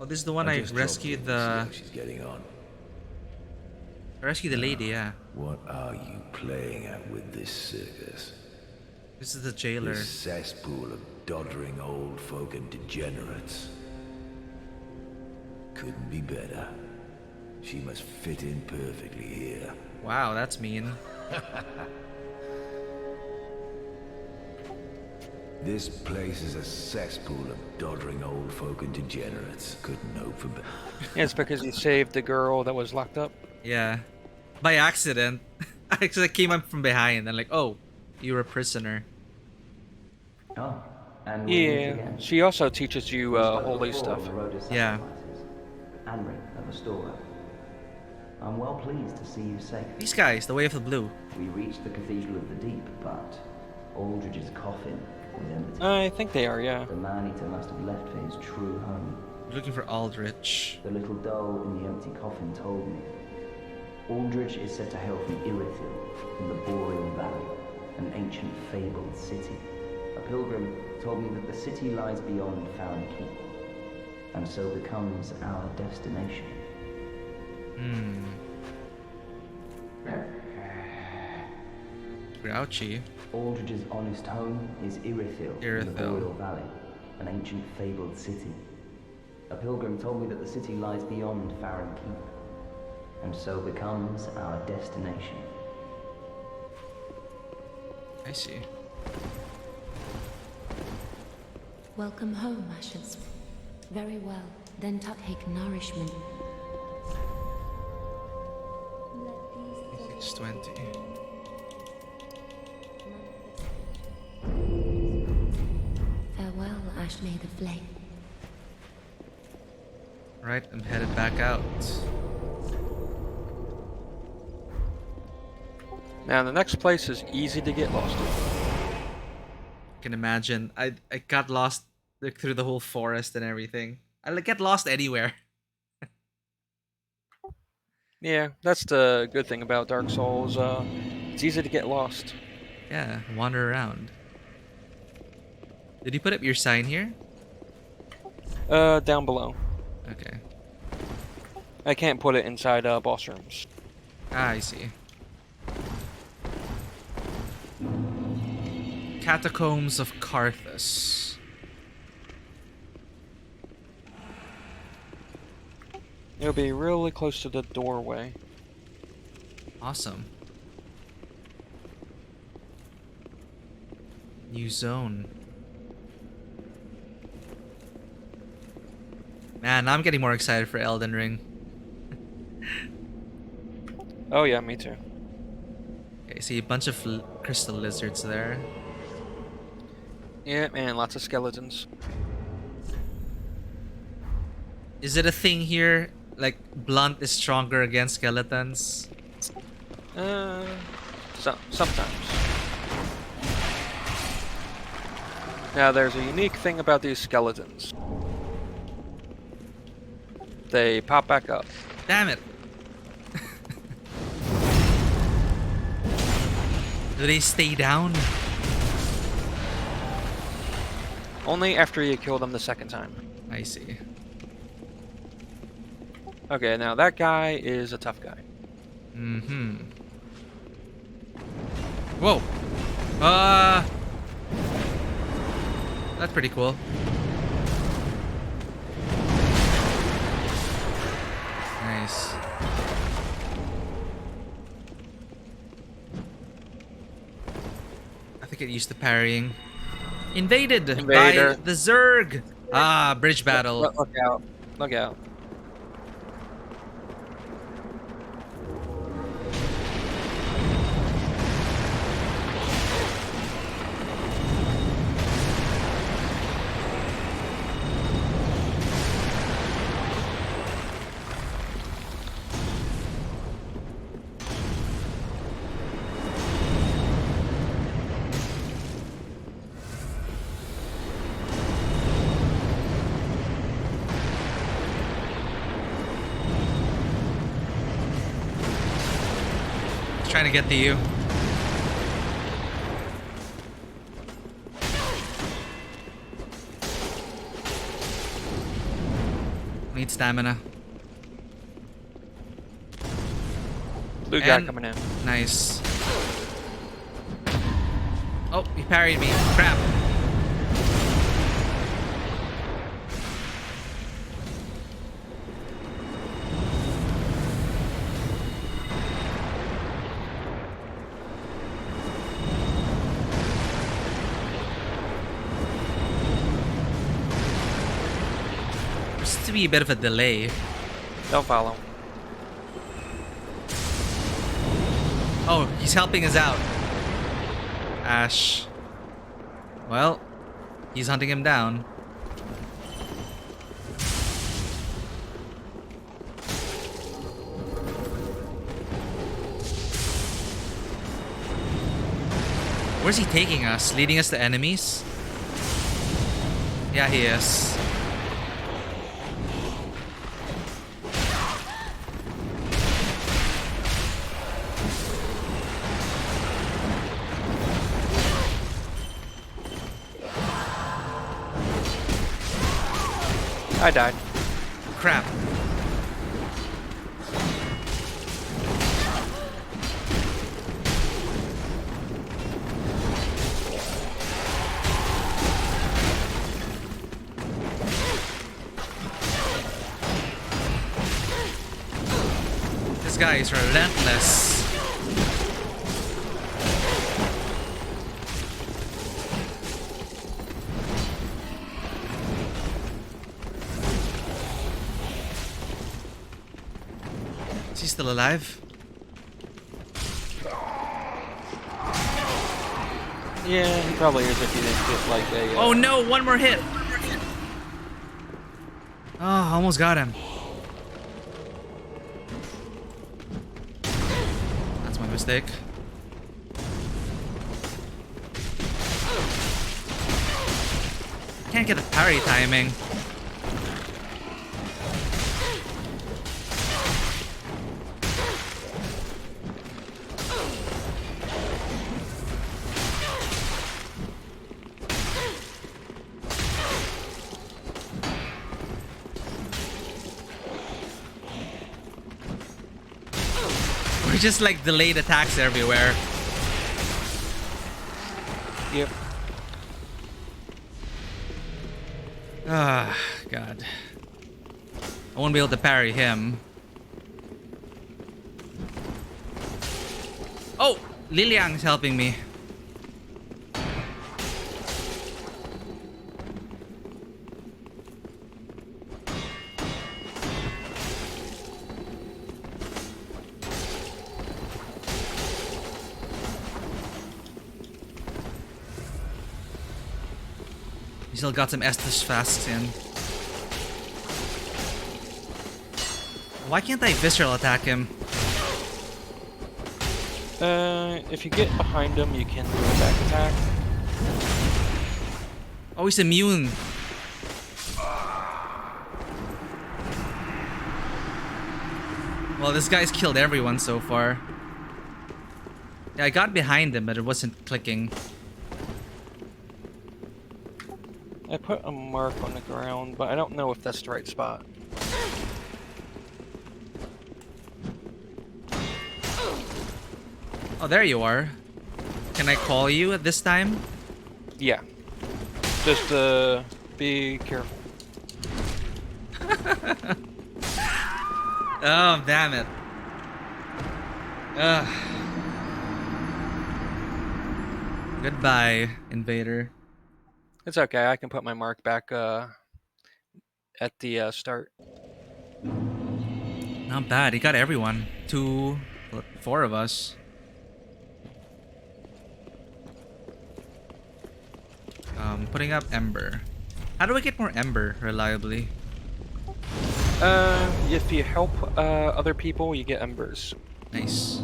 Oh, this is the one I just dropped rescued in to see the... how she's getting on. I rescued the lady, yeah. What are you playing at with this circus? This is the jailer. This cesspool of doddering old folk and degenerates. Couldn't be better. She must fit in perfectly here. Wow, that's mean. This place is a cesspool of doddering old folk and degenerates. Couldn't hope for better. Yeah, it's because you saved the girl that was locked up. Yeah. By accident. I came up from behind and like, oh, you're a prisoner. Oh, and we meet Yeah. again. She also teaches you We spoke holy before stuff. on the road of Yeah. sacrifices. Anri, a restorer. I'm well pleased to see you safe. These guys, the Way of the Blue. We reached the Cathedral of the Deep, but Aldridge's coffin was empty. I think they are, yeah. The man-eater must have left for his true home. Looking for Aldrich. The little doll in the empty coffin told me. Aldridge is said to hail from Irithil in the Boreal Valley, an ancient fabled city. A pilgrim told me that the city lies beyond Farron Keep, and so becomes our destination. Hmm. Grouchy. Aldridge's honest home is Irithil in the Irithil. Boreal Valley, an ancient fabled city. A pilgrim told me that the city lies beyond Farron Keep, and so becomes our destination. I see. Welcome home, Ashes. Very well. Then take nourishment. It's 20. Farewell, Ash May the Flame. Right, I'm headed back out. Now, the next place is easy to get lost in. Can imagine. I got lost like, through the whole forest and everything. I like get lost anywhere. Yeah, that's the good thing about Dark Souls. It's easy to get lost. Yeah, wander around. Did you put up your sign here? Down below. Okay. I can't put it inside boss rooms. Ah, I see. Catacombs of Carthus. It'll be really close to the doorway. Awesome. New zone. Man, I'm getting more excited for Elden Ring. Oh yeah, me too. Okay, see a bunch of crystal lizards there. Yeah, man, lots of skeletons. Is it a thing here? Like, blunt is stronger against skeletons? Sometimes. Now, there's a unique thing about these skeletons. They pop back up. Damn it. Do they stay down? Only after you kill them the second time. I see. Okay, now that guy is a tough guy. Mm-hmm. Whoa. That's pretty cool. Nice. I think it used to parrying. Invaded Invader. by the Zerg. Ah, bridge battle. Look out. Look out. Trying to get to you. Need stamina. Blue guy And- coming in. Nice. Oh, he parried me. Crap. There seems to be a bit of a delay. Don't follow. Oh, he's helping us out. Ash. Well, he's hunting him down. Where's he taking us? Leading us to enemies? Yeah, he is. I died. Crap. This guy is relentless. Is he still alive? Yeah, he probably is if he didn't get like a. Oh no, one more hit. Oh, almost got him. That's my mistake. Can't get the parry timing. We're just like delayed attacks everywhere. Yep. Ah, God. I won't be able to parry him. Oh, Liliang's helping me. He still got some Estus Fasks in. Why can't I visceral attack him? If you get behind him, you can do a back attack. Oh, he's immune. Well, this guy's killed everyone so far. Yeah, I got behind him, but it wasn't clicking. I put a mark on the ground, but I don't know if that's the right spot. Oh, there you are. Can I call you at this time? Yeah. Just be careful. Oh, damn it. Ugh. Goodbye, invader. It's okay. I can put my mark back at the start. Not bad. He got everyone. 4 of us. Putting up Ember. How do I get more Ember reliably? If you help other people, you get embers. Nice.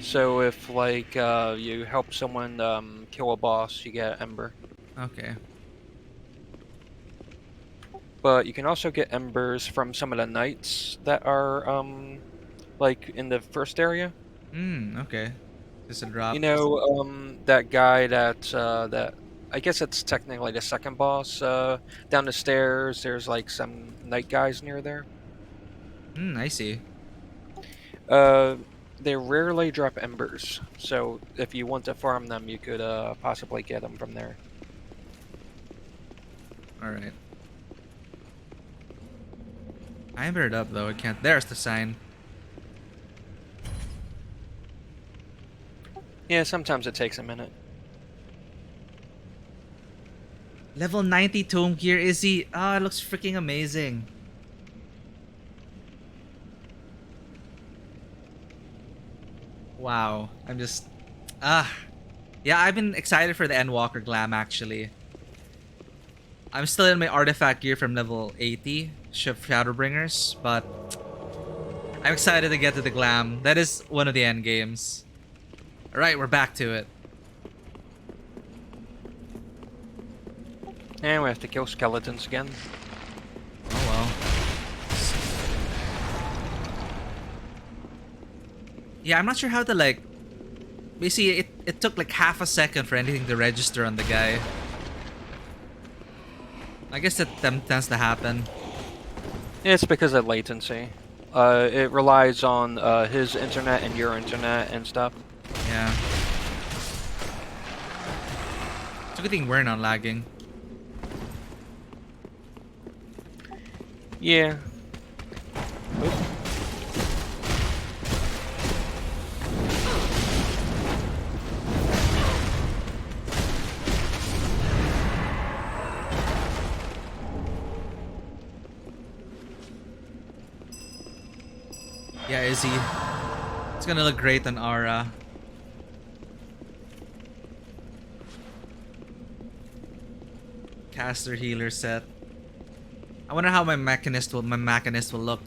So if like you help someone kill a boss, you get ember. Okay. But you can also get embers from some of the knights that are like in the first area. Okay. Just a drop. You know, that guy that I guess it's technically the second boss. Down the stairs, there's like some knight guys near there. I see. They rarely drop embers, so if you want to farm them, you could possibly get them from there. Alright. I embered up though, I can't. There's the sign. Yeah, sometimes it takes a minute. Level 90 tome gear, is he? Ah, it looks freaking amazing. Wow, I'm just... Yeah, I've been excited for the Endwalker Glam actually. I'm still in my artifact gear from level 80, Shadowbringers, but I'm excited to get to the Glam. That is one of the end games. Alright, we're back to it. And we have to kill skeletons again. Oh well. Yeah, I'm not sure how to like... Basically, it took like half a second for anything to register on the guy. I guess that tends to happen. It's because of latency. It relies on his internet and your internet and stuff. Yeah. It's a good thing we're not lagging. Yeah. Oop. Yeah, Izzy. It's gonna look great on Aura. Caster healer set. I wonder how my mechanist will look.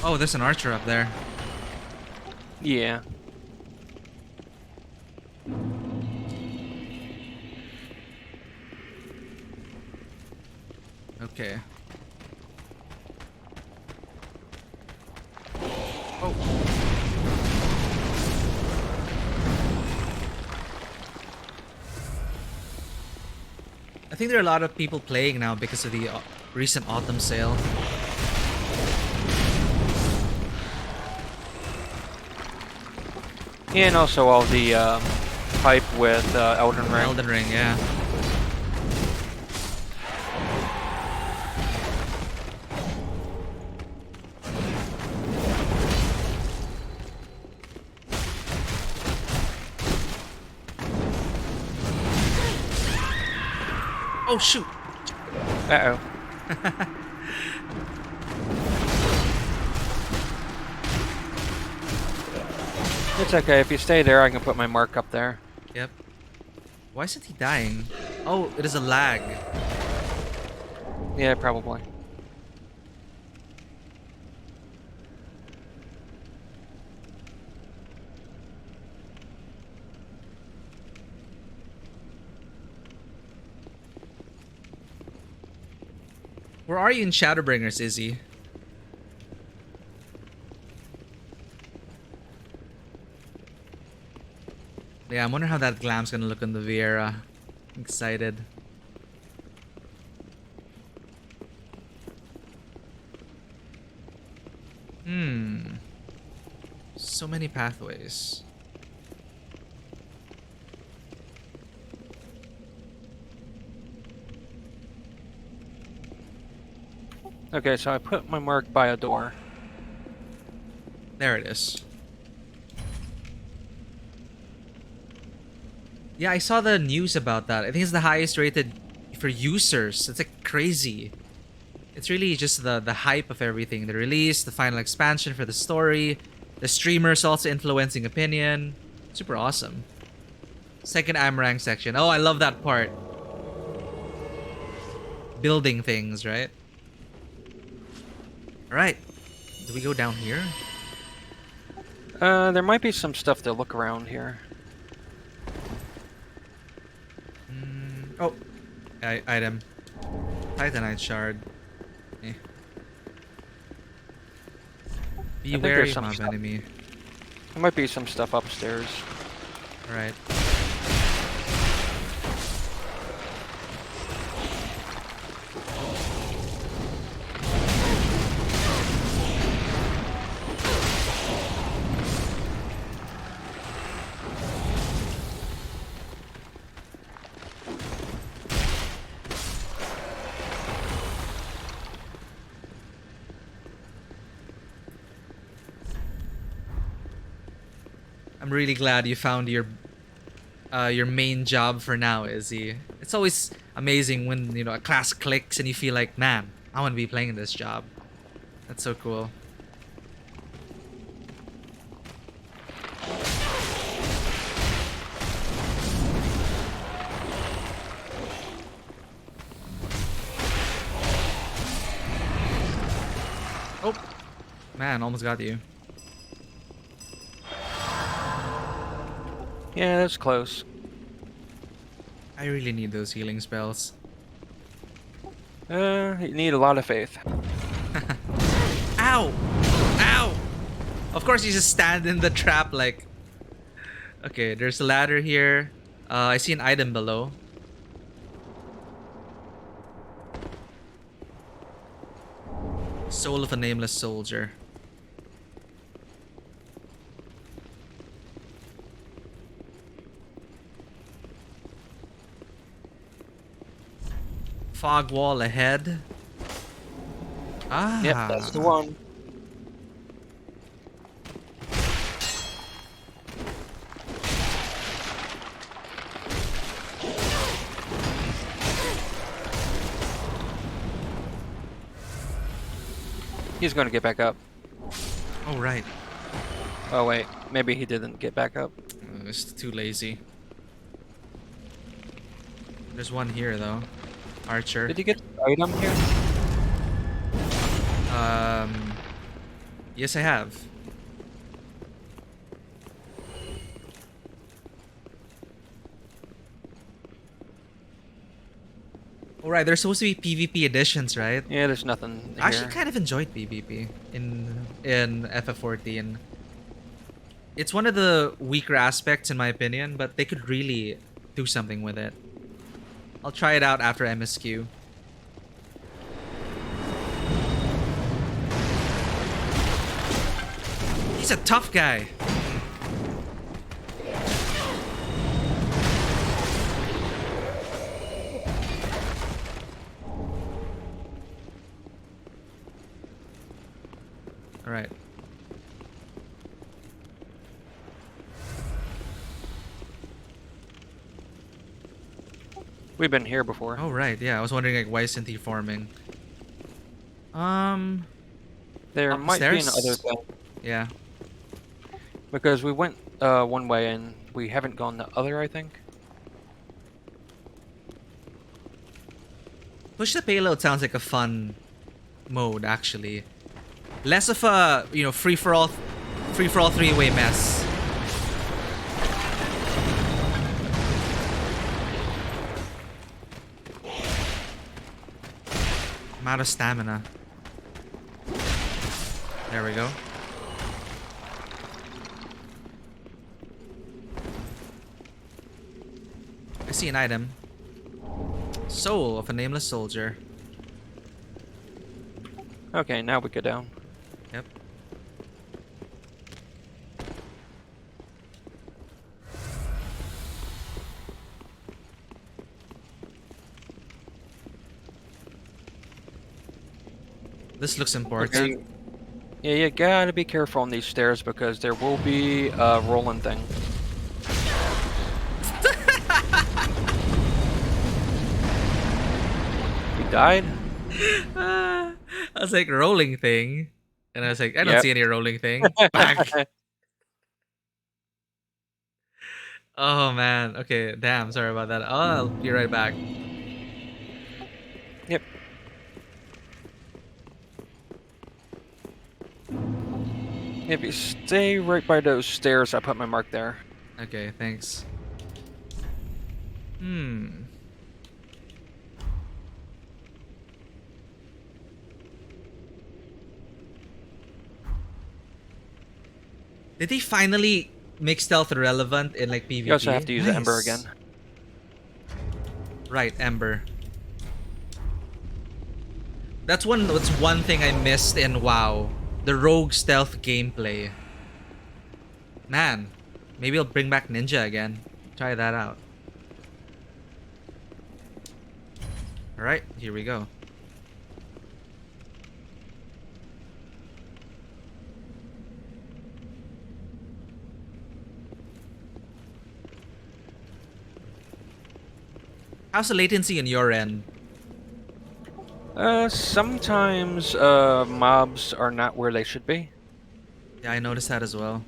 Oh, there's an archer up there. Yeah. Okay. Oh. I think there are a lot of people playing now because of the recent autumn sale. And also all the hype with Elden Ring. Elden Ring, yeah. Oh shoot! Uh-oh. It's okay. If you stay there, I can put my mark up there. Yep. Why isn't he dying? Oh, it is a lag. Yeah, probably. Where are you in Shadowbringers, Izzy? Yeah, I'm wondering how that glam's gonna look on the Viera. I'm excited. So many pathways. Okay, so I put my mark by a door. There it is. Yeah, I saw the news about that. I think it's the highest rated for users. It's like crazy. It's really just the hype of everything. The release, the final expansion for the story, the streamers also influencing opinion. Super awesome. Second Amarang section. Oh, I love that part. Building things, right? Alright. Do we go down here? There might be some stuff to look around here. Oh. Item. Titanite shard. Eh. Be think wary there's of some mob stuff. enemy. There might be some stuff upstairs. Alright. I'm really glad you found your main job for now, Izzy. It's always amazing when, you know, a class clicks and you feel like, man, I want to be playing this job. That's so cool. Oh, man, almost got you. Yeah, that's close. I really need those healing spells. You need a lot of faith. Ow! Ow! Of course, you just stand in the trap like... Okay, there's a ladder here. I see an item below. Soul of a nameless soldier. Fog wall ahead. Ah. Yep, that's the one. He's gonna get back up. Oh, right. Oh wait, maybe he didn't get back up. It's too lazy. There's one here, though. Archer. Did you get the item here? Yes, I have. Alright, there's supposed to be PvP editions, right? Yeah, there's nothing here. I actually kind of enjoyed PvP in FF14. It's one of the weaker aspects in my opinion, but they could really do something with it. I'll try it out after MSQ. He's a tough guy. All right. We've been here before. Oh right, yeah. I was wondering like why isn't he farming? There might be upstairs? another thing. Yeah. Because we went one way and we haven't gone the other, I think. Push the payload sounds like a fun mode, actually. Less of a, you know, free-for-all three-way mess. I'm out of stamina. There we go. I see an item. Soul of a nameless soldier. Okay, now we go down. Yep. This looks important. Okay. Yeah, you gotta be careful on these stairs because there will be a rolling thing. He died? I was like, rolling thing. And I was like, I don't Yep. see any rolling thing. Back. Oh, man. Okay, damn. Sorry about that. I'll be right back. Yep. If you stay right by those stairs, I put my mark there. Okay, thanks. Did they finally make stealth relevant in like PvP? You also have to use Ember Nice. again. Right, Ember. That's one thing I missed in WoW. The rogue stealth gameplay. Man, maybe I'll bring back Ninja again. Try that out. Alright, here we go. How's the latency on your end? Sometimes mobs are not where they should be, Yeah, I noticed that as well.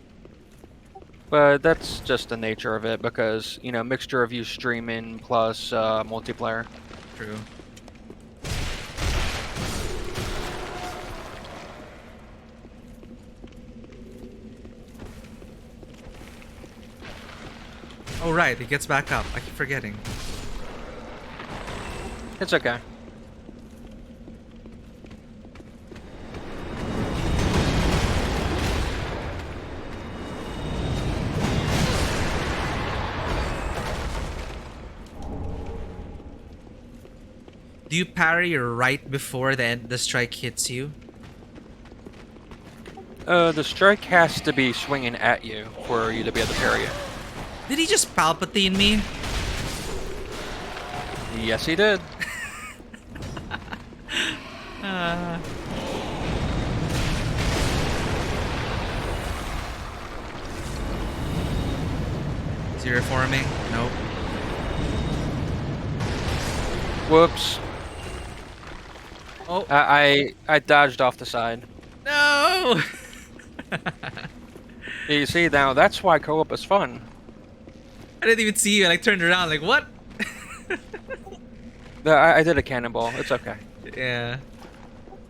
but that's just the nature of it because, you know, mixture of you streaming plus multiplayer. True. Oh right, it gets back up. I keep forgetting. It's okay. Do you parry right before the strike hits you? The strike has to be swinging at you for you to be able to parry it. Did he just Palpatine me? Yes, he did. Is he reforming? Nope. Whoops. Oh I dodged off the side. no! You see, now that's why co-op is fun. I didn't even see you. I like turned around. Like what? I did a cannonball. It's okay. Yeah.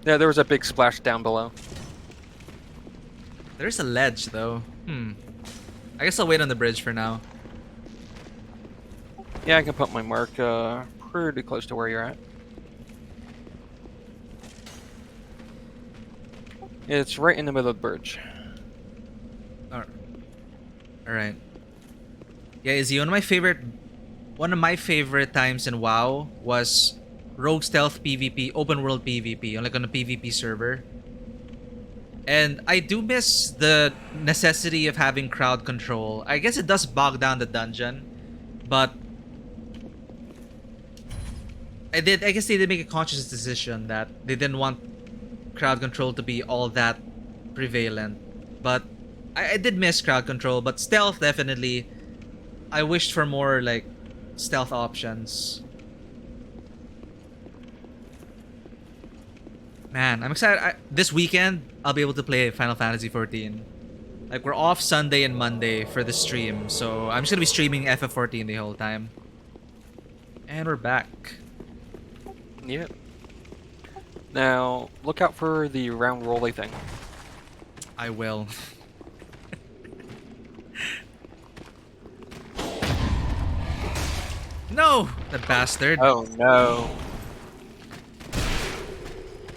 Yeah, there was a big splash down below. There's a ledge though. I guess I'll wait on the bridge for now. Yeah, I can put my mark pretty close to where you're at. It's right in the middle of the bridge. Alright. Yeah, Izzy, one of my favorite times in WoW was Rogue Stealth PvP, open world PvP, like on a PvP server. And I do miss the necessity of having crowd control. I guess it does bog down the dungeon, but I guess they did make a conscious decision that they didn't want crowd control to be all that prevalent. But I did miss crowd control, but stealth definitely. I wished for more like stealth options. Man, I'm excited. This weekend I'll be able to play Final Fantasy 14. Like, we're off Sunday and Monday for the stream, so I'm just gonna be streaming FF14 the whole time. And we're back. Yep. Now, look out for the round rolly thing. I will. No! That bastard. Oh no.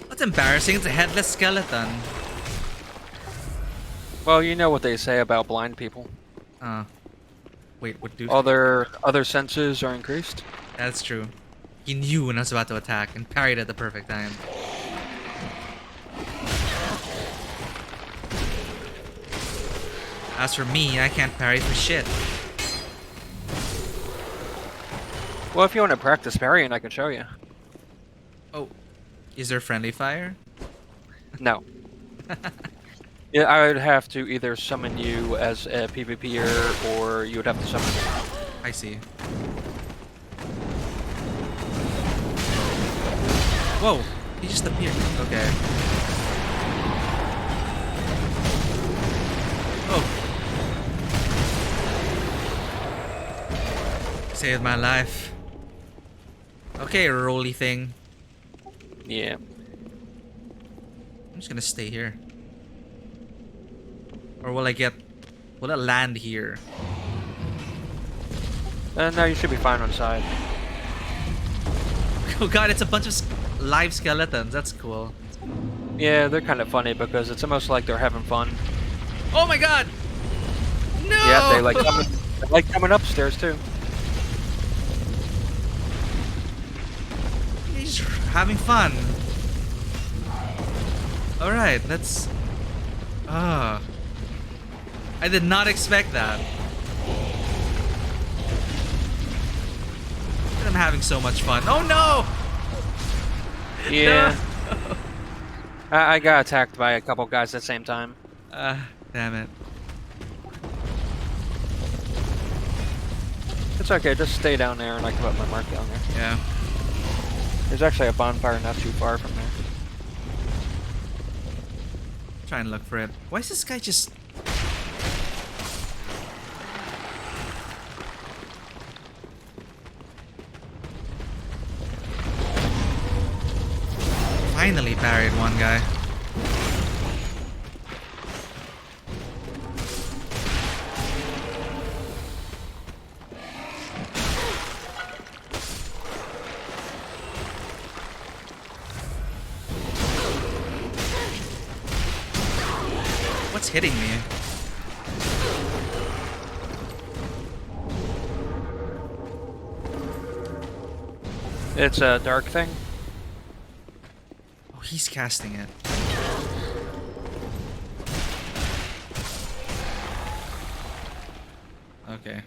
That's embarrassing. It's a headless skeleton. Well, you know what they say about blind people. Wait, what do... All their other senses are increased. That's true. He knew when I was about to attack and parried at the perfect time. As for me, I can't parry for shit. Well, if you want to practice parrying, I can show you. Oh, is there friendly fire? No. Yeah, I would have to either summon you as a PvPer, or you would have to summon me. I see. Whoa, he just appeared. Okay. Oh. Saved my life. Okay, rolly thing. Yeah. I'm just gonna stay here. Or will I get... Will it land here? No, you should be fine on side. Oh god, it's a bunch of live skeletons. That's cool. Yeah, they're kind of funny because it's almost like they're having fun. Oh my god! No! Yeah, they like coming upstairs too. He's having fun. Alright, let's... I did not expect that. I'm having so much fun. Oh no! Yeah. No. I got attacked by a couple guys at the same time. Damn it. It's okay, just stay down there and I can put my mark down there. Yeah. There's actually a bonfire not too far from there. Try and look for it. Why is this guy just... Finally parried one guy. What's hitting me? It's a dark thing. Oh, he's casting it. Okay.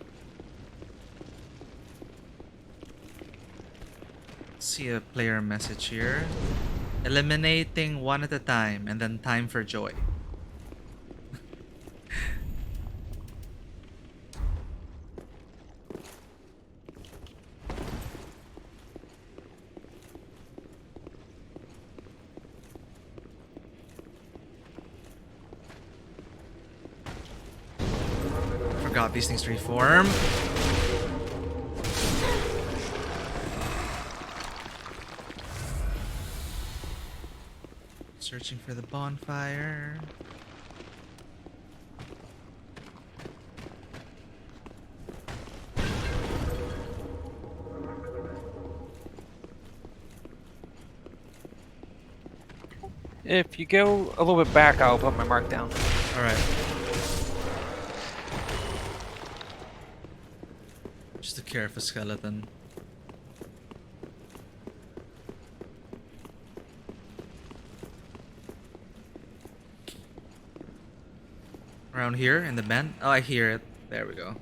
Let's see a player message here. Eliminating one at a time and then time for joy. Forgot these things reform. Searching for the bonfire. If you go a little bit back, I'll put my mark down. Alright. Just to care for skeleton. Around here in the bend? Oh, I hear it. There we go.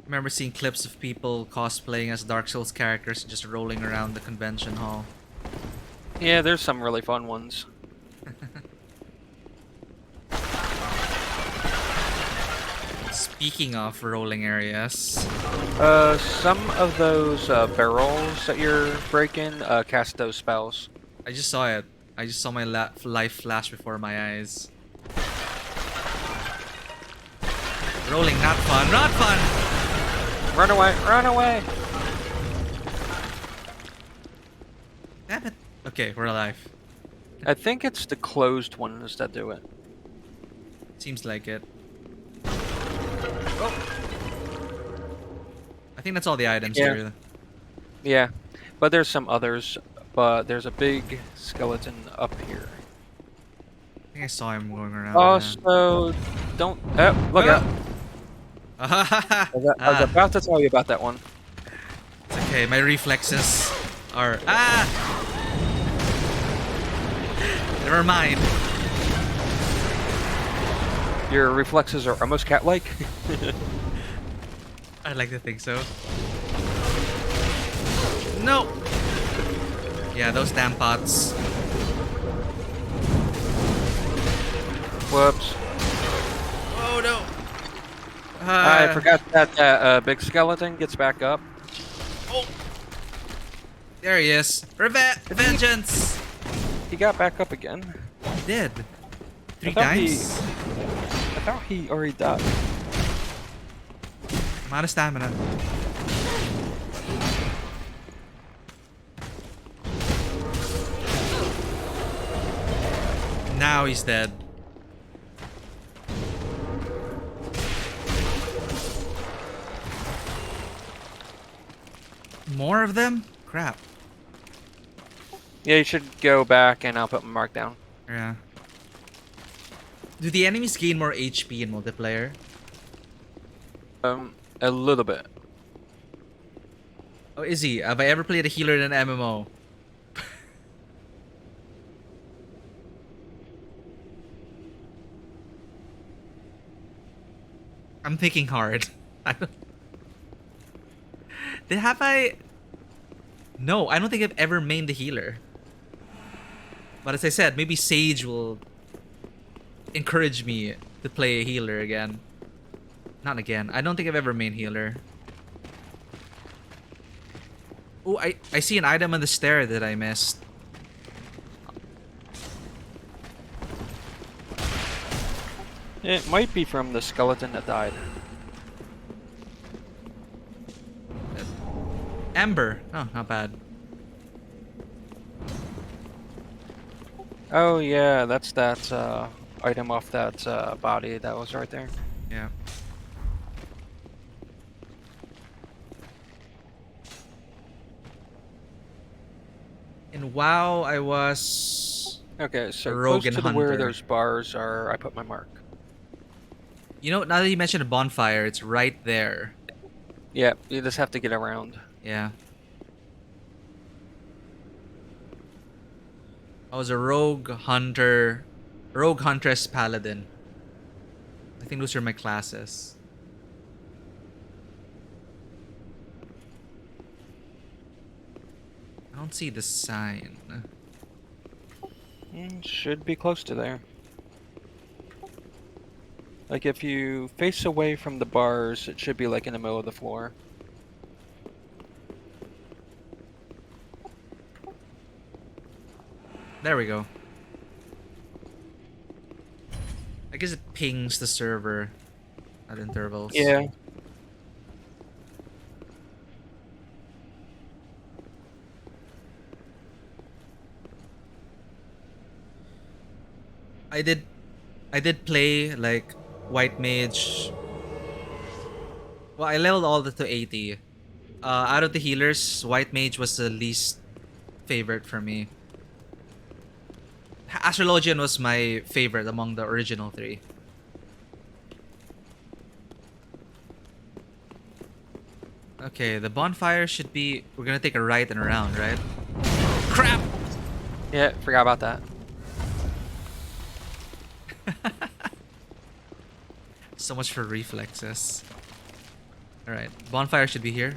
Remember seeing clips of people cosplaying as Dark Souls characters just rolling around the convention hall. Yeah, there's some really fun ones. Speaking of rolling areas, Some of those barrels that you're breaking cast those spells. I just saw it. I just saw my life flash before my eyes. Rolling, not fun, not fun! Run away! Run away! Damn it. Okay, we're alive. I think it's the closed ones that do it. Seems like it. Oh! I think that's all the items Yeah. here. Yeah, but there's some others. But there's a big skeleton up here. I think I saw him going around. Also, don't. Oh, look out! Ah. I was about to tell you about that one. It's okay, my reflexes are... Ah! Never mind. Your reflexes are almost cat-like. I'd like to think so. No! Yeah, those damn pots. Whoops. Oh no! I forgot that big skeleton gets back up. Oh! There he is. Vengeance! He got back up again. He did. Three thought times? I thought he already died. I'm out of stamina. Now he's dead. More of them? Crap. Yeah, you should go back and I'll put my mark down. Yeah. Do the enemies gain more HP in multiplayer? A little bit. Oh, Izzy, have I ever played a healer in an MMO? I'm thinking hard. I don't... Have I... No, I don't think I've ever mained a healer. But as I said, maybe Sage will encourage me to play a healer again. Not again. I don't think I've ever mained healer. Oh, I see an item on the stair that I missed. It might be from the skeleton that died. Ember. Oh, not bad. Oh yeah, that's that item off that body that was right there. Yeah. In WoW, I was... Okay, so Rogue close and to the where Hunter. those bars are, I put my mark. You know, now that you mentioned a bonfire, it's right there. Yeah, you just have to get around. Yeah. I was a rogue hunter, rogue huntress paladin. I think those are my classes. I don't see the sign. Should be close to there. Like if you face away from the bars, it should be like in the middle of the floor. There we go. I guess it pings the server at intervals. Yeah. I did play like white mage. Well, I leveled all the to 80. Out of the healers, white mage was the least favorite for me. Astrologian was my favorite among the original three. Okay, the bonfire should be... We're gonna take a right and around, right? Crap! Yeah, forgot about that. So much for reflexes. Alright, bonfire should be here.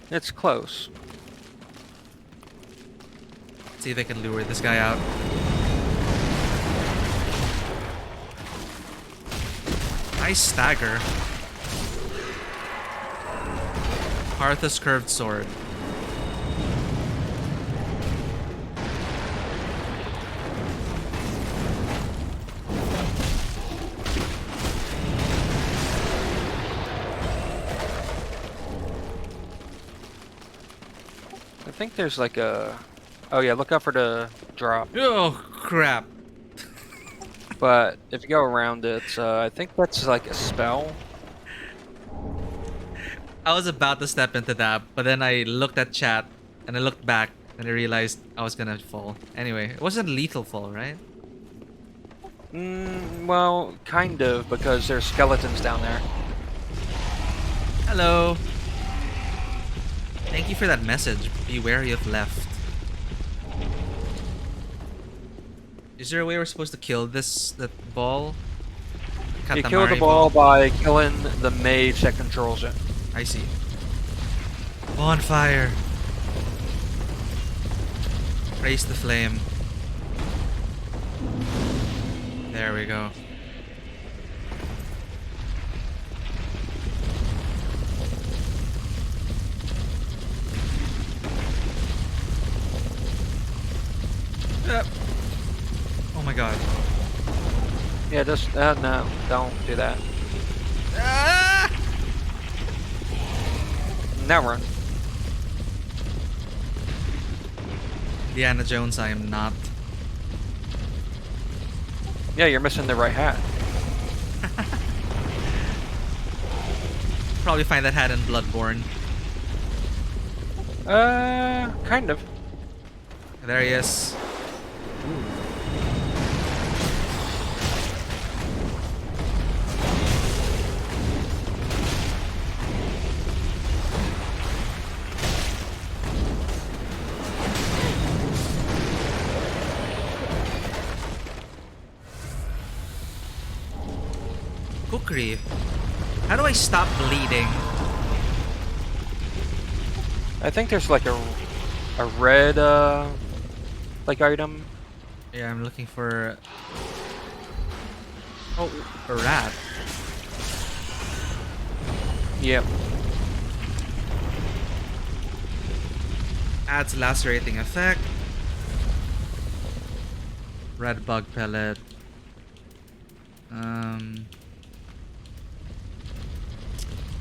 It's close. See if I can lure this guy out. Nice stagger. Partha's curved sword. I think there's like a... Oh yeah, look out for the drop. Oh, crap. But if you go around it, I think that's like a spell. I was about to step into that, but then I looked at chat and I looked back and I realized I was gonna fall. Anyway, it wasn't lethal fall, right? Well, kind of, because there's skeletons down there. Hello. Thank you for that message. Be wary of left. Is there a way we're supposed to kill that ball? You kill the Katamari ball by killing the mage that controls it. I see. Bonfire. Raise the flame. There we go. Oh my god. Yeah, just no, don't do that. Ah! Now run. Indiana Jones, I am not. Yeah, you're missing the right hat. Probably find that hat in Bloodborne. Kind of. There he is. Kukri. How do I stop bleeding? I think there's like a red like item. Yeah, I'm looking for... Oh, a rat. Yep. Adds lacerating effect. Red bug pellet.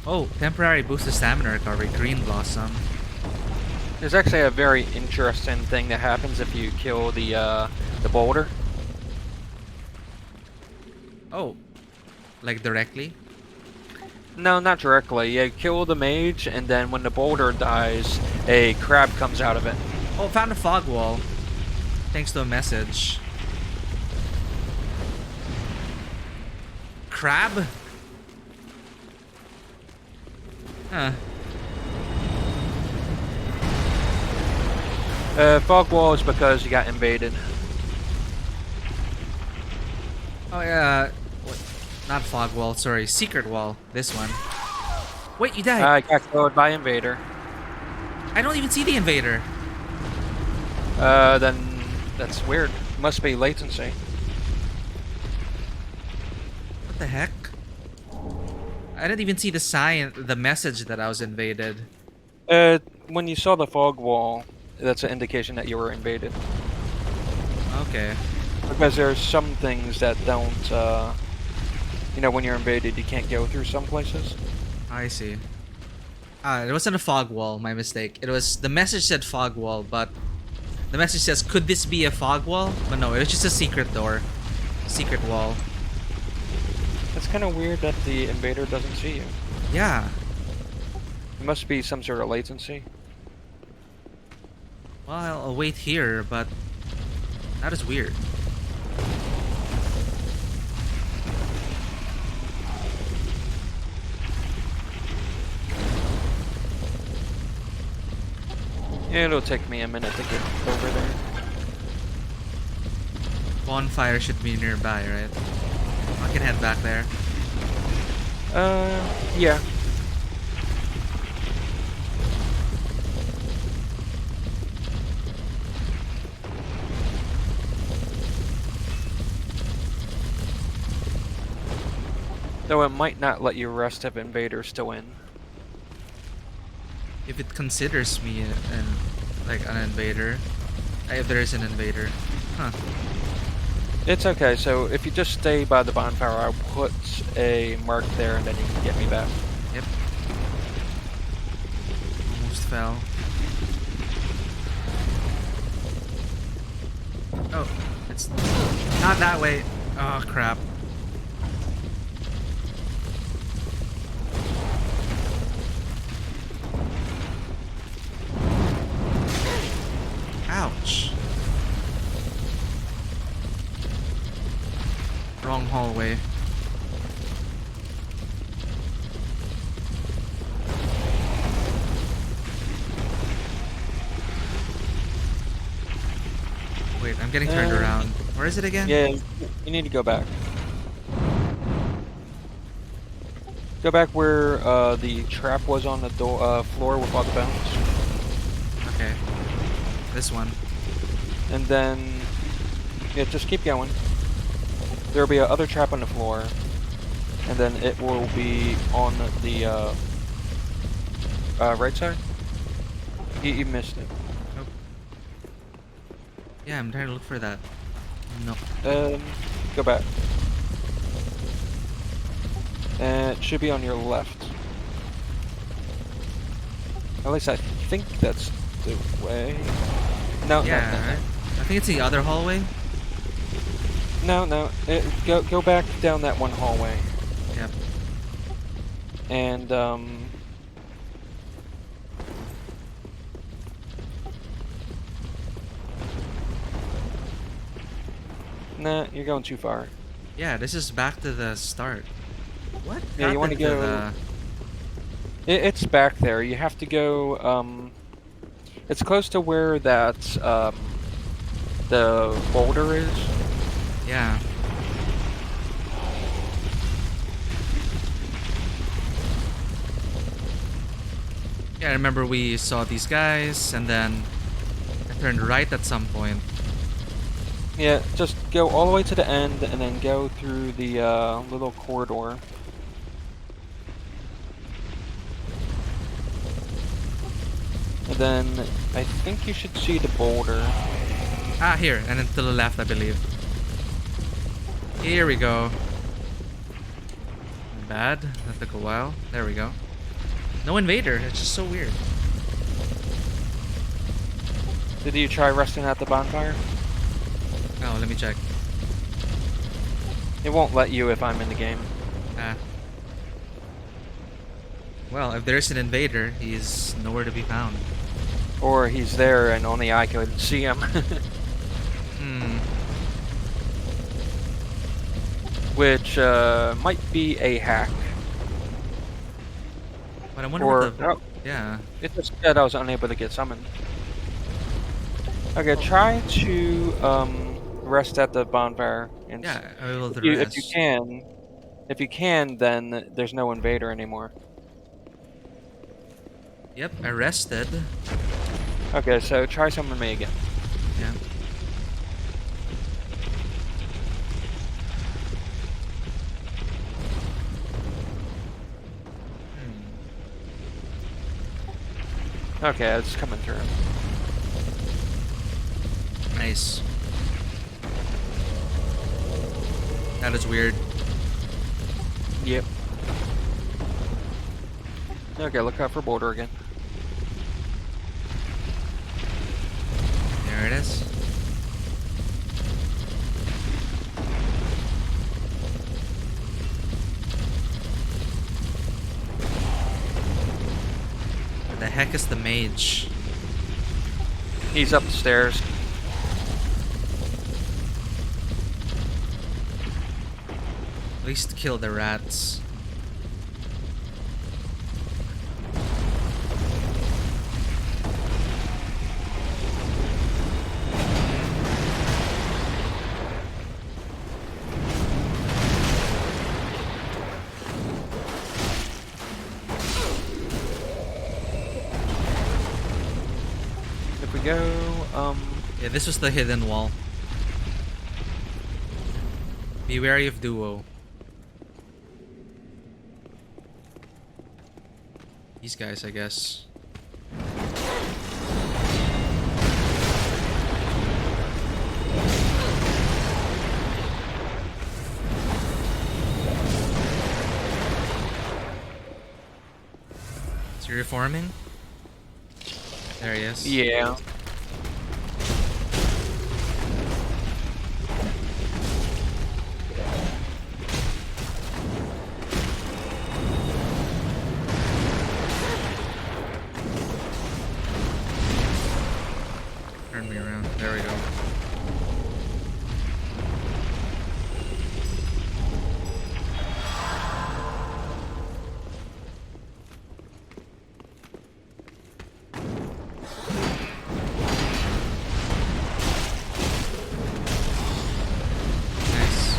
Oh, temporary boost to stamina recovery. Green blossom. There's actually a very interesting thing that happens if you kill the boulder. Oh, like directly? No, not directly. You kill the mage, and then when the boulder dies, a crab comes out of it. Oh, found a fog wall. Thanks to a message. Crab? Huh. Fog wall is because you got invaded. Oh yeah, what? Not fog wall, sorry, secret wall. This one. Wait, you died. I got killed by invader. I don't even see the invader. Then that's weird. Must be latency. What the heck? I didn't even see the sign, the message that I was invaded. When you saw the fog wall, that's an indication that you were invaded. Okay. Because there's some things that don't, when you're invaded, you can't go through some places. I see. It wasn't a fog wall, my mistake. It was, the message said fog wall, but the message says, could this be a fog wall? But no, it was just a secret door. Secret wall. It's kind of weird that the invader doesn't see you. Yeah. It must be some sort of latency. Well, I'll wait here, but that is weird. Yeah, it'll take me a minute to get over there. Bonfire should be nearby, right? I can head back there. Yeah. Though it might not let you rest if invaders still in. If it considers me like an invader, if there is an invader, huh? It's okay, so if you just stay by the bonfire, I'll put a mark there and then you can get me back. Yep. Almost fell. Oh, it's not that way. Oh, crap. Ouch. Wrong hallway. Wait, I'm getting turned around. Where is it again? Yeah, you need to go back. Go back where the trap was on the door, floor with all the bones. Okay. This one. And then, yeah, just keep going. There'll be another trap on the floor. And then it will be on the right side. You missed it. Nope. Yeah, I'm trying to look for that. No. Go back. And it should be on your left. At least I think that's the way. No, Yeah, no, no, right? I think it's the other hallway. no. Go back down that one hallway. Yep. And nah, you're going too far. Yeah, this is back to the start. What? Yeah, you want to happened go. It's back there. You have to go. It's close to where that the boulder is. Yeah. Yeah, I remember we saw these guys, and then I turned right at some point. Yeah, just go all the way to the end, and then go through the little corridor. And then I think you should see the boulder. Ah, here, and then to the left, I believe. Here we go. Bad. That took a while. There we go. No invader. It's just so weird. Did you try resting at the bonfire? Oh, let me check. It won't let you if I'm in the game. Ah. Well, if there's an invader, he's nowhere to be found. Or he's there and only I can see him. Hmm. Which might be a hack. But I wonder Or what the... oh, Yeah. it just said I was unable to get summoned. Okay, try to rest at the bonfire. And Yeah, I will if you rest. can, then there's no invader anymore. Yep, I rested. Okay, so try summon me again. Yeah. Okay, it's coming through. Nice. That is weird. Yep. Okay, look out for boulder again. There it is. Where the heck is the mage? He's up the stairs. At least kill the rats. If we go, Yeah, this was the hidden wall. Be wary of duo. These guys, I guess. Is he reforming? There he is. Yeah. Turn me around. There we go. Nice.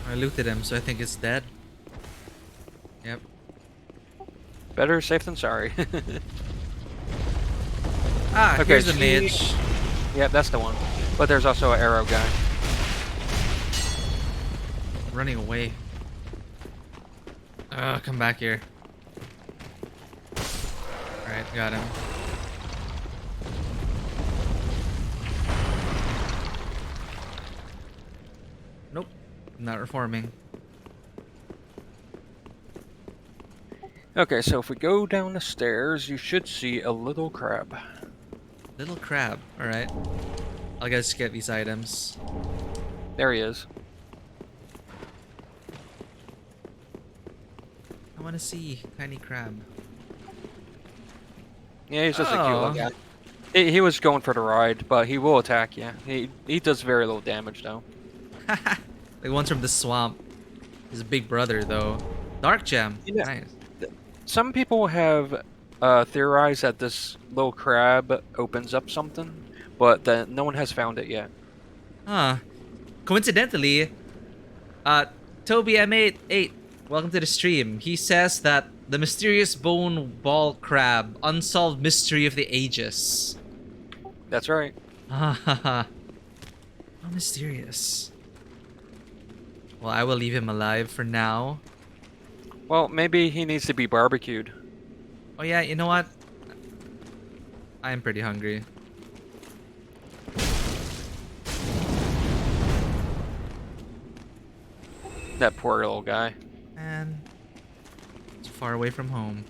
I looted him, so I think it's dead. Yep. Better safe than sorry. Ah, Okay, here's the she- mage. Yeah, that's the one. But there's also an arrow guy. Running away. Come back here. Alright, got him. Nope. Not reforming. Okay, so if we go down the stairs, you should see a little crab. Little crab. Alright. I'll just get these items. There he is. I want to see tiny crab. Yeah, he's just a cute Oh. little guy. He was going for the ride, but he will attack you. He does very little damage though. The ones from the swamp. His big brother, though. Dark gem. Yeah. Nice. Some people have theorized that this little crab opens up something, but that no one has found it yet. Huh. Coincidentally, Toby M88, welcome to the stream. He says that the mysterious bone ball crab, unsolved mystery of the ages. That's right. Ha ha ha. How mysterious. Well, I will leave him alive for now. Well, maybe he needs to be barbecued. Oh yeah, you know what? I am pretty hungry. That poor little guy. And it's far away from home.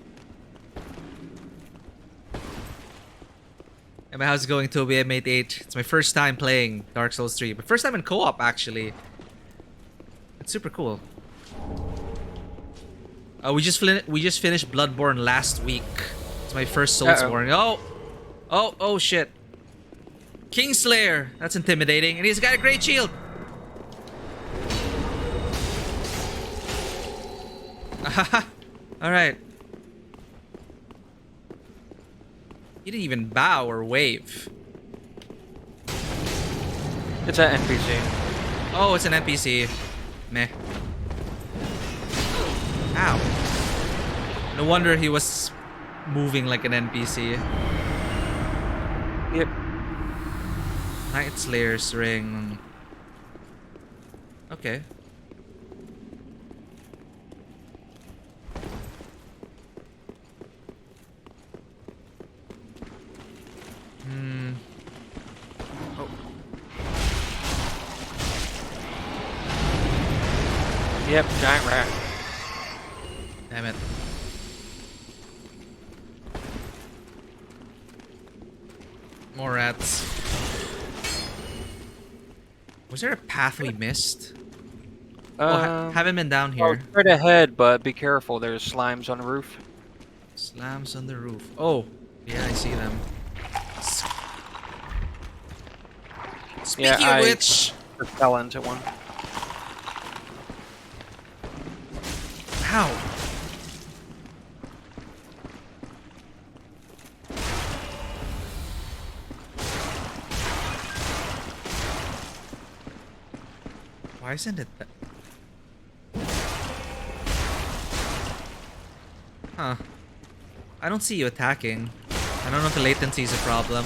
And how's it going, Toby M88? It's my first time playing Dark Souls 3, but first time in co-op actually. It's super cool. We just finished Bloodborne last week. It's my first Soulsborne. Oh shit. Kingslayer. That's intimidating, and he's got a great shield. All right. He didn't even bow or wave. It's an NPC. Oh, it's an NPC. Meh. Ow. No wonder he was moving like an NPC. Yep. Night Slayer's ring. Okay. Oh. Yep, giant rat. Damn it. More rats. Was there a path we missed? Haven't been down Well, here. straight ahead, but be careful. There's slimes on the roof. Slams on the roof. Oh, yeah, I see them. Speaking of which, Just fell into one. ow. Why isn't it that? Huh. I don't see you attacking. I don't know if the latency is a problem.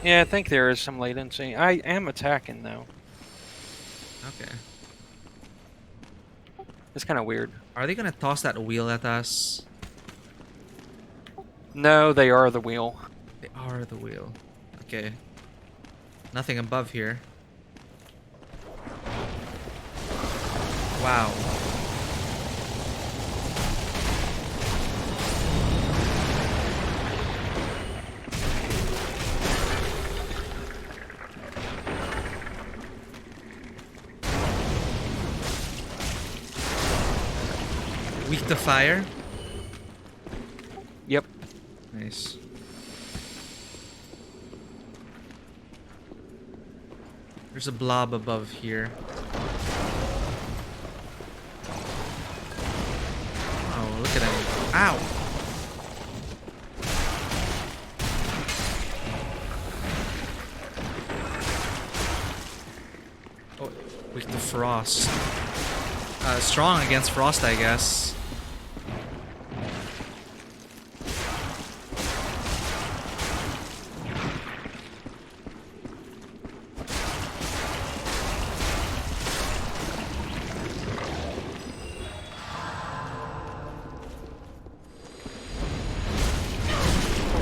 Yeah, I think there is some latency. I am attacking though. Okay. It's kind of weird. Are they gonna toss that wheel at us? No, they are the wheel. They are the wheel. Okay. Nothing above here. Wow. Weak to fire? Yep. Nice. There's a blob above here. Oh, look at him. Ow! Oh, weak to frost. Strong against frost, I guess.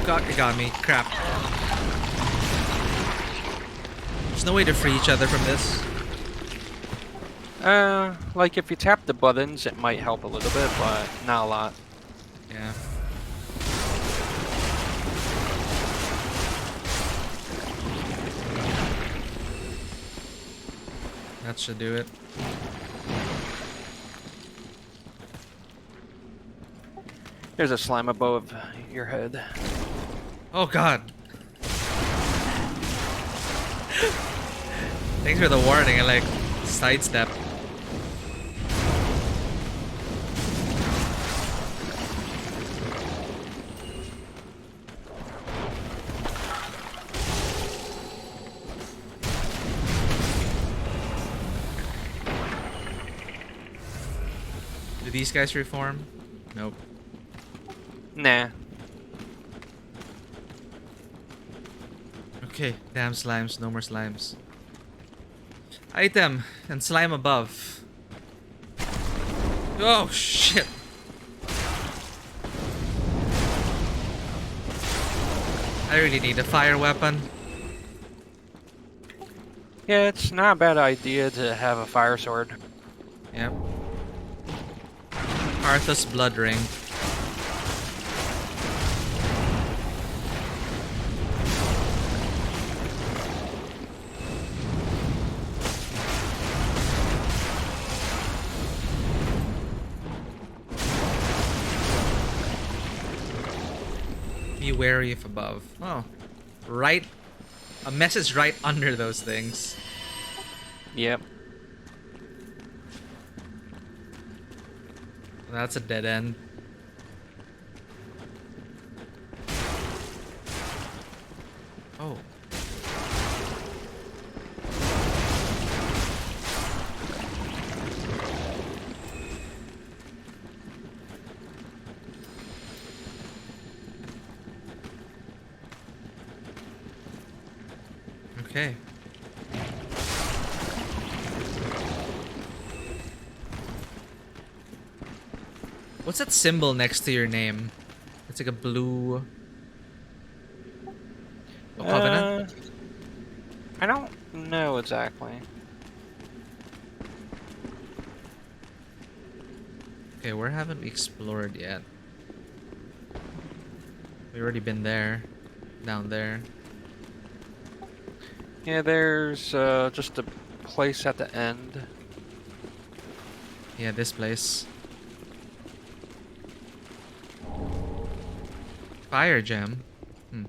God, it got me. Crap. There's no way to free each other from this. Like if you tap the buttons, it might help a little bit, but not a lot. Yeah. That should do it. There's a slime above your head. Oh god. Thanks for the warning. I like sidestep. Do these guys reform? Nope. Nah. Okay, damn slimes, no more slimes. Item and slime above. Oh shit. I really need a fire weapon. Yeah, it's not a bad idea to have a fire sword. Yep. Arthas blood ring. Be wary if above. Oh. Right. A message right under those things. Yep. That's a dead end. Oh. Okay. What's that symbol next to your name? It's like a blue... A covenant? I don't know exactly. Okay, where haven't we explored yet? We've already been there. Down there. Yeah, there's just a place at the end. Yeah, this place. Fire gem. Hmm.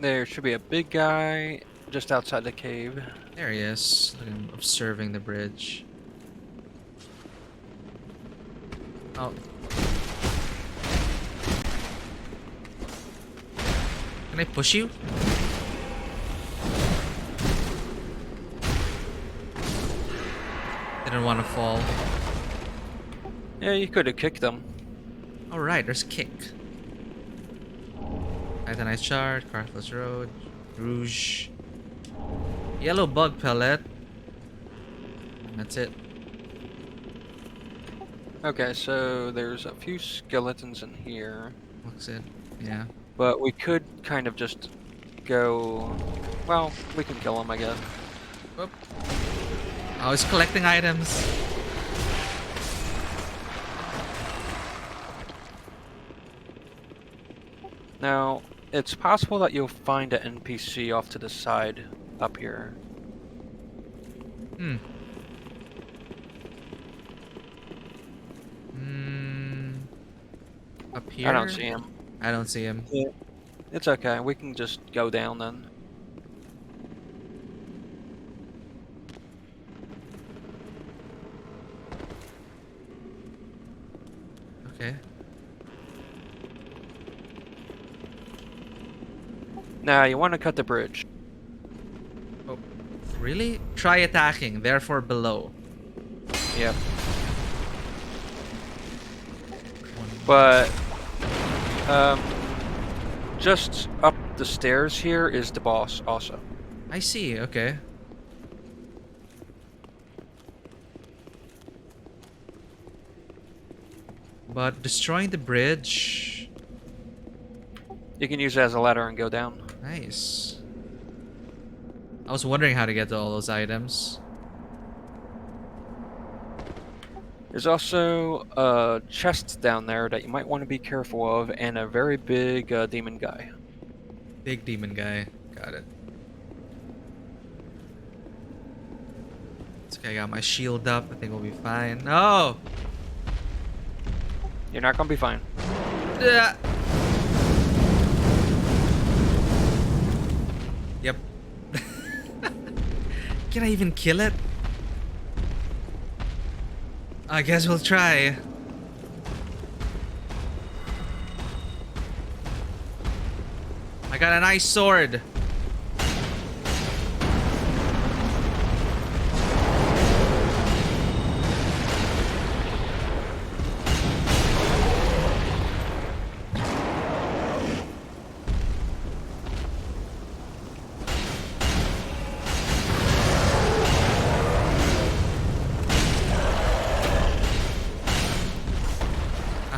There should be a big guy just outside the cave. There he is. Look at him observing the bridge. Oh. Can I push you? Didn't want to fall. Yeah, you could have kicked them. Alright, there's kick. Titanite shard, Carthus Road, Rouge, yellow bug pellet. And that's it. Okay, so there's a few skeletons in here, Looks it. Yeah. but we could kind of just go. Well, we can kill them, I guess. Whoop. Oh, he's collecting items. Now, it's possible that you'll find an NPC off to the side up here. Hmm. Up here? I don't see him. I don't see him. Yeah. It's okay. We can just go down then. Okay. Now, you want to cut the bridge. Oh, really? Try attacking, therefore below. Yep. But, just up the stairs here is the boss also. I see, okay. But destroying the bridge... You can use it as a ladder and go down. Nice. I was wondering how to get to all those items. There's also a chest down there that you might want to be careful of, and a very big demon guy. Big demon guy. Got it. It's okay, I got my shield up. I think we'll be fine. No! You're not gonna be fine. Yeah. Yep. Can I even kill it? I guess we'll try. I got a nice sword.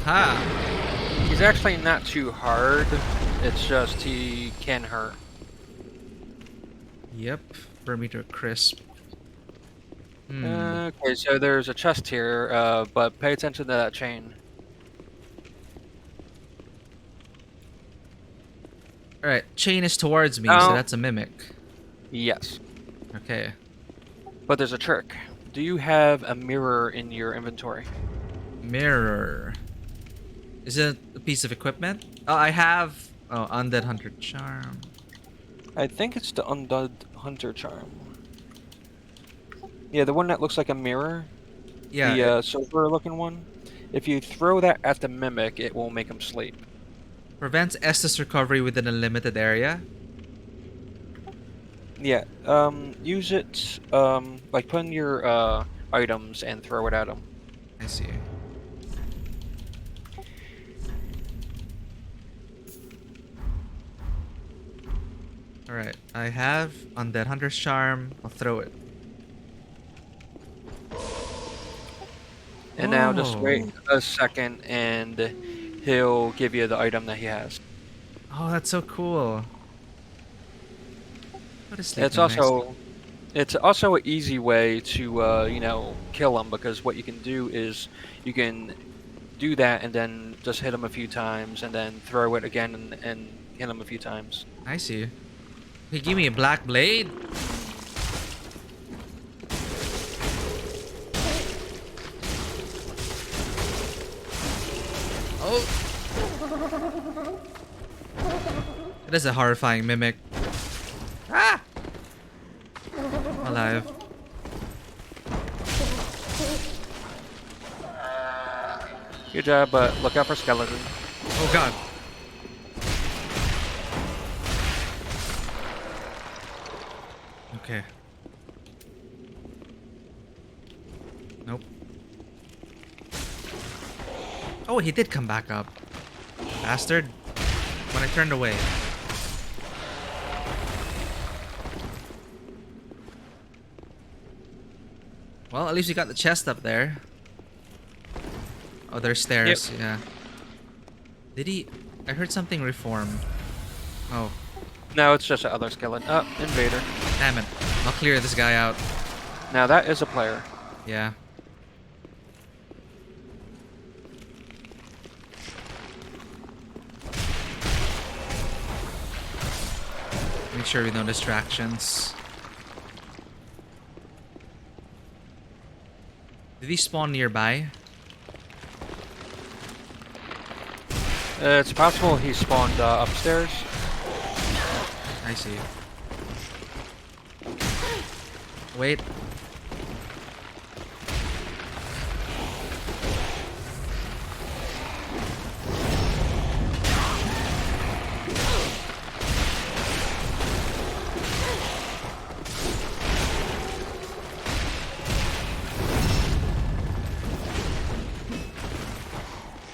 Aha. He's actually not too hard. It's just he can hurt. Yep. Burn me to a crisp. Okay, so there's a chest here, but pay attention to that chain. Alright, chain is towards me, so Oh. that's a mimic. Yes. Okay. But there's a trick. Do you have a mirror in your inventory? Mirror. Is it a piece of equipment? Oh, I have... Oh, Undead Hunter Charm. I think it's the Undead Hunter Charm. Yeah, the one that looks like a mirror. Yeah. The silver looking one. If you throw that at the mimic, it will make him sleep. Prevents Estus recovery within a limited area. Yeah, use it, like put in your items and throw it at him. I see. Alright, I have Undead Hunter's Charm. I'll throw it. And now just wait Oh. a second and he'll give you the item that he has. Oh, that's so cool. What is It's also an easy way to you know, kill him, because what you can do is you can do that and then just hit him a few times and then throw it again and hit him a few times. I see. He gave me a black blade? Oh! It is a horrifying mimic. Ah! Alive. Good job, but look out for skeleton. Oh god. Okay. Nope. Oh, he did come back up. Bastard. When I turned away. Well, at least you got the chest up there. Oh, there's stairs. Yep. Yeah. Did he? I heard something reformed. Oh, No, it's just the other skeleton. Oh, invader. damn it! I'll clear this guy out. Now that is a player. Yeah. Make sure with no distractions. Did he spawn nearby? It's possible he spawned upstairs. I see. Wait.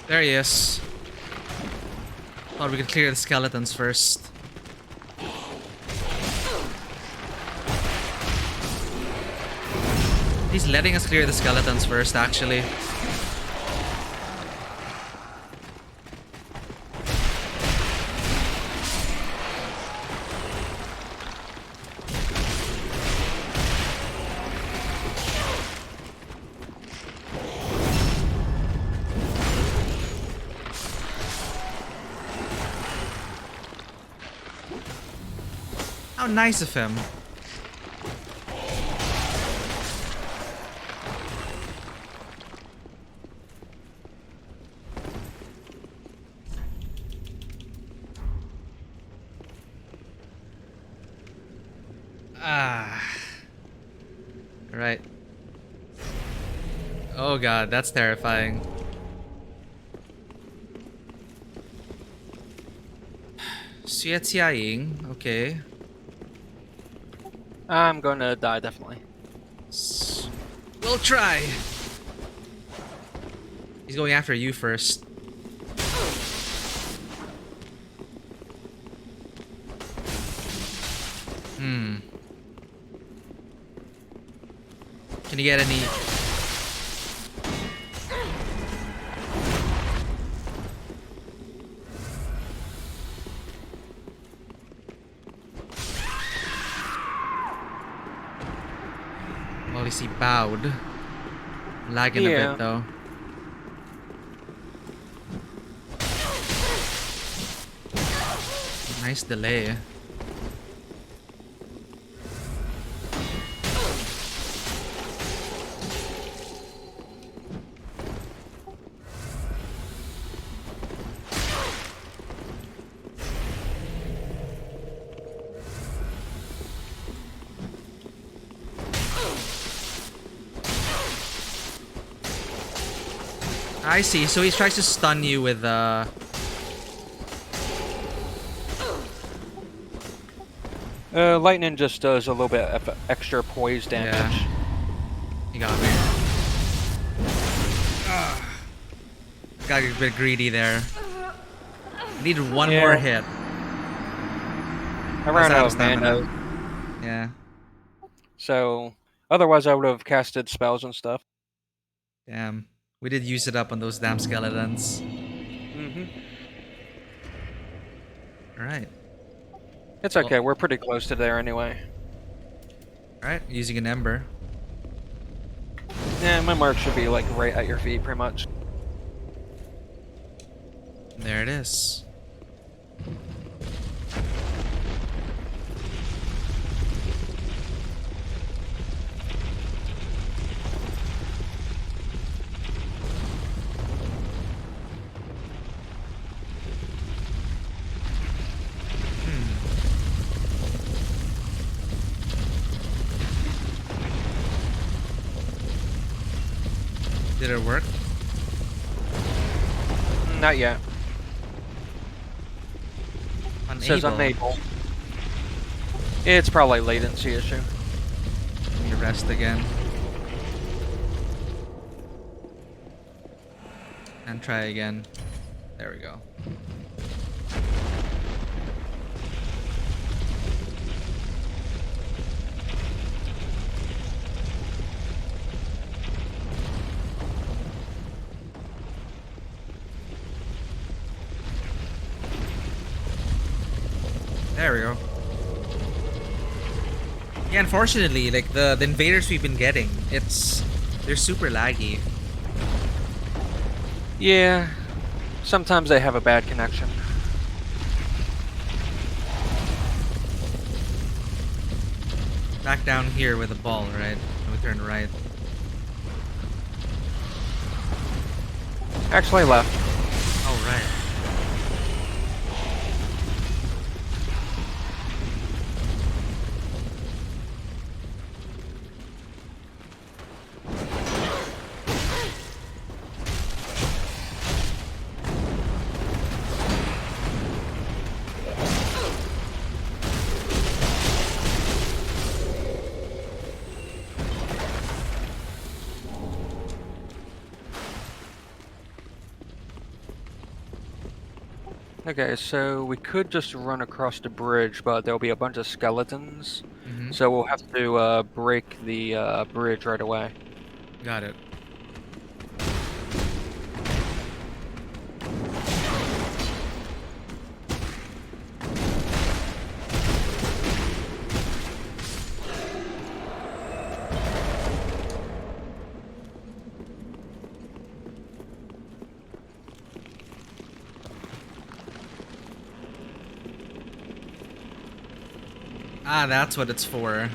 There he is. Thought we could clear the skeletons first. He's letting us clear the skeletons first, actually. How nice of him. Right. Oh god, that's terrifying. Xiaoying, okay. I'm gonna die, definitely. We'll try. He's going after you first. Can you get any? Well, he bowed. Lagging a bit though. Nice delay. I see. So he tries to stun you with Lightning just does a little bit of extra poise damage. Yeah. He got me. Got a bit greedy there. Needed one more hit. I ran out out of of mana. Yeah. So otherwise I would have casted spells and stuff. Damn. We did use it up on those damn skeletons. Alright. It's okay, we're pretty close to there anyway. Alright, using an ember. Yeah, my mark should be like right at your feet pretty much. There it is. Did it work? Not yet. It says unable. It's probably latency issue. Let me rest again. And try again. There we go. There we go. Yeah, unfortunately, like the invaders we've been getting, they're super laggy. Yeah, sometimes they have a bad connection. Back down here with the ball, right? And we turn right. Actually left. Oh, right. Okay, so we could just run across the bridge, but there'll be a bunch of skeletons. Mm-hmm. So we'll have to break the bridge right away. Got it. Ah, that's what it's for.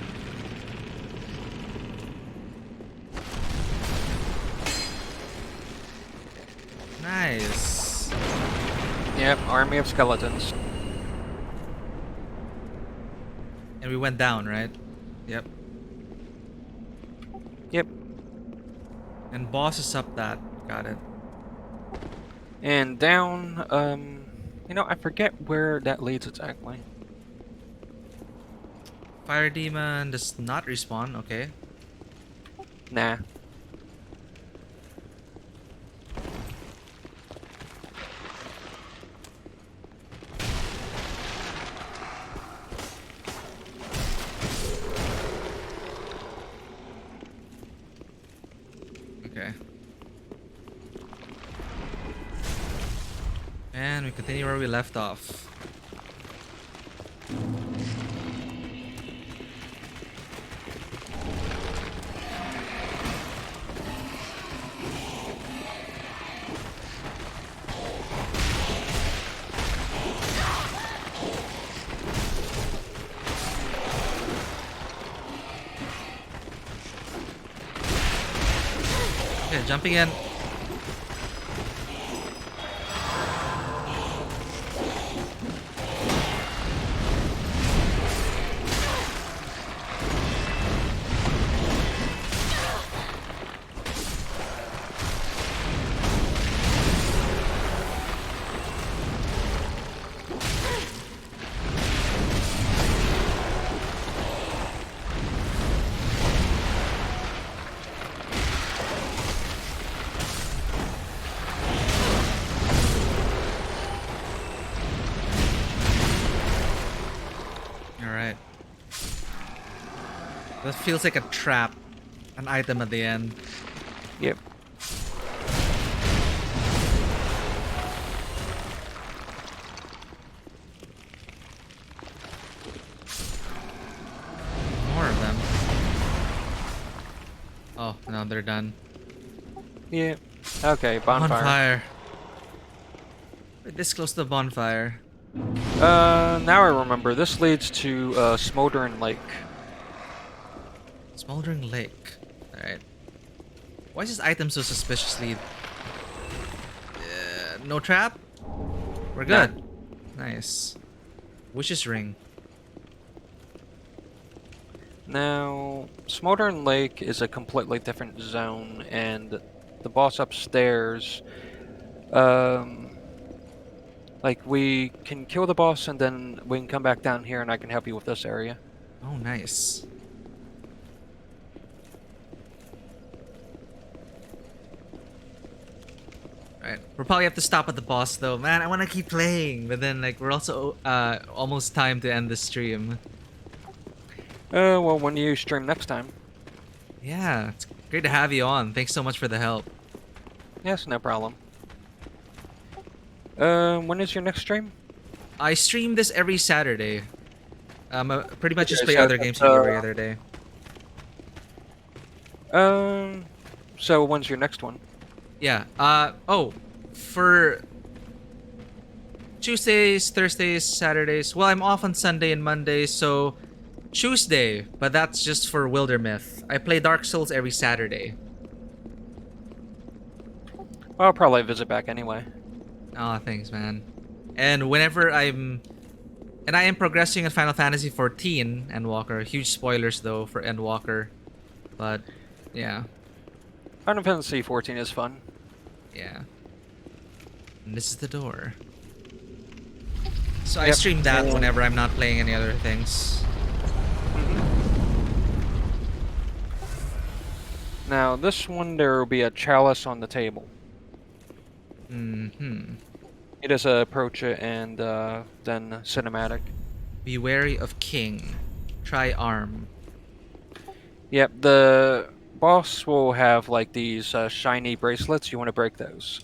Nice. Yep, army of skeletons. And we went down, right? Yep. Yep. And boss is up that. Got it. And down, I forget where that leads exactly. Fire demon does not respawn. Okay. Nah. Okay. And we continue where we left off. Okay, jumping in. Alright. That feels like a trap. An item at the end. Yep. More of them. Oh, no, they're done. Yep. Okay, bonfire. We're this close to the bonfire. Now I remember. This leads to Smoldering Lake. Smoldering Lake. Alright. Why is this item so suspiciously... no trap? We're good. Nice. Witch's Ring. Now, Smoldering Lake is a completely different zone, and the boss upstairs, like, we can kill the boss, and then we can come back down here, and I can help you with this area. Oh, nice. Alright. We'll probably have to stop at the boss, though. Man, I want to keep playing, but then, like, we're also almost time to end the stream. Well, when you stream next time. Yeah, it's great to have you on. Thanks so much for the help. Yes, no problem. When is your next stream? I stream this every Saturday. Pretty much just Okay, play so other games you do every other day. So when's your next one? Yeah. Oh, for Tuesdays, Thursdays, Saturdays. Well, I'm off on Sunday and Monday, so Tuesday. But that's just for Wildermyth. I play Dark Souls every Saturday. Well, I'll probably visit back anyway. Oh, thanks, man. And whenever I am progressing in Final Fantasy 14 Endwalker. Huge spoilers though for Endwalker, but yeah, Final Fantasy 14 is fun. yeah. And this is the door. So I Yep. stream that whenever I'm not playing any other things. Now, this one, there will be a chalice on the table. Mm-hmm. You just approach it and then cinematic. Be wary of King. Try arm. Yep, the boss will have like these shiny bracelets. You want to break those.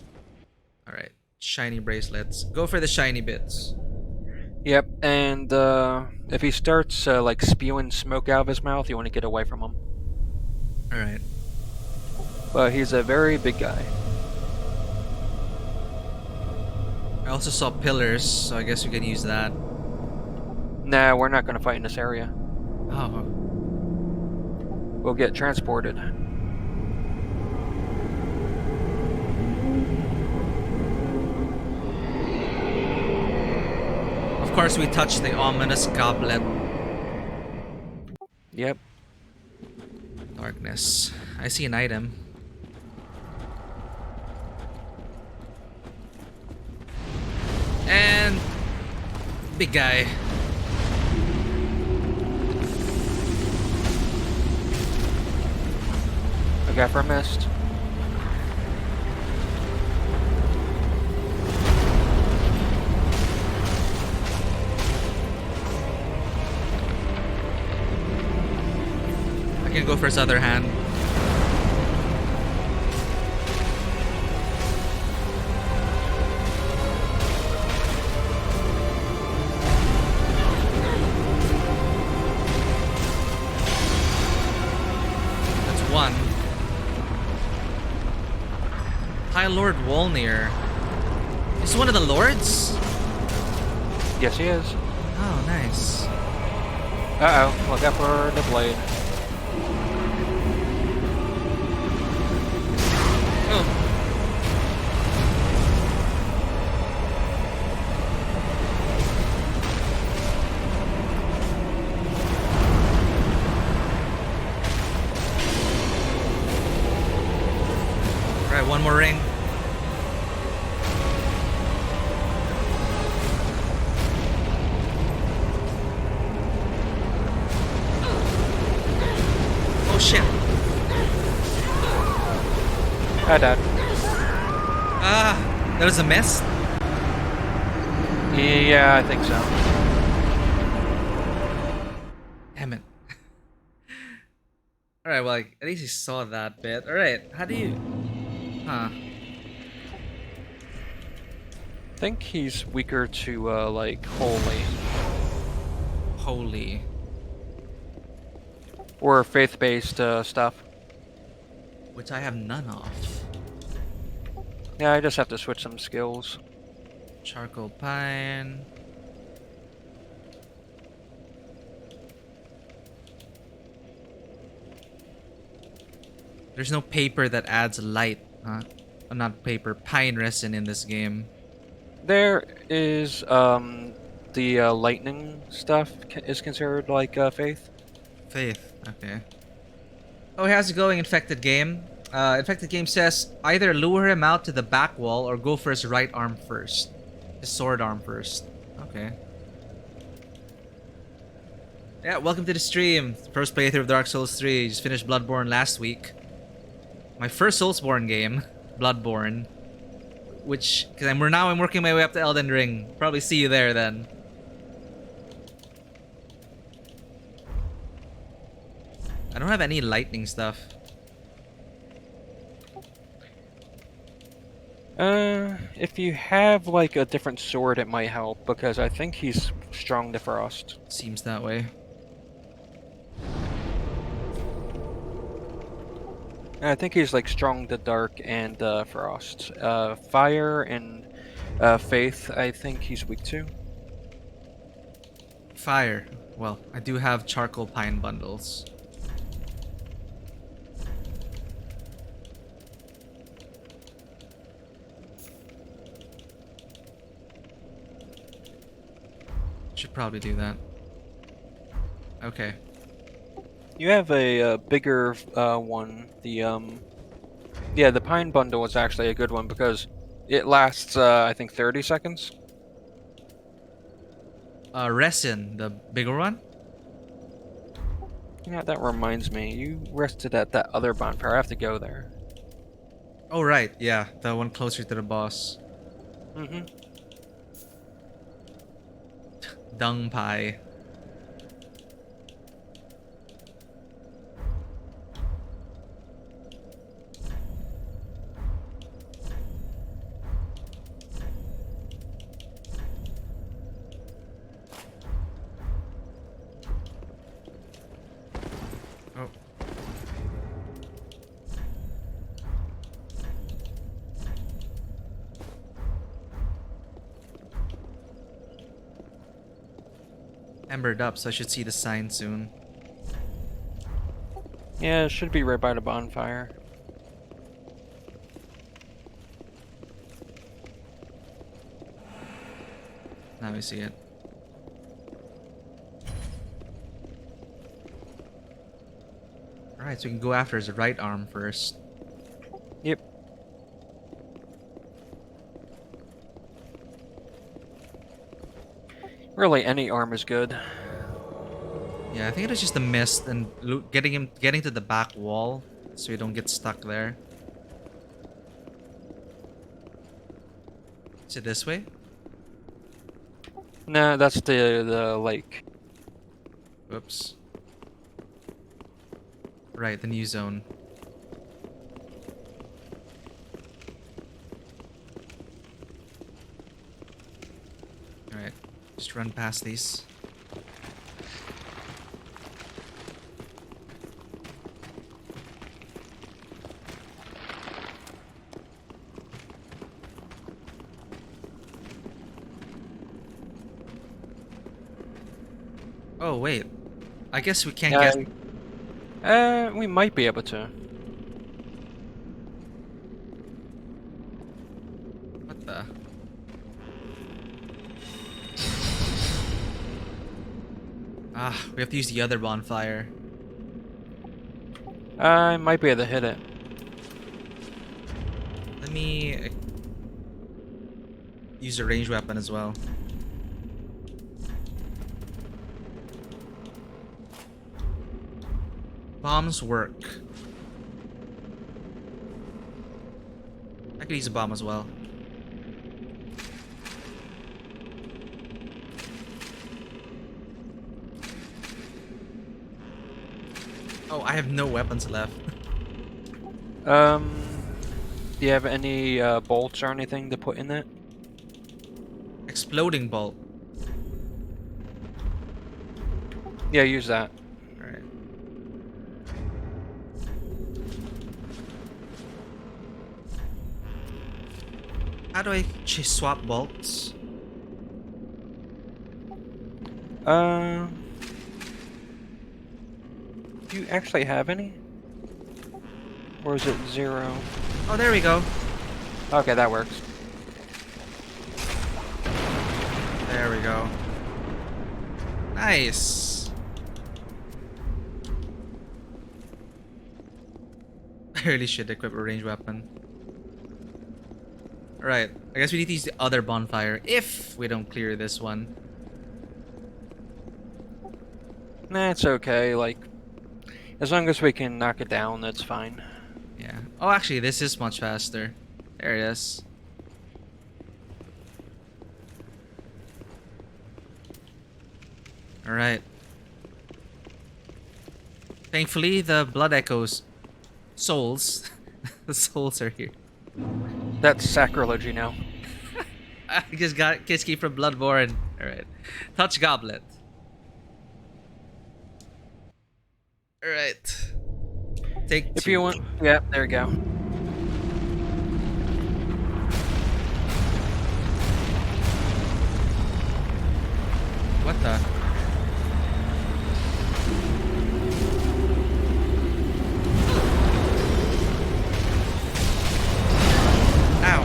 Alright. Shiny bracelets. Go for the shiny bits. Yep, and if he starts like spewing smoke out of his mouth, you want to get away from him. Alright. But he's a very big guy. I also saw pillars, so I guess we can use that. Nah, we're not going to fight in this area. Oh. We'll get transported. Of course we touch the ominous goblet. Yep. Darkness. I see an item. And big guy. A guy for a mist. I can go for his other hand. That's one. High Lord Wolnir. Is he one of the lords? Yes, he is. Oh, nice. Uh-oh, look out for the blade. Oh. Alright, one more ring. Oh shit. I died. Ah, that was a mess. Yeah, I think so. Damn it. Alright, well, at least you saw that bit. Alright, how do you... Huh. I think he's weaker to, like, holy. Holy. Or faith-based stuff. Which I have none of. Yeah, I just have to switch some skills. Charcoal pine. There's no paper that adds light, huh? Not paper, pine resin in this game. There is, the, lightning stuff is considered, like, faith. Faith, okay. Oh, how's it going, Infected Game? Infected Game says, either lure him out to the back wall or go for his right arm first. His sword arm first. Okay. Yeah, welcome to the stream. First playthrough of Dark Souls 3. Just finished Bloodborne last week. My first Soulsborne game, Bloodborne. Which, because I'm working my way up to Elden Ring. Probably see you there then. I don't have any lightning stuff. If you have like a different sword, it might help because I think he's strong to frost. Seems that way. I think he's like strong to dark and frost. Fire and faith, I think he's weak to. Fire. Well, I do have charcoal pine bundles. Should probably do that. Okay. You have a bigger one. The pine bundle is actually a good one because it lasts I think 30 seconds. Resin, the bigger one? Yeah, that reminds me. You rested at that other bonfire. I have to go there. Oh, right. Yeah, the one closer to the boss. Mm-hmm. Dung pie. Oh. Embered up, so I should see the sign soon. Yeah, it should be right by the bonfire. Now we see it. Alright, so we can go after his right arm first. Yep. Really, any arm is good. Yeah, I think it was just the mist and getting to the back wall so you don't get stuck there. Is it this way? Nah, that's the lake. Whoops. Right, the new zone. Alright, just run past these. Oh, wait. I guess we can't get... We might be able to. What the? Ah, we have to use the other bonfire. I might be able to hit it. Let me use a ranged weapon as well. Bombs work. I could use a bomb as well. Oh, I have no weapons left. Do you have any bolts or anything to put in it? Exploding bolt. Yeah, use that. Alright. How do I swap bolts? Do you actually have any? Or is it 0? Oh, there we go. Okay, that works. There we go. Nice. I really should equip a ranged weapon. Alright, I guess we need to use the other bonfire if we don't clear this one. Nah, it's okay. Like, as long as we can knock it down, that's fine. Yeah. Oh, actually, this is much faster. There it is. Alright. Thankfully, the blood echoes souls. The souls are here. That's sacrilege, you know. I just got Kiski from Bloodborne. Alright. Touch Goblet. Alright. Take If two. you want, yeah, there you go. What the? Ow.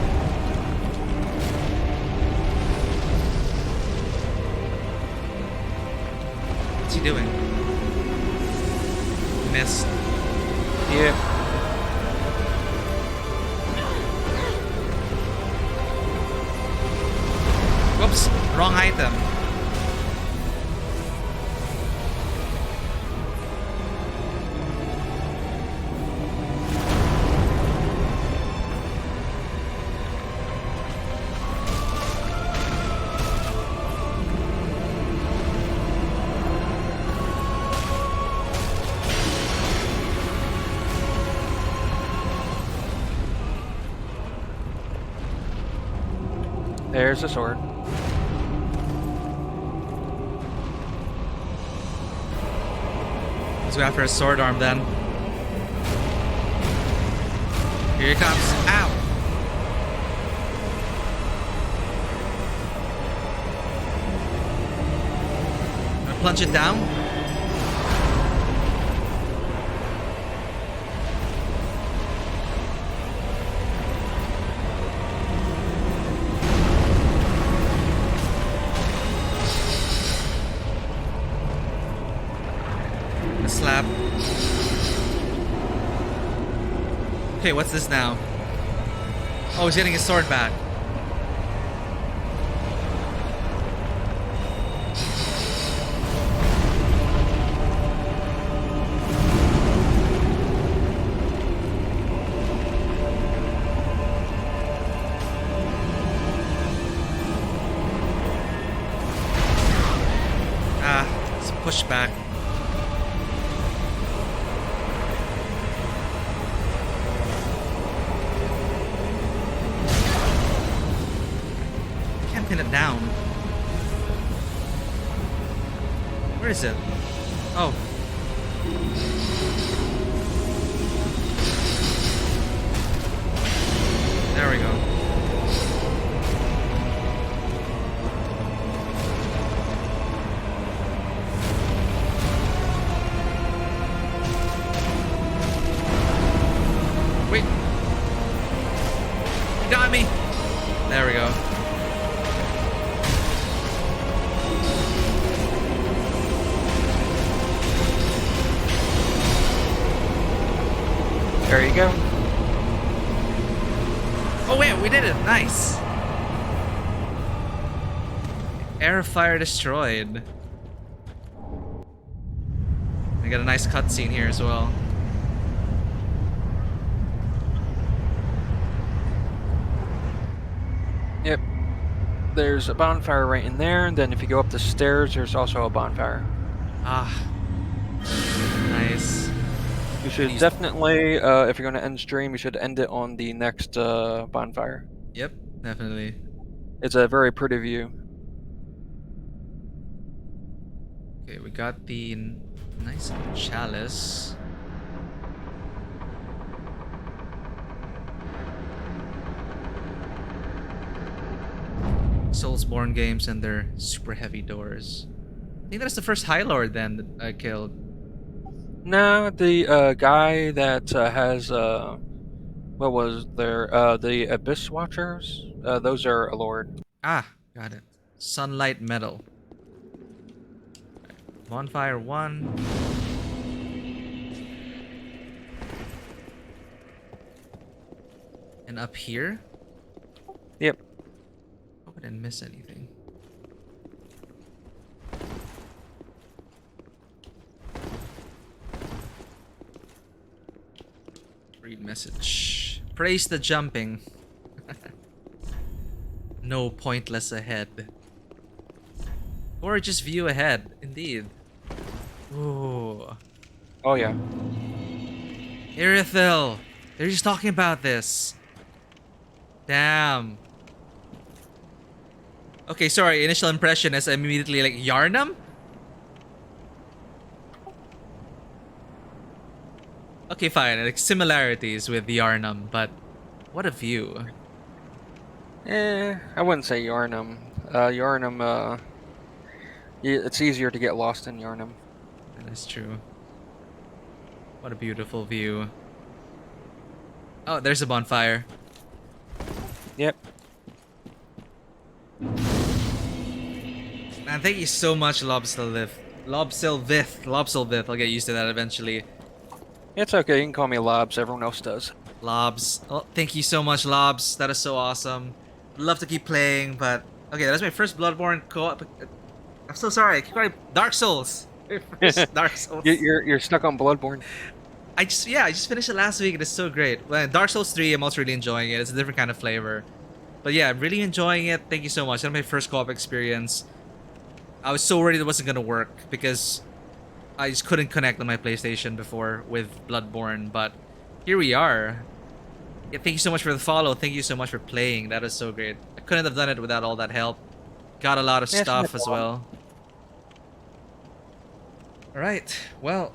What's he doing? Missed. Yeah. Whoops. Wrong item. There's the sword. Let's go after a sword arm then. Here he comes. Ow! Gonna plunge it down. A slap. Okay, what's this now? Oh, he's getting his sword back. Ah, it's pushed back. Pin it down. Where is it? Oh. There we go. Wait. You got me. There we go. There you go. Oh wait, we did it! Nice! Air fire destroyed. We got a nice cutscene here as well. Yep. There's a bonfire right in there, and then if you go up the stairs, there's also a bonfire. Ah. Nice. You should definitely, if you're going to end stream, you should end it on the next bonfire. Yep, definitely. It's a very pretty view. Okay, we got the nice chalice. Soulsborne games and their super heavy doors. I think that's the first High Lord then that I killed. No, the guy that has what was there? The Abyss Watchers. Those are a lord. Ah, got it. Sunlight metal. Bonfire 1. And up here? Yep. Hope I didn't miss anything. Read message. Praise the jumping. No pointless ahead. Or just view ahead, indeed. Ooh. Oh yeah. Irithil! They're just talking about this. Damn. Okay, sorry. Initial impression is immediately like Yarnum? Okay, fine. Like similarities with Yarnum, but what a view. I wouldn't say Yarnum. Yarnum, it's easier to get lost in Yarnum. That is true. What a beautiful view. Oh, there's a bonfire. Yep. Man, thank you so much, Lobsilvith. Lobsilvith. I'll get used to that eventually. It's okay, you can call me Lobs, everyone else does. Lobs. Oh, thank you so much, Lobs. That is so awesome. I'd love to keep playing, but okay, that's my first Bloodborne co-op. I'm so sorry. I keep calling it Dark Souls. Dark Souls. You're stuck on Bloodborne. I just finished it last week and it's so great. Well, Dark Souls 3, I'm also really enjoying it. It's a different kind of flavor. But yeah, I'm really enjoying it. Thank you so much. That's my first co-op experience. I was so worried it wasn't gonna work because I just couldn't connect on my PlayStation before with Bloodborne, but here we are. Yeah, thank you so much for the follow. Thank you so much for playing. That is so great. I couldn't have done it without all that help. Got a lot of Yeah, it's no stuff as well. Alright, well,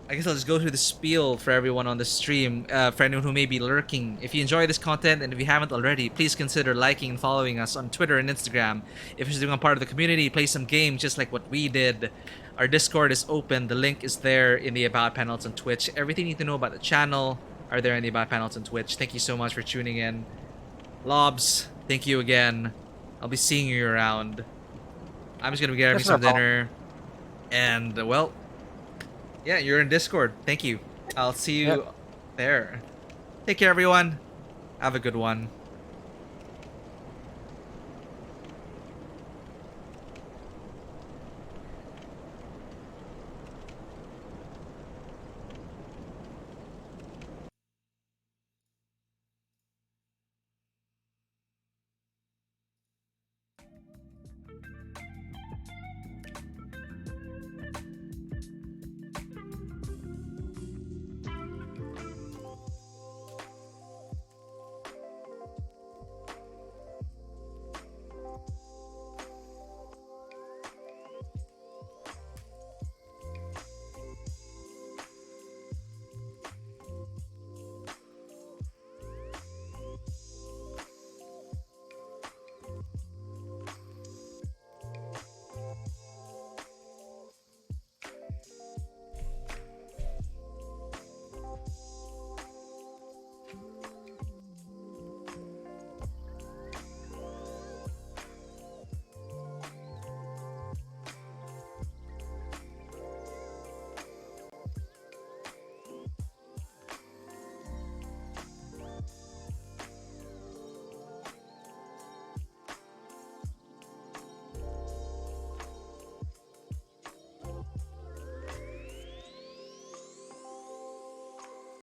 I guess I'll just go through the spiel for everyone on the stream, for anyone who may be lurking. If you enjoy this content and if you haven't already, please consider liking and following us on Twitter and Instagram. If you're a part of the community, play some games just like what we did. Our Discord is open. The link is there in the About panels on Twitch. Everything you need to know about the channel are there in the About panels on Twitch. Thank you so much for tuning in. Lobs, thank you again. I'll be seeing you around. I'm just gonna be getting me some dinner. And, well, yeah, you're in Discord. Thank you. I'll see you there. Take care, everyone. Have a good one.